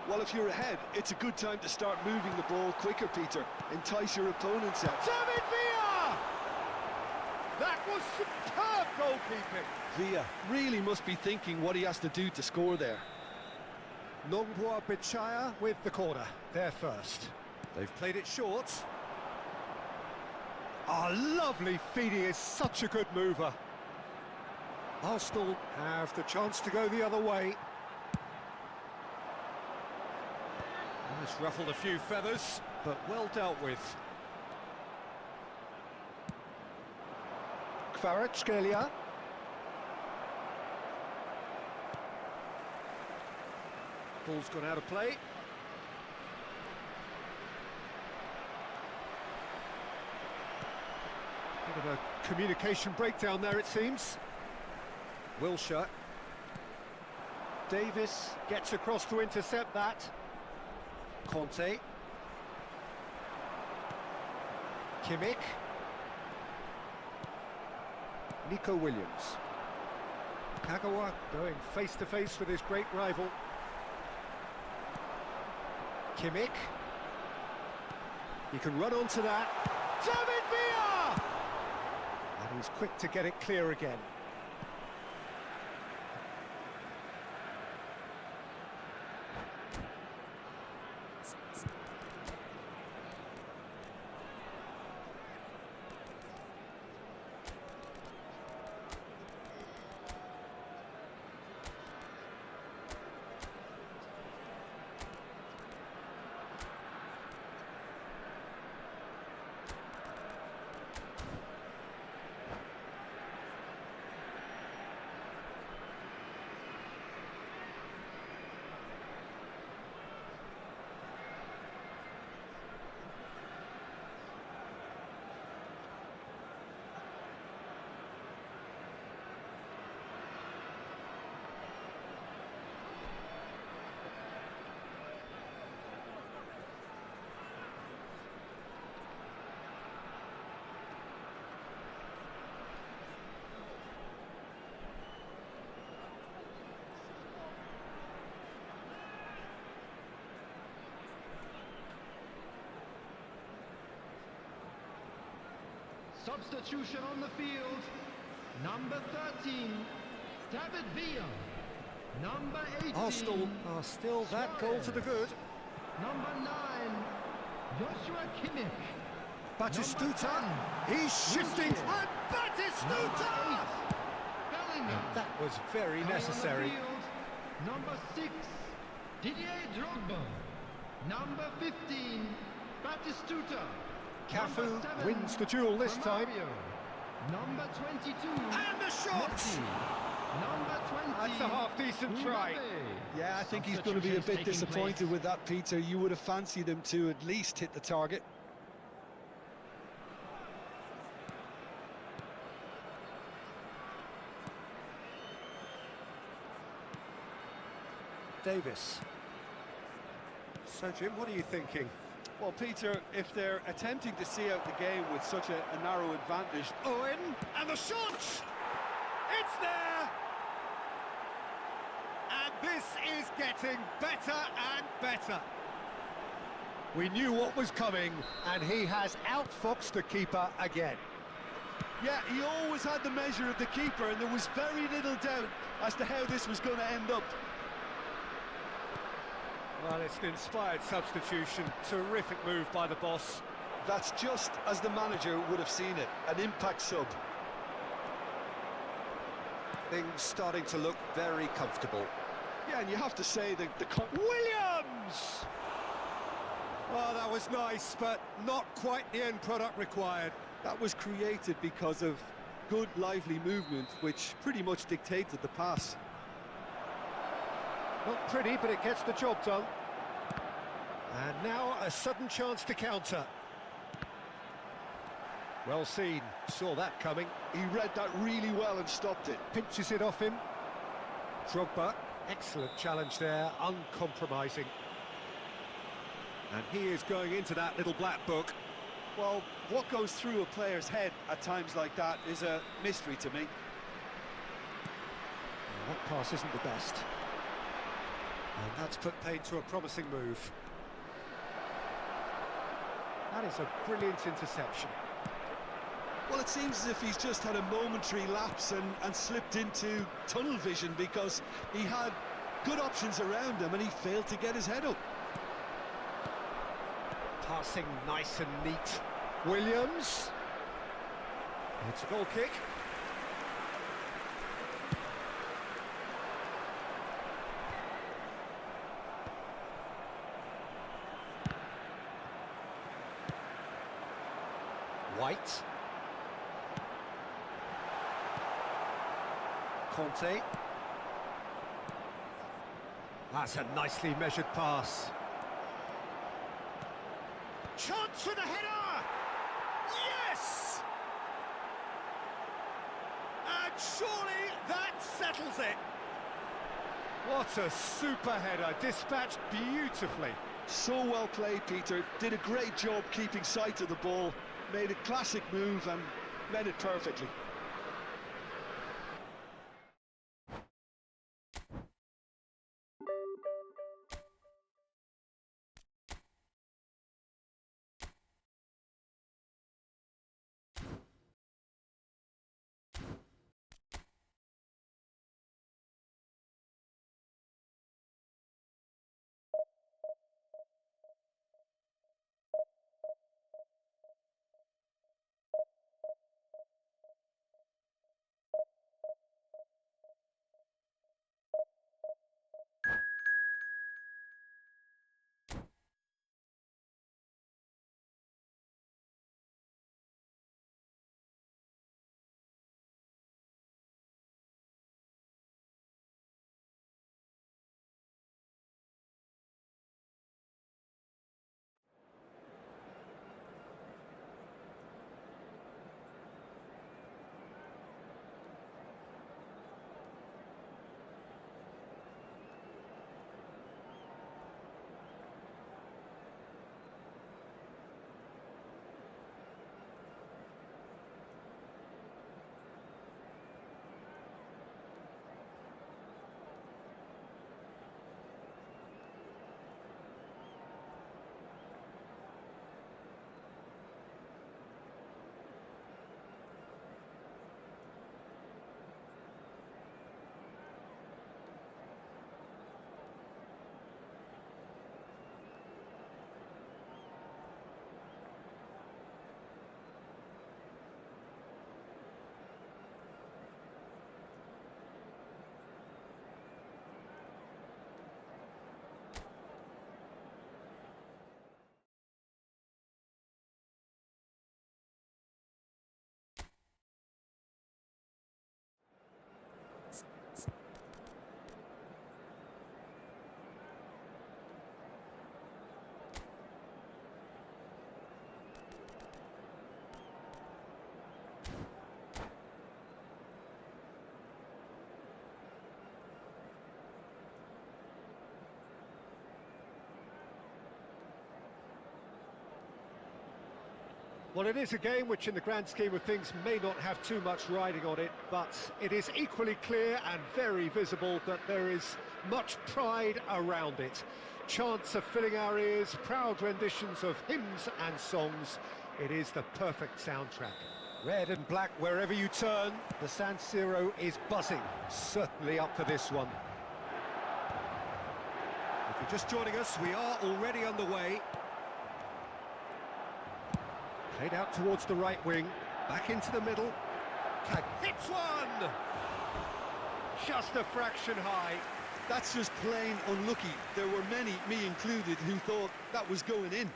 Well, if you're ahead, it's a good time to start moving the ball quicker, Peter. Entice your opponents out. David Villa! That was superb goalkeeping. Villa really must be thinking what he has to do to score there. Nongboa Bichaya with the corner. They're first. They've played it short. Lovely feed. He is such a good mover. Arsenal have the chance to go the other way. It's ruffled a few feathers, but well dealt with. Kvaratskhelia. Ball's gone out of play. Bit of a communication breakdown there, it seems. Wilshere. Davis gets across to intercept that. Conte. Kimmich. Nico Williams. Kagawa going face-to-face with his great rival. Kimmich. He can run onto that. David Villa! And he's quick to get it clear again. Substitution on the field. Number 13, David Villa. Number 18, Arsenal are still that goal to the good. Number 9, Joshua Kimmich. Batistuta, he's shifting, and Batistuta! That was very necessary. Number 6, Didier Drogba. Number 15, Batistuta. Cafu wins the duel this time. Number 22. And a shot! Number 20. That's a half-decent try. Yeah, I think he's going to be a bit disappointed with that, Peter. You would have fancied him to at least hit the target. Davis. So, Jim, what are you thinking? Well, Peter, if they're attempting to see out the game with such a narrow advantage... Owen, and the shot! It's there! And this is getting better and better. We knew what was coming, and he has outfoxed the keeper again. Yeah, he always had the measure of the keeper, and there was very little doubt as to how this was going to end up. Well, it's an inspired substitution. Terrific move by the boss. That's just as the manager would have seen it, an impact sub. Things starting to look very comfortable. Yeah, and you have to say that the... Williams! Well, that was nice, but not quite the end product required. That was created because of good, lively movement, which pretty much dictated the pass. Not pretty, but it gets the job done. And now a sudden chance to counter. Well seen, saw that coming. He read that really well and stopped it. Pinches it off him. Drogba, excellent challenge there, uncompromising. And he is going into that little black book. Well, what goes through a player's head at times like that is a mystery to me. Well, that pass isn't the best. And that's put paid to a promising move. That is a brilliant interception. Well, it seems as if he's just had a momentary lapse and slipped into tunnel vision, because he had good options around him and he failed to get his head up. Passing nice and neat. Williams. It's a goal kick. White. Conte. That's a nicely measured pass. Chance for the header! Yes! And surely that settles it. What a super header, dispatched beautifully. So well played, Peter. Did a great job keeping sight of the ball. Made a classic move and met it perfectly. Well, it is a game which, in the grand scheme of things, may not have too much riding on it, but it is equally clear and very visible that there is much pride around it. Chants are filling our ears, proud renditions of hymns and songs. It is the perfect soundtrack. Red and black wherever you turn, the San Siro is buzzing. Certainly up for this one. If you're just joining us, we are already underway. Played out towards the right wing, back into the middle. Hits one! Just a fraction high. That's just plain unlucky. There were many, me included, who thought that was going in.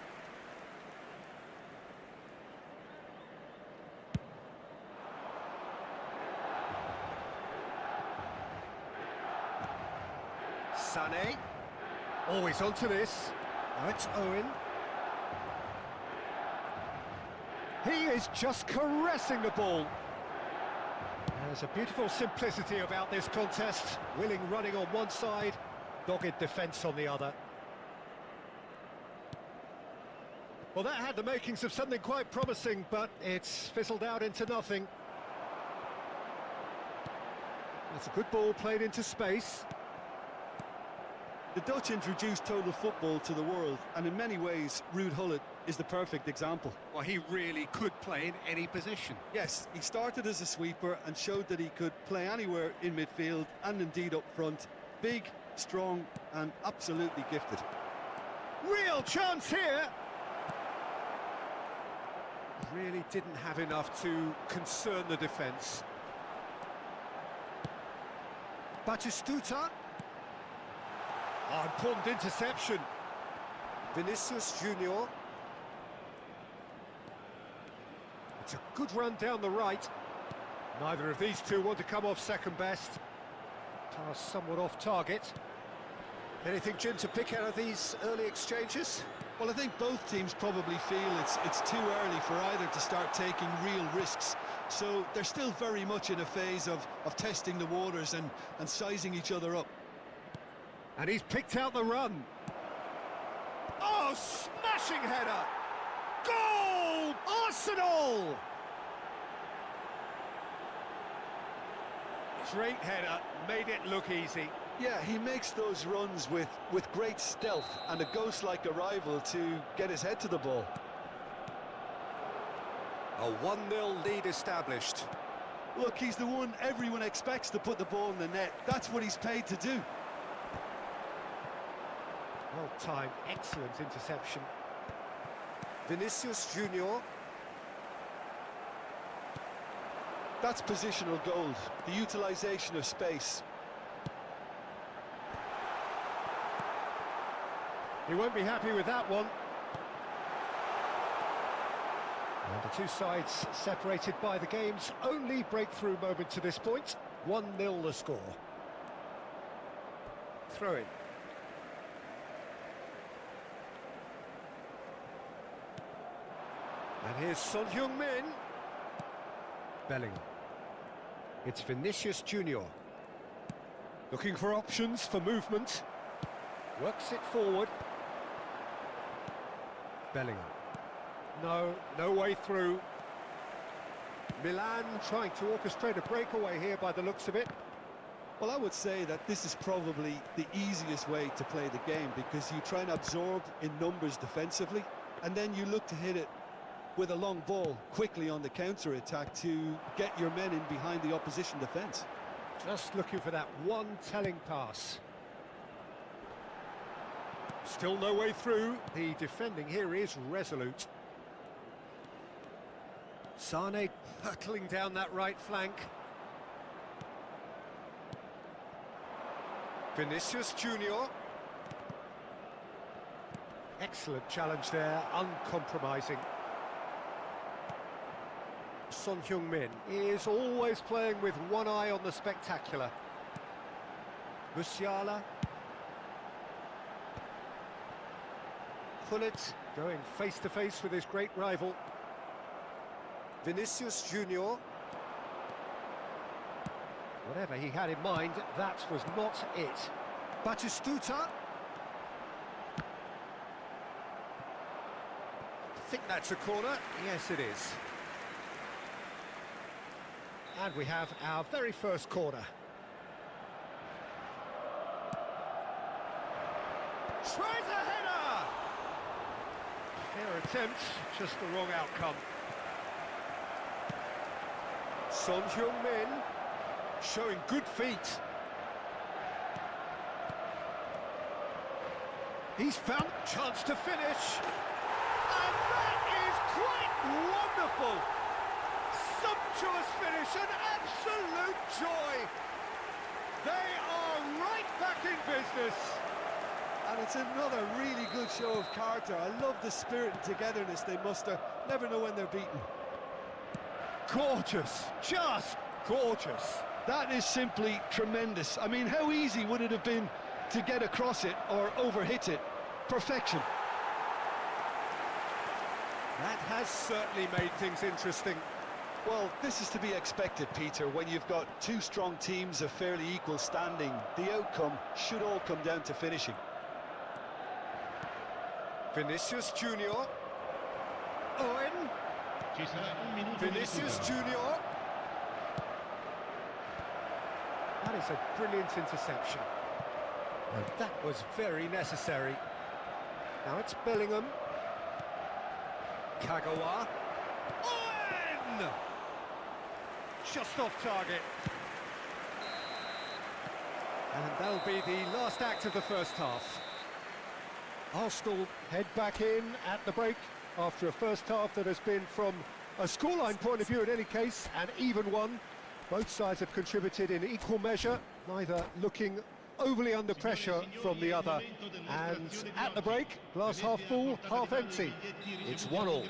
Sané. Always onto this. Now it's Owen. He is just caressing the ball. There's a beautiful simplicity about this contest. Willing running on one side, dogged defence on the other. Well, that had the makings of something quite promising, but it's fizzled out into nothing. It's a good ball played into space. The Dutch introduced total football to the world, and in many ways, Ruud Gullit is the perfect example. Well, he really could play in any position. Yes, he started as a sweeper and showed that he could play anywhere in midfield and indeed up front. Big, strong and absolutely gifted. Real chance here! Really didn't have enough to concern the defence. Batistuta. Oh, important interception. Vinicius Junior. It's a good run down the right. Neither of these two want to come off second best. Pass somewhat off target. Anything, Jim, to pick out of these early exchanges? Well, I think both teams probably feel it's too early for either to start taking real risks. So they're still very much in a phase of testing the waters and sizing each other up. And he's picked out the run. Oh, smashing header! Goal! Arsenal! Great header, made it look easy. Yeah, he makes those runs with great stealth and a ghost-like arrival to get his head to the ball. A 1-0 lead established. Look, he's the one everyone expects to put the ball in the net. That's what he's paid to do. Well-timed, excellent interception. Vinicius Junior. That's positional gold, the utilisation of space. He won't be happy with that one. And the two sides separated by the game's only breakthrough moment to this point. 1-0 the score. Throw in. And here's Son Heung-min. Bellingham. It's Vinicius Junior. Looking for options for movement. Works it forward. Bellingham. No way through. Milan trying to orchestrate a breakaway here by the looks of it. Well, I would say that this is probably the easiest way to play the game, because you try and absorb in numbers defensively, and then you look to hit it with a long ball quickly on the counter-attack to get your men in behind the opposition defence. Just looking for that one telling pass. Still no way through. The defending here is resolute. Sané hurtling down that right flank. Vinicius Junior. Excellent challenge there, uncompromising. Son Heung-min is always playing with one eye on the spectacular. Musiala. Gullit going face-to-face with his great rival. Vinicius Junior. Whatever he had in mind, that was not it. Batistuta. think that's a corner. Yes, it is. And we have our very first corner. Tries a header! Fair attempt, just the wrong outcome. Son Heung-min showing good feet. He's found a chance to finish. And that is quite wonderful. Sumptuous finish, an absolute joy. They are right back in business. And it's another really good show of character. I love the spirit and togetherness they muster. Never know when they're beaten. Gorgeous, just gorgeous. That is simply tremendous. I mean, how easy would it have been to get across it or overhit it? Perfection. That has certainly made things interesting. Well, this is to be expected, Peter. When you've got two strong teams of fairly equal standing, the outcome should all come down to finishing. Vinicius Junior. Owen. Ci sarà un minuto di Vinicius recupero. Junior. That is a brilliant interception. And that was very necessary. Now it's Bellingham. Kagawa. Owen! Just off target. And that'll be the last act of the first half. Arsenal head back in at the break after a first half that has been, from a scoreline point of view in any case, an even one. Both sides have contributed in equal measure, neither looking overly under pressure from the other. And at the break, glass half full, half empty. It's 1-1.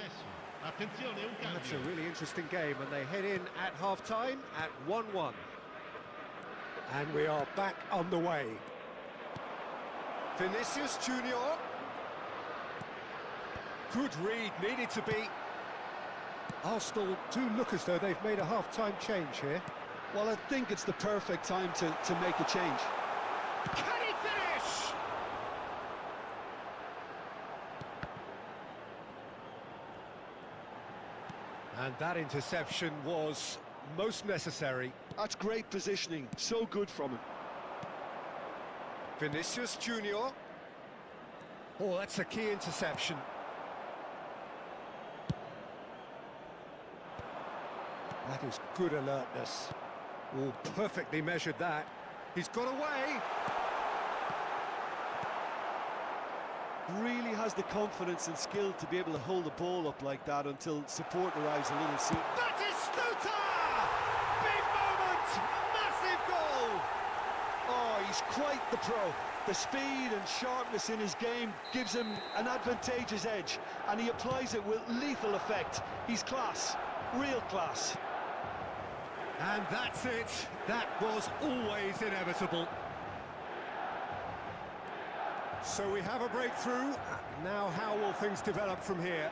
That's a really interesting game, and they head in at half-time at 1-1. And we are back on the way. Vinicius Junior. Good read, needed to be. Arsenal do look as though they've made a half-time change here. Well, I think it's the perfect time to make a change. Can he finish? And that interception was most necessary. That's great positioning, so good from him. Vinicius Junior. Oh, that's a key interception. That is good alertness. Oh, perfectly measured that. He's got away. Really has the confidence and skill to be able to hold the ball up like that until support arrives a little soon. That is Stuta! Big moment! Massive goal! Oh, he's quite the pro. The speed and sharpness in his game gives him an advantageous edge, and he applies it with lethal effect. He's class, real class. And that's it. That was always inevitable. So we have a breakthrough. Now how will things develop from here?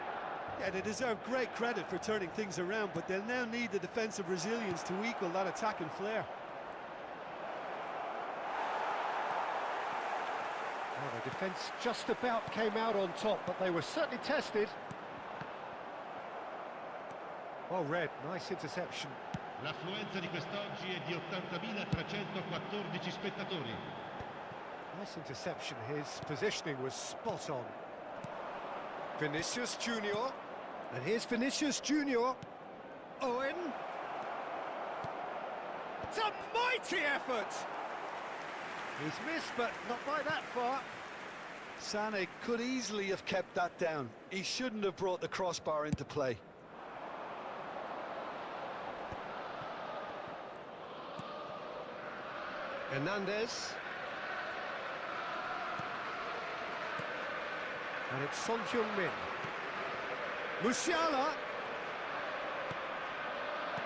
Yeah, they deserve great credit for turning things around, but they'll now need the defensive resilience to equal that attacking flair. Well, the defence just about came out on top, but they were certainly tested. Well read, nice interception. L'affluenza di quest'oggi è di 80.314 spettatori. Nice interception, his positioning was spot on. Vinicius Junior. And here's Vinicius Junior. Owen. It's a mighty effort! He's missed, but not by that far. Sané could easily have kept that down. He shouldn't have brought the crossbar into play. Hernandez. And it's Son Heung-min. Musiala.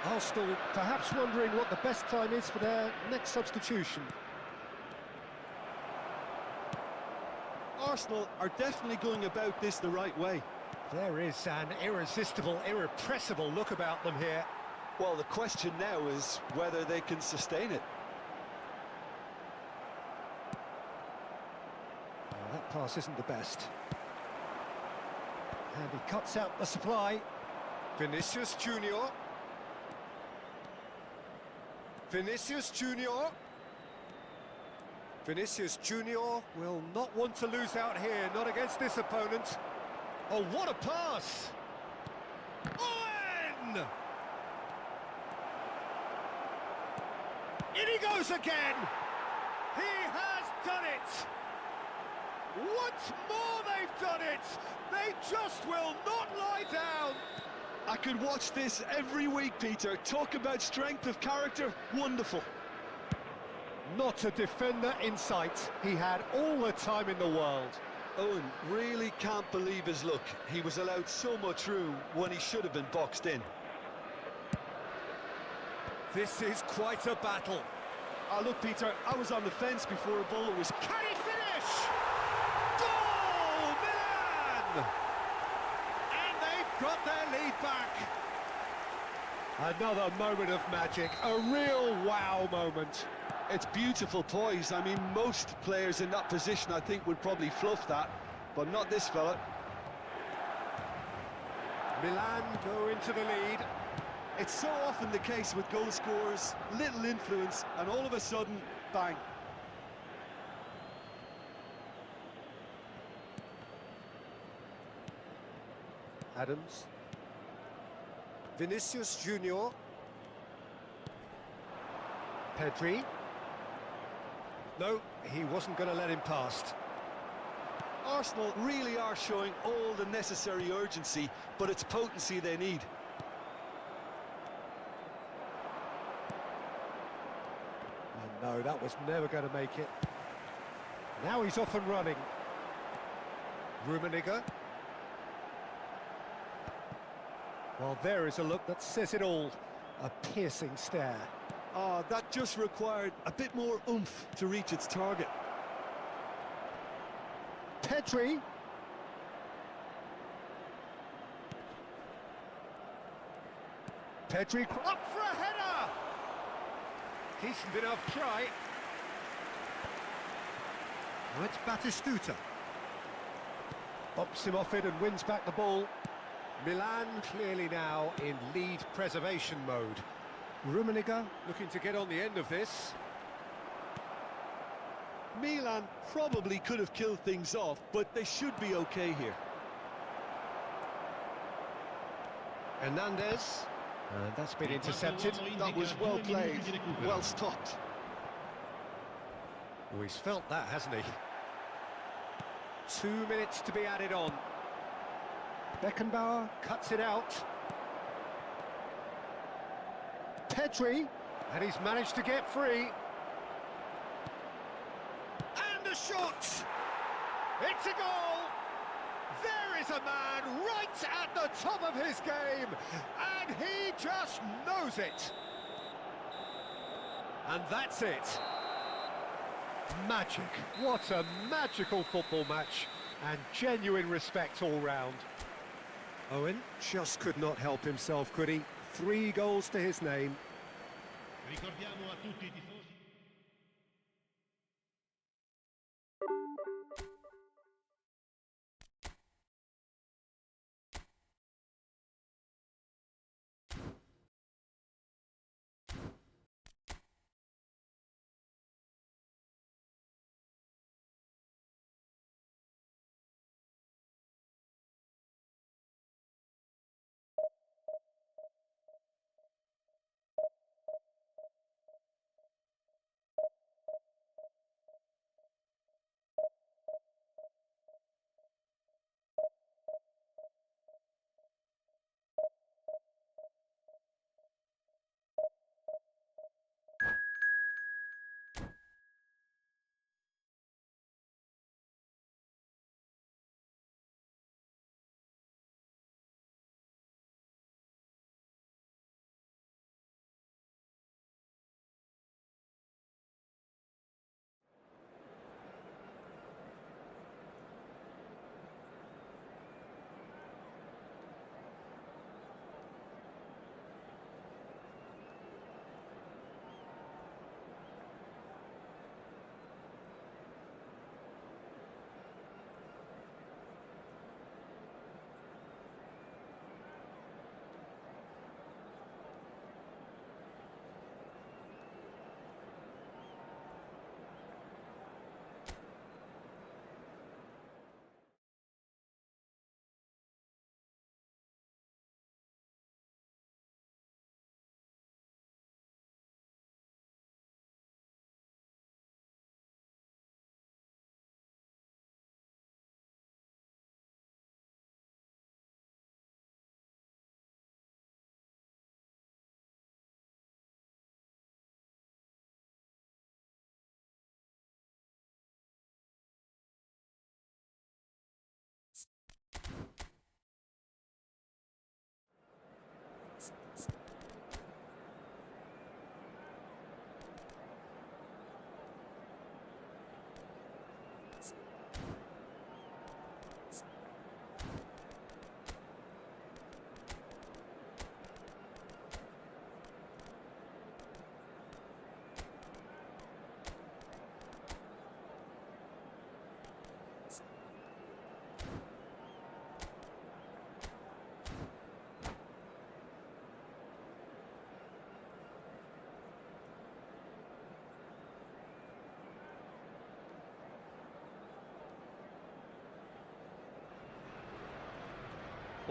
Arsenal perhaps wondering what the best time is for their next substitution. Arsenal are definitely going about this the right way. There is an irresistible, irrepressible look about them here. Well, the question now is whether they can sustain it. Well, that pass isn't the best. And he cuts out the supply. Vinicius Junior. Vinicius Junior. Vinicius Junior will not want to lose out here, not against this opponent. Oh, what a pass! Owen! In he goes again! He has done it! Once more they've done it! They just will not lie down! I could watch this every week, Peter. Talk about strength of character, wonderful. Not a defender in sight. He had all the time in the world. Owen really can't believe his luck. He was allowed so much room when he should have been boxed in. This is quite a battle. Ah, look, Peter, I was on the fence before a ball was... Can he finish? Goal, Milan! And they've got their lead back. Another moment of magic, a real wow moment. It's beautiful poise. I mean, most players in that position, I think, would probably fluff that, but not this fella. Milan go into the lead. It's so often the case with goal scorers, little influence, and all of a sudden, bang. Adams. Vinicius Junior. Pedri. No, he wasn't going to let him past. Arsenal really are showing all the necessary urgency, but it's potency they need. And no, that was never going to make it. Now he's off and running. Rummenigge. Well, there is a look that says it all. A piercing stare. Ah, that just required a bit more oomph to reach its target. Pedri. Pedri up for a header. Decent enough try. Now it's Batistuta. Bops him off it and wins back the ball. Milan clearly now in lead preservation mode. Rummenigge looking to get on the end of this. Milan probably could have killed things off, but they should be okay here. Hernandez. And that's been intercepted. That was well played, well stopped. Oh, he's felt that, hasn't he? 2 minutes to be added on. Beckenbauer cuts it out. Pedri, and he's managed to get free. And a shot! It's a goal! There is a man right at the top of his game, and he just knows it. And that's it. Magic. What a magical football match, and genuine respect all round. Owen just could not help himself, could he? 3 goals to his name. Ricordiamo a tutti i tifosi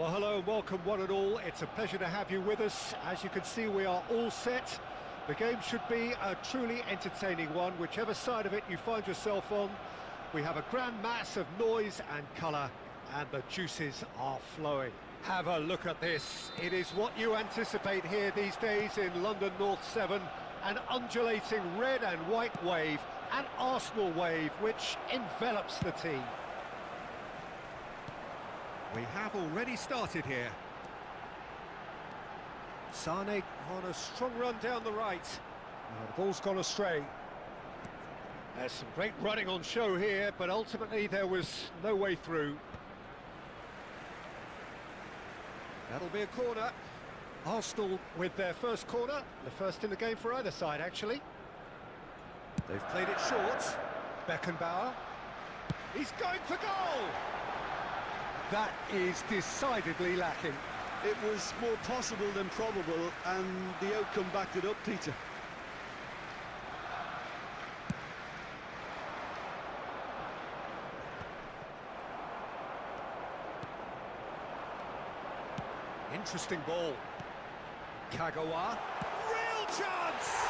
Well, hello and welcome one and all. It's a pleasure to have you with us. As you can see, we are all set. The game should be a truly entertaining one, whichever side of it you find yourself on. We have a grand mass of noise and colour, and the juices are flowing. Have a look at this. It is what you anticipate here these days in London North 7. An undulating red and white wave, an Arsenal wave, which envelops the team. We have already started here. Sane on a strong run down the right. Now the ball's gone astray. There's some great running on show here, but ultimately there was no way through. That'll be a corner. Arsenal with their first corner, the first in the game for either side, actually. They've played it short. Beckenbauer. He's going for goal! That is decidedly lacking. It was more possible than probable, and the outcome backed it up, Peter. Interesting ball. Kagawa. Real chance!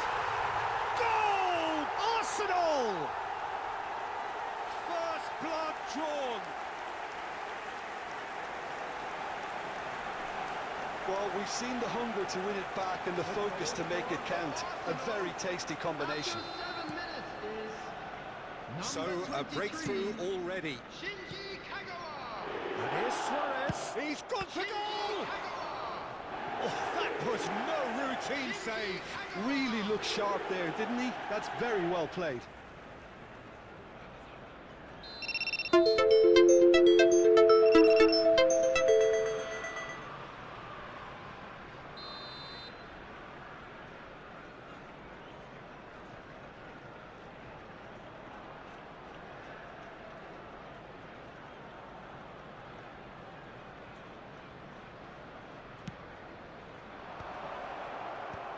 Goal! Arsenal! First blood drawn. Well, we've seen the hunger to win it back and the focus to make it count. A very tasty combination. So, a breakthrough already. And here's Suarez. He's gone for goal! Oh, that was no routine save. Really looked sharp there, didn't he? That's very well played.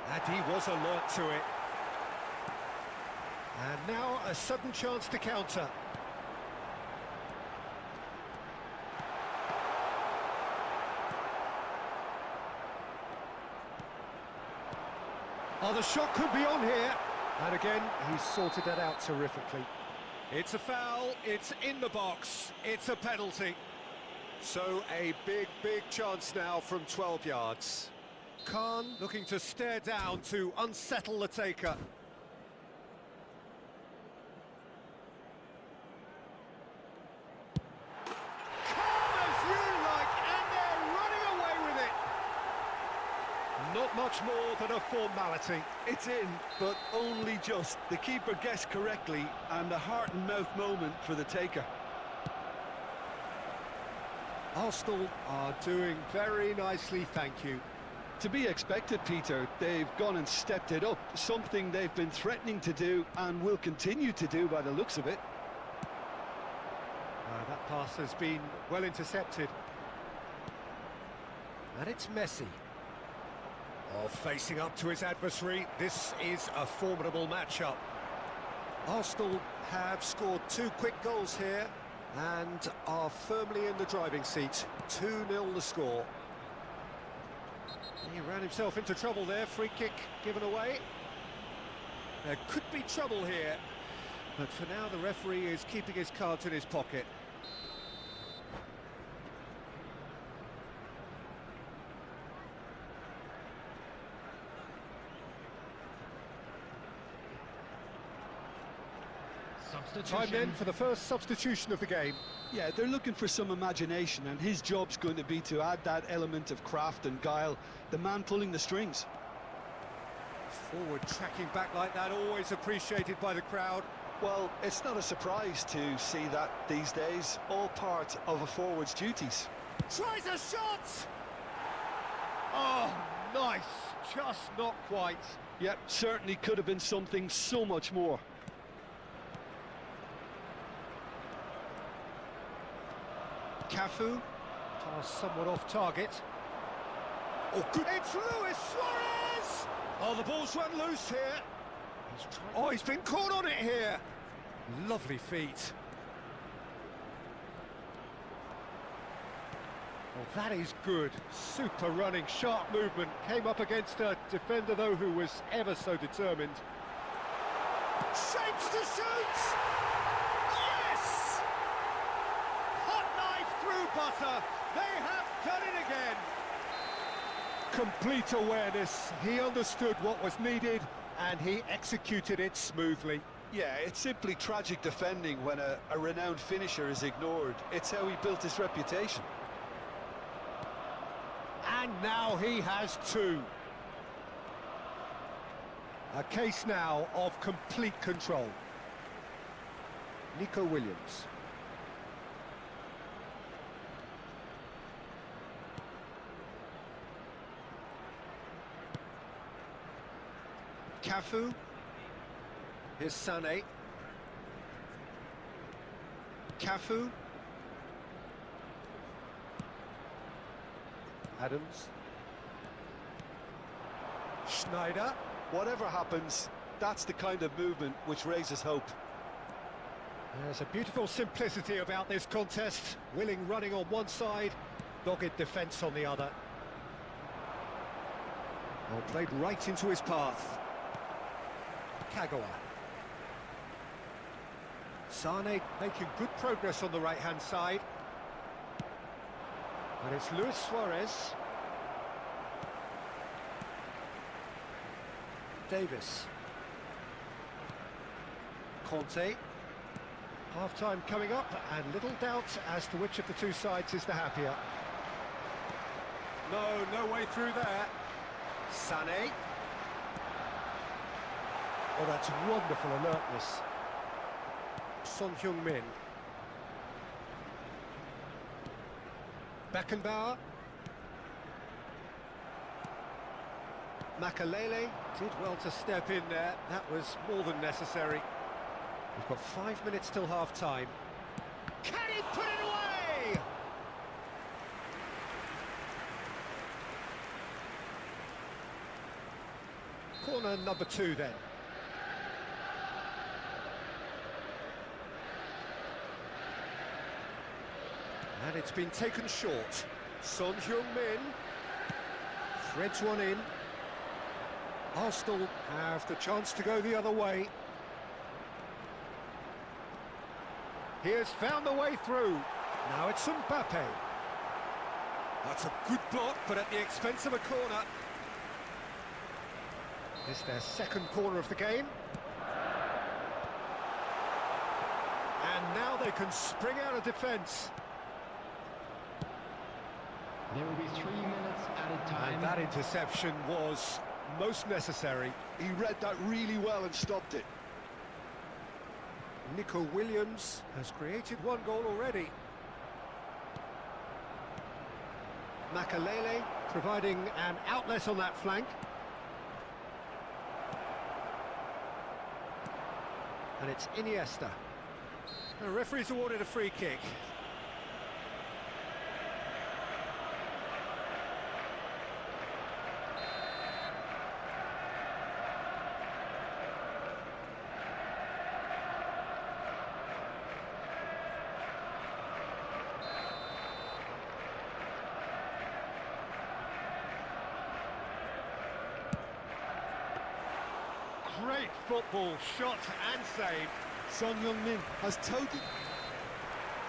And he was alert to it. And now a sudden chance to counter. Oh, the shot could be on here. And again, he's sorted that out terrifically. It's a foul, it's in the box, it's a penalty. So a big chance now from 12 yards. Khan looking to stare down to unsettle the taker. Calm as you like, and they're running away with it. Not much more than a formality. It's in, but only just. The keeper guessed correctly, and a heart-and-mouth moment for the taker. Arsenal are doing very nicely, thank you. To be expected, Peter. They've gone and stepped it up, something they've been threatening to do and will continue to do by the looks of it. That pass has been well intercepted. And it's Messi. Oh, facing up to his adversary, this is a formidable matchup. Arsenal have scored 2 quick goals here and are firmly in the driving seat. 2-0 the score. He ran himself into trouble there, free kick given away. There could be trouble here, but for now the referee is keeping his cards in his pocket. Time then for the first substitution of the game. Yeah, they're looking for some imagination, and his job's going to be to add that element of craft and guile, the man pulling the strings. Forward tracking back like that, always appreciated by the crowd. Well, it's not a surprise to see that these days, all part of a forward's duties. Tries a shot! Oh, nice, just not quite. Yep, certainly could have been something so much more. Cafu, pass somewhat off target. Oh, good. It's Luis Suarez! Oh, the ball's run loose here. Oh, he's been caught on it here. Lovely feet. Well, that is good. Super running, sharp movement. Came up against a defender, though, who was ever so determined. Shapes to shoot! Yes! Hot knife through butter. They have done it again. Complete awareness. He understood what was needed, and he executed it smoothly. Yeah, it's simply tragic defending when a renowned finisher is ignored. It's how he built his reputation. And now he has two. A case now of complete control. Nico Williams. Cafu. Here's Sané. Cafu. Adams. Schneider. Whatever happens, that's the kind of movement which raises hope. There's a beautiful simplicity about this contest. Willing running on one side, dogged defence on the other. Well, played right into his path. Kagawa. Sané making good progress on the right-hand side. And it's Luis Suarez. Davis. Conte. Half-time coming up, and little doubt as to which of the two sides is the happier. No way through there. Sané. Oh, that's wonderful alertness. Son Heung-min. Beckenbauer. Makalele did well to step in there. That was more than necessary. We've got 5 minutes till half-time. Can he put it away? Corner number 2 then. And it's been taken short. Son Heung-min threads one in. Arsenal have the chance to go the other way. He has found the way through. Now it's Mbappe. That's a good block, but at the expense of a corner. It's their second corner of the game. And now they can spring out of defence. There will be 3 minutes added time. And that interception was most necessary. He read that really well and stopped it. Nico Williams has created one goal already. Makalele providing an outlet on that flank. And it's Iniesta. The referee's awarded a free kick. Great football, shot and save. Son Heung-min has totally...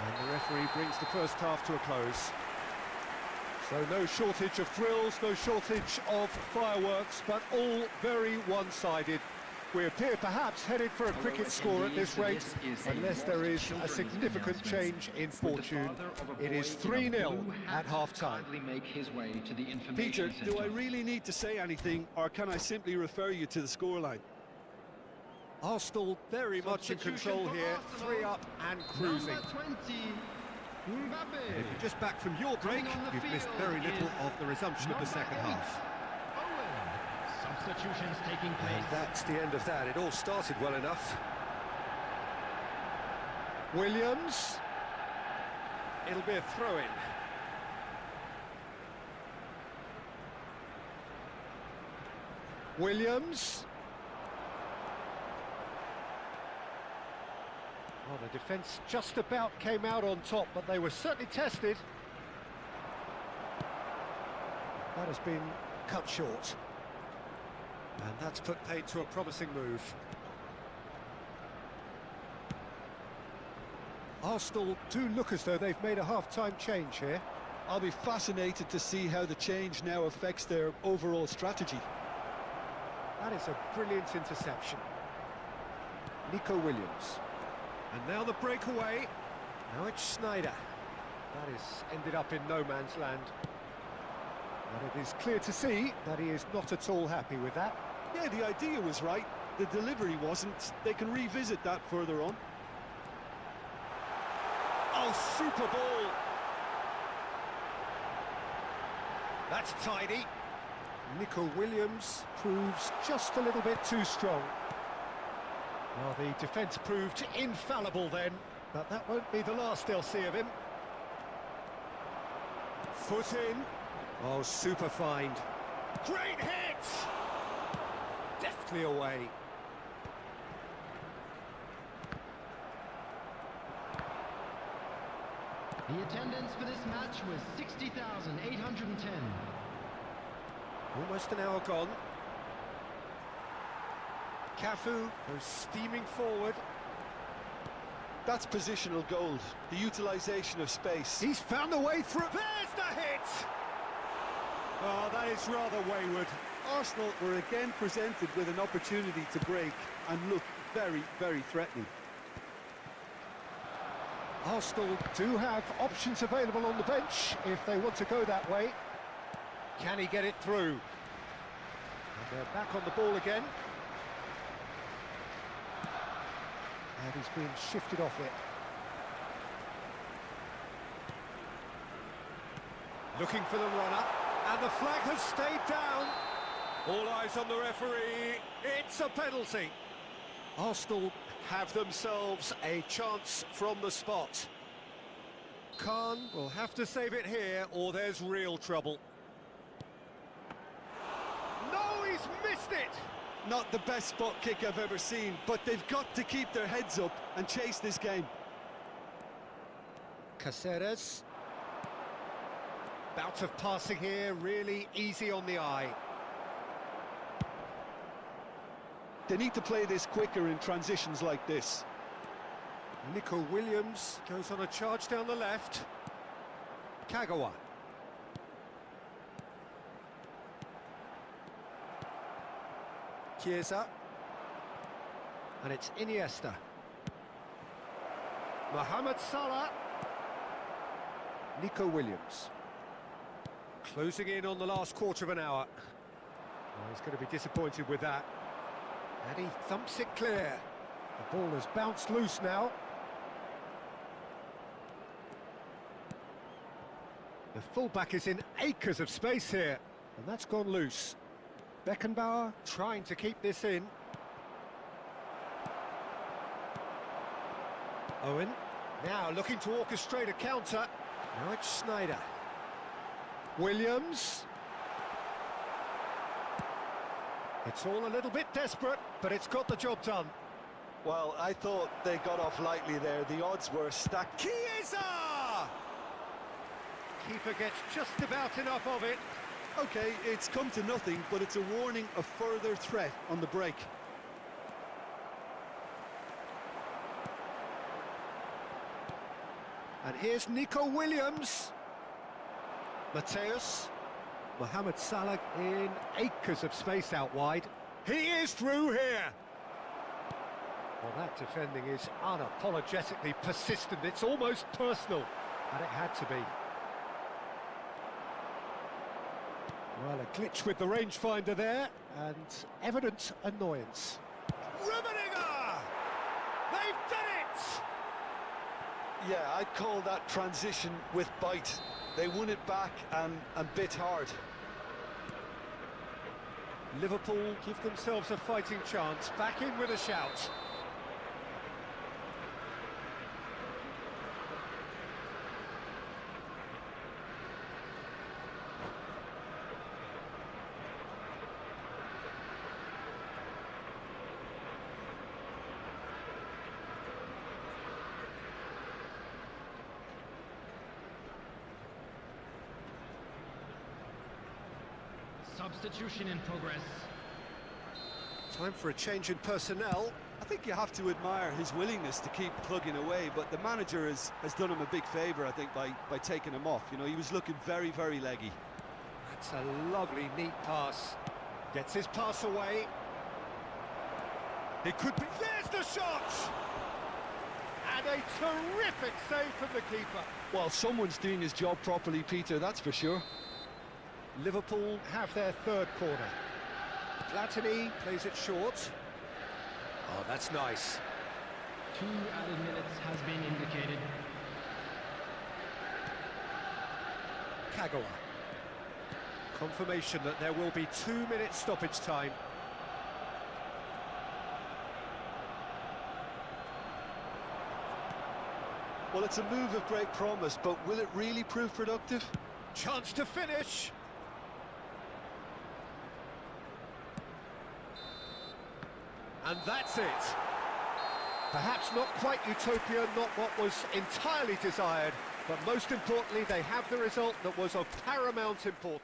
And the referee brings the first half to a close. So no shortage of thrills, no shortage of fireworks, but all very one-sided. We appear perhaps headed for a cricket score at this rate, unless there is a significant change in fortune. It is 3-0 at half-time. Peter, do I really need to say anything, or can I simply refer you to the scoreline? Arsenal very much in control here, 3 up and cruising. And if you're just back from your break, you've missed very little of the resumption of the second half. Substitutions taking place. And that's the end of that. It all started well enough. Williams. It'll be a throw-in. Williams. Well, the defence just about came out on top, but they were certainly tested. that has been cut short. And that's put paid to a promising move. Arsenal do look as though they've made a half-time change here. I'll be fascinated to see how the change now affects their overall strategy. That is a brilliant interception. Nico Williams. And now the breakaway. Now it's Sneijder. That has ended up in no man's land. But it is clear to see that he is not at all happy with that. Yeah, the idea was right. The delivery wasn't. They can revisit that further on. Oh, super ball! That's tidy. Nico Williams proves just a little bit too strong. Well, the defence proved infallible then, but that won't be the last they'll see of him. Foot in. Oh, super find. Great hit! Deftly away. The attendance for this match was 60,810. Almost an hour gone. Cafu goes steaming forward. That's positional gold, the utilisation of space. He's found a way through. There's the hit! Oh, that is rather wayward. Arsenal were again presented with an opportunity to break and look very, very threatening. Arsenal do have options available on the bench if they want to go that way. Can he get it through? And they're back on the ball again. And he's being shifted off it. Looking for the runner. And the flag has stayed down. All eyes on the referee. It's a penalty. Arsenal have themselves a chance from the spot. Khan will have to save it here or there's real trouble. No, he's missed it! Not the best spot kick I've ever seen, but they've got to keep their heads up and chase this game. Caceres. Bout of passing here, really easy on the eye. They need to play this quicker in transitions like this. Nico Williams goes on a charge down the left. Kagawa. Chiesa. And it's Iniesta. Mohamed Salah. Nico Williams. Closing in on the last quarter of an hour. Oh, he's going to be disappointed with that. And he thumps it clear. The ball has bounced loose now. The fullback is in acres of space here, and that's gone loose. Beckenbauer trying to keep this in. Owen, now looking to orchestrate a counter. Now it's Sneijder. Williams. It's all a little bit desperate, but it's got the job done. Well, I thought they got off lightly there. The odds were stacked. Chiesa! Keeper gets just about enough of it. Okay, it's come to nothing, but it's a warning of further threat on the break. And here's Nico Williams. Mateus. Mohamed Salah in acres of space out wide. He is through here. Well, that defending is unapologetically persistent. It's almost personal. And it had to be. Well, a glitch with the rangefinder there, and evident annoyance. Rummenigge! They've done it! Yeah, I'd call that transition with bite. They won it back and bit hard. Liverpool give themselves a fighting chance. Back in with a shout. Substitution in progress. Time for a change in personnel. I think you have to admire his willingness to keep plugging away, but the manager has done him a big favour, I think, by taking him off. You know, he was looking very, very leggy. That's a lovely, neat pass. Gets his pass away. It could be... There's the shot! And a terrific save from the keeper. Well, someone's doing his job properly, Peter, that's for sure. Liverpool have their third corner. Platini plays it short. Oh, that's nice. 2 added minutes has been indicated. Kagawa. Confirmation that there will be 2 minutes stoppage time. Well, it's a move of great promise, but will it really prove productive? Chance to finish. And that's it. Perhaps not quite utopia, not what was entirely desired, but most importantly, they have the result that was of paramount importance.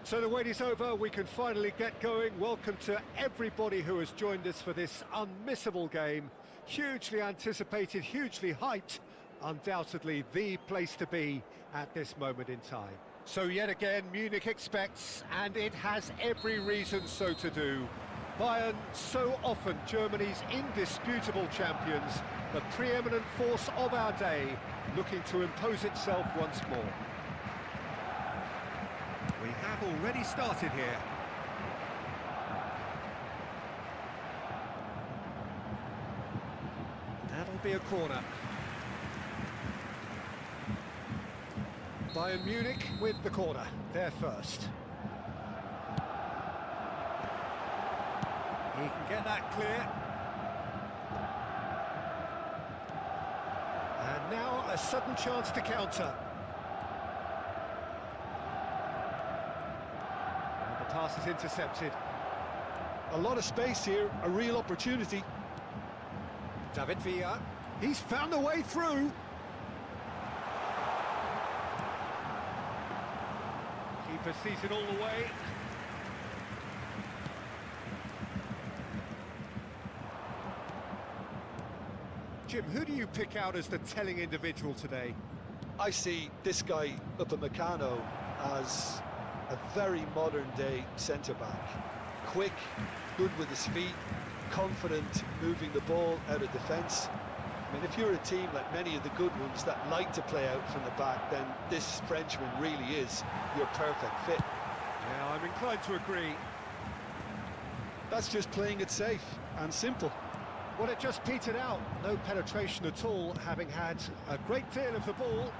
So the wait is over, we can finally get going. Welcome to everybody who has joined us for this unmissable game. Hugely anticipated, hugely hyped, undoubtedly the place to be at this moment in time. So yet again, Munich expects, and it has every reason so to do. Bayern, so often Germany's indisputable champions, the preeminent force of our day, looking to impose itself once more. We have already started here. That'll be a corner. Bayern Munich with the corner, they're first. He can get that clear. And now a sudden chance to counter. And the pass is intercepted. A lot of space here, a real opportunity. David Villa, he's found a way through. Keeper sees it all the way. Jim, who do you pick out as the telling individual today? I see this guy Upamecano as a very modern-day centre-back. Quick, good with his feet, confident moving the ball out of defence. I mean, if you're a team like many of the good ones that like to play out from the back, then this Frenchman really is your perfect fit. Yeah, I'm inclined to agree. That's just playing it safe and simple. Well, it just petered out. No penetration at all, having had a great deal of the ball.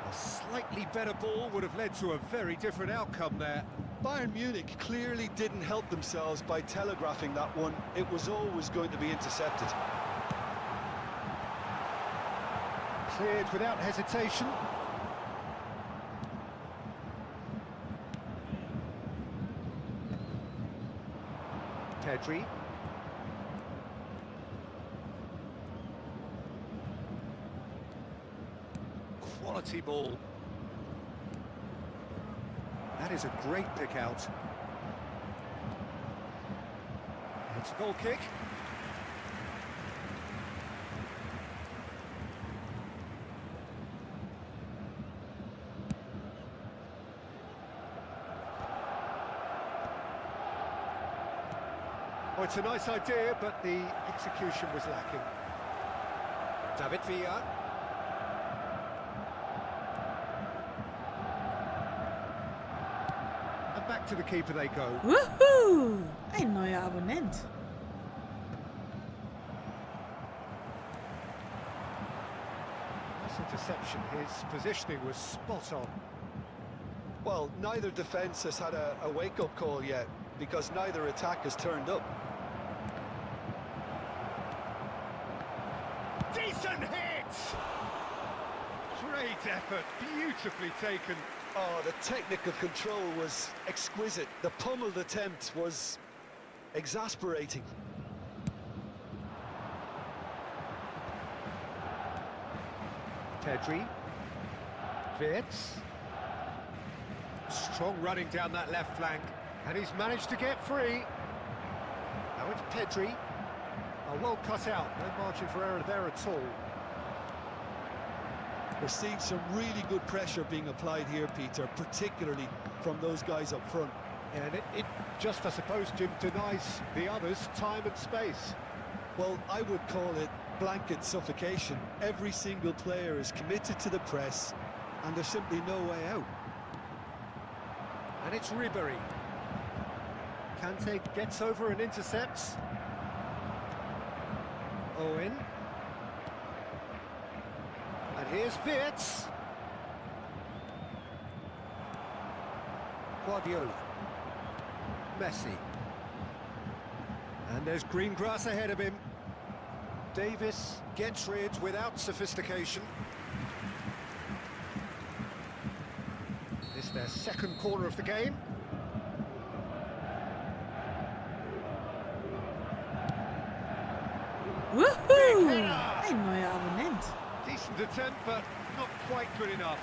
A slightly better ball would have led to a very different outcome there. Bayern Munich clearly didn't help themselves by telegraphing that one. It was always going to be intercepted. Cleared without hesitation. Pedri. Quality ball. That is a great pick out. It's a goal kick. Oh, it's a nice idea, but the execution was lacking. David Villa. And back to the keeper they go. Woohoo! Ein neuer Abonnent. This interception, his positioning was spot on. Well, neither defence has had a wake-up call yet, because neither attack has turned up. Decent hit! Great effort, beautifully taken. Oh, the technical control was exquisite. The pummeled attempt was exasperating. Pedri. Wirtz. Strong running down that left flank. And he's managed to get free. Now it's Pedri. Oh, well cut out. No margin for error there at all. We're seeing some really good pressure being applied here, Peter, particularly from those guys up front. And it just, I suppose, Jim, denies the others time and space. Well, I would call it blanket suffocation. Every single player is committed to the press, and there's simply no way out. And it's Ribéry. Kante gets over and intercepts. Owen. And here's Wirtz. Guardiola. Messi. And there's green grass ahead of him. Davis gets rid without sophistication. This is their second corner of the game. Woohoo! Ein neuer Abonnent. Decent attempt, but not quite good enough.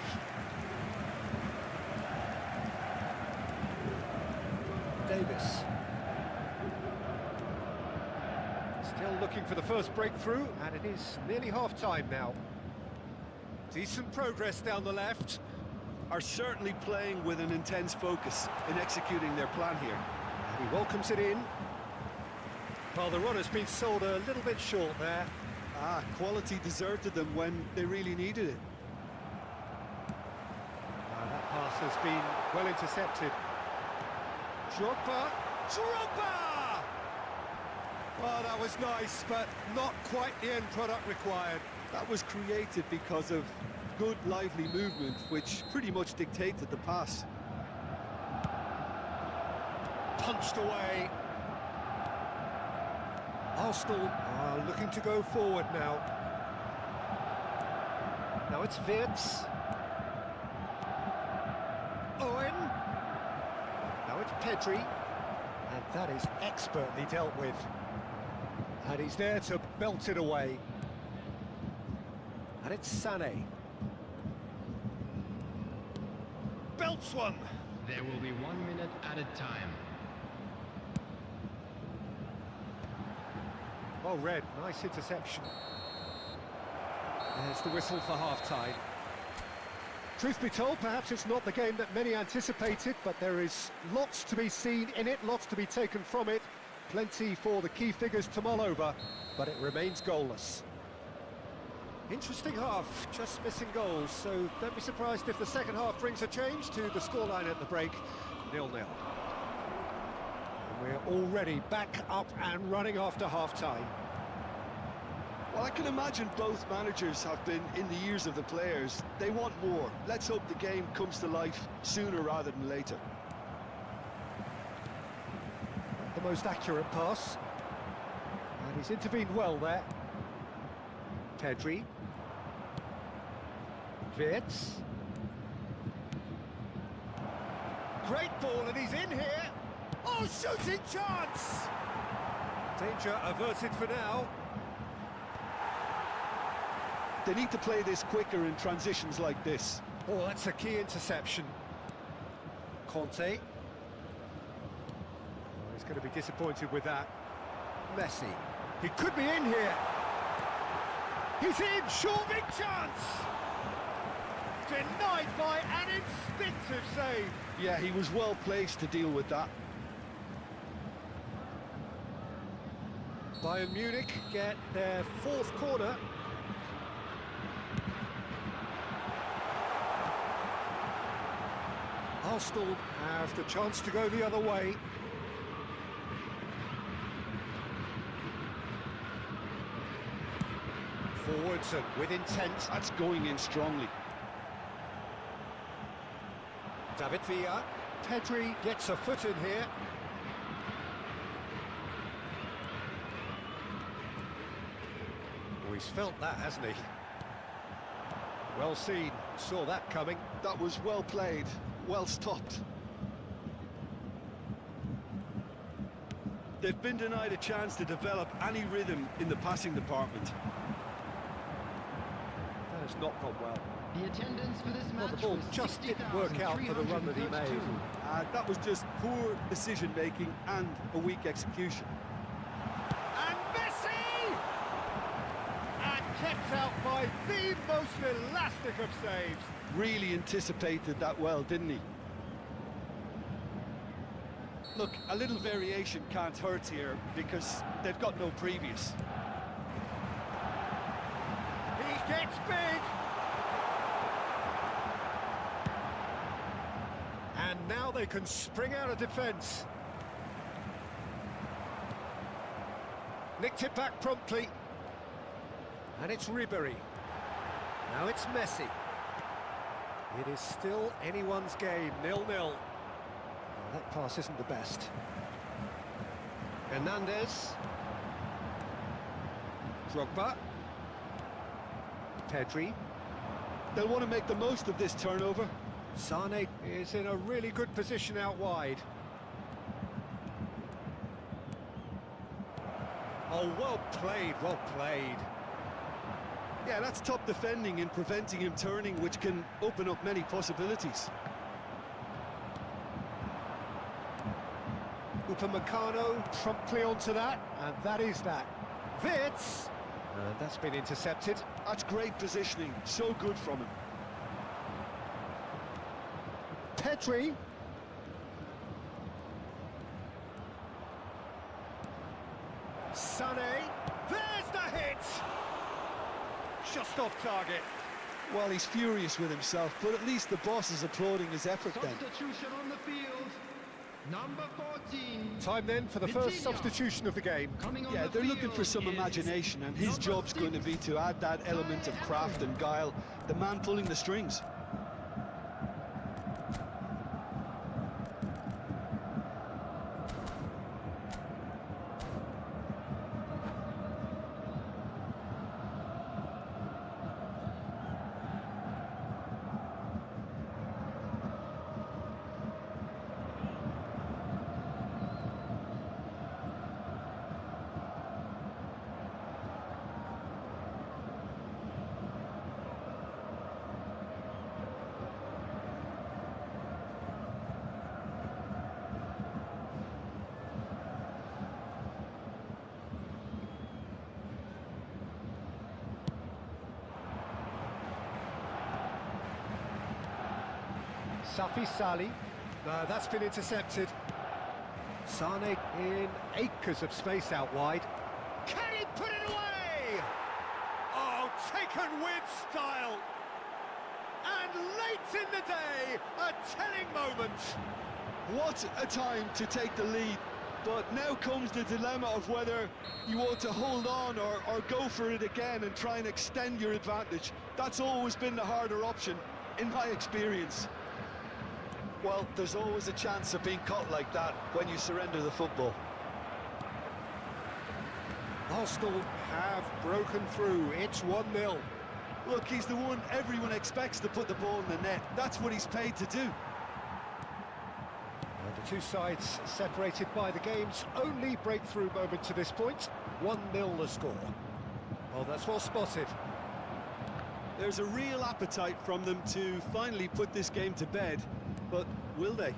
Davis. Still looking for the first breakthrough, and it is nearly half-time now. Decent progress down the left. Are certainly playing with an intense focus in executing their plan here. And he welcomes it in. Well, the run has been sold a little bit short there. Quality deserted them when they really needed it. That pass has been well intercepted. Drogba! Drogba! Well, that was nice, but not quite the end product required. That was created because of good, lively movement, which pretty much dictated the pass. Punched away. Arsenal are looking to go forward now. Now it's Wirtz. Owen. Now it's Pedri. And that is expertly dealt with. And he's there to belt it away. And it's Sané. Belts one. There will be 1 minute at a time. Well read, nice interception. There's the whistle for half-time. Truth be told, perhaps it's not the game that many anticipated, but there is lots to be seen in it, lots to be taken from it. Plenty for the key figures to mull over, but it remains goalless. Interesting half, just missing goals, so don't be surprised if the second half brings a change to the scoreline at the break, 0-0. We're already back up and running after half-time. Well, I can imagine both managers have been in the ears of the players. They want more. Let's hope the game comes to life sooner rather than later. The most accurate pass. And he's intervened well there. Pedri. Wirtz. Great ball, and he's in here. Oh, shooting chance! Danger averted for now. They need to play this quicker in transitions like this. Oh, that's a key interception. Conte. Oh, he's going to be disappointed with that. Messi. He could be in here. He's in, sure big chance! Denied by an instinctive save. Yeah, he was well placed to deal with that. Bayern Munich get their fourth corner. Arsenal have the chance to go the other way. Forwards and with intent. That's going in strongly. David Villa. Pedri gets a foot in here. Oh, he's felt that, hasn't he? Well seen, saw that coming. That was well played, well stopped. They've been denied a chance to develop any rhythm in the passing department. That has not gone well. The attendance for this Well, the match ball was just didn't work out for the run that he made. 60,332. That was just poor decision-making and a weak execution. And Messi! And kept out by the most elastic of saves. Really anticipated that well, didn't he? Look, a little variation can't hurt here because they've got no previous. He gets big! And now they can spring out of defence. Nicked it back promptly. And it's Ribéry. Now it's Messi. It is still anyone's game, 0-0. Well, that pass isn't the best. Hernandez. Drogba. Pedri. They'll want to make the most of this turnover. Sané is in a really good position out wide. Oh, well played, well played. Yeah, that's top defending and preventing him turning, which can open up many possibilities. Upamecano promptly onto that, and that is that. Wirtz, and that's been intercepted. That's great positioning, so good from him. Pedri. Sané, there's the hit! Just off target. Well, he's furious with himself, but at least the boss is applauding his effort then. Substitution on the field. Number 14. Time then for the first substitution of the game. Coming on Yeah, the they're looking field for some is imagination, and his number job's going to 6. be to add that element of craft and guile, the man pulling the strings. Safi Sali. No, that's been intercepted. Sane in acres of space out wide. Can he put it away? Oh, taken with style. And late in the day, a telling moment. What a time to take the lead. But now comes the dilemma of whether you want to hold on or go for it again and try and extend your advantage. That's always been the harder option, in my experience. Well, there's always a chance of being caught like that when you surrender the football. Arsenal have broken through. It's 1-0. Look, he's the one everyone expects to put the ball in the net. That's what he's paid to do. The two sides separated by the game's only breakthrough moment to this point. 1-0 the score. Well, that's well spotted. There's a real appetite from them to finally put this game to bed, but will they?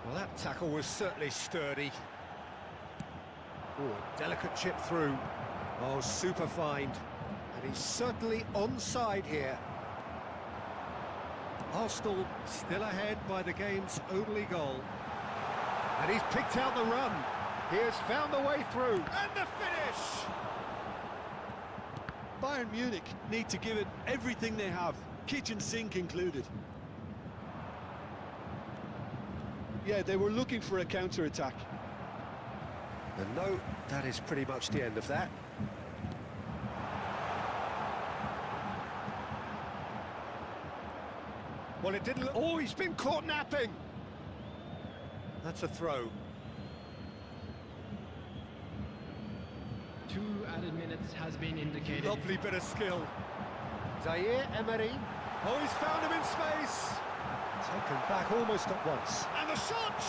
Well, that tackle was certainly sturdy. Oh, a delicate chip through. Oh, super find. And he's certainly onside here. Arsenal still ahead by the game's only goal. And he's picked out the run. He has found the way through. And the finish! Bayern Munich need to give it everything they have, kitchen sink included. Yeah, they were looking for a counter-attack. And no, that is pretty much the end of that. Well, it didn't look... Oh, he's been caught napping! That's a throw. 2 added minutes has been indicated. Lovely bit of skill. Zaire Emery. Oh, he's found him in space. Taken back almost at once. And the shot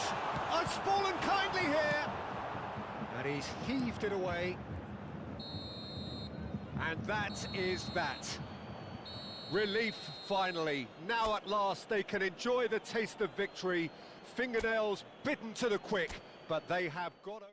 has fallen kindly here. And he's heaved it away. And that is that. Relief, finally. Now at last they can enjoy the taste of victory. Fingernails bitten to the quick, but they have got...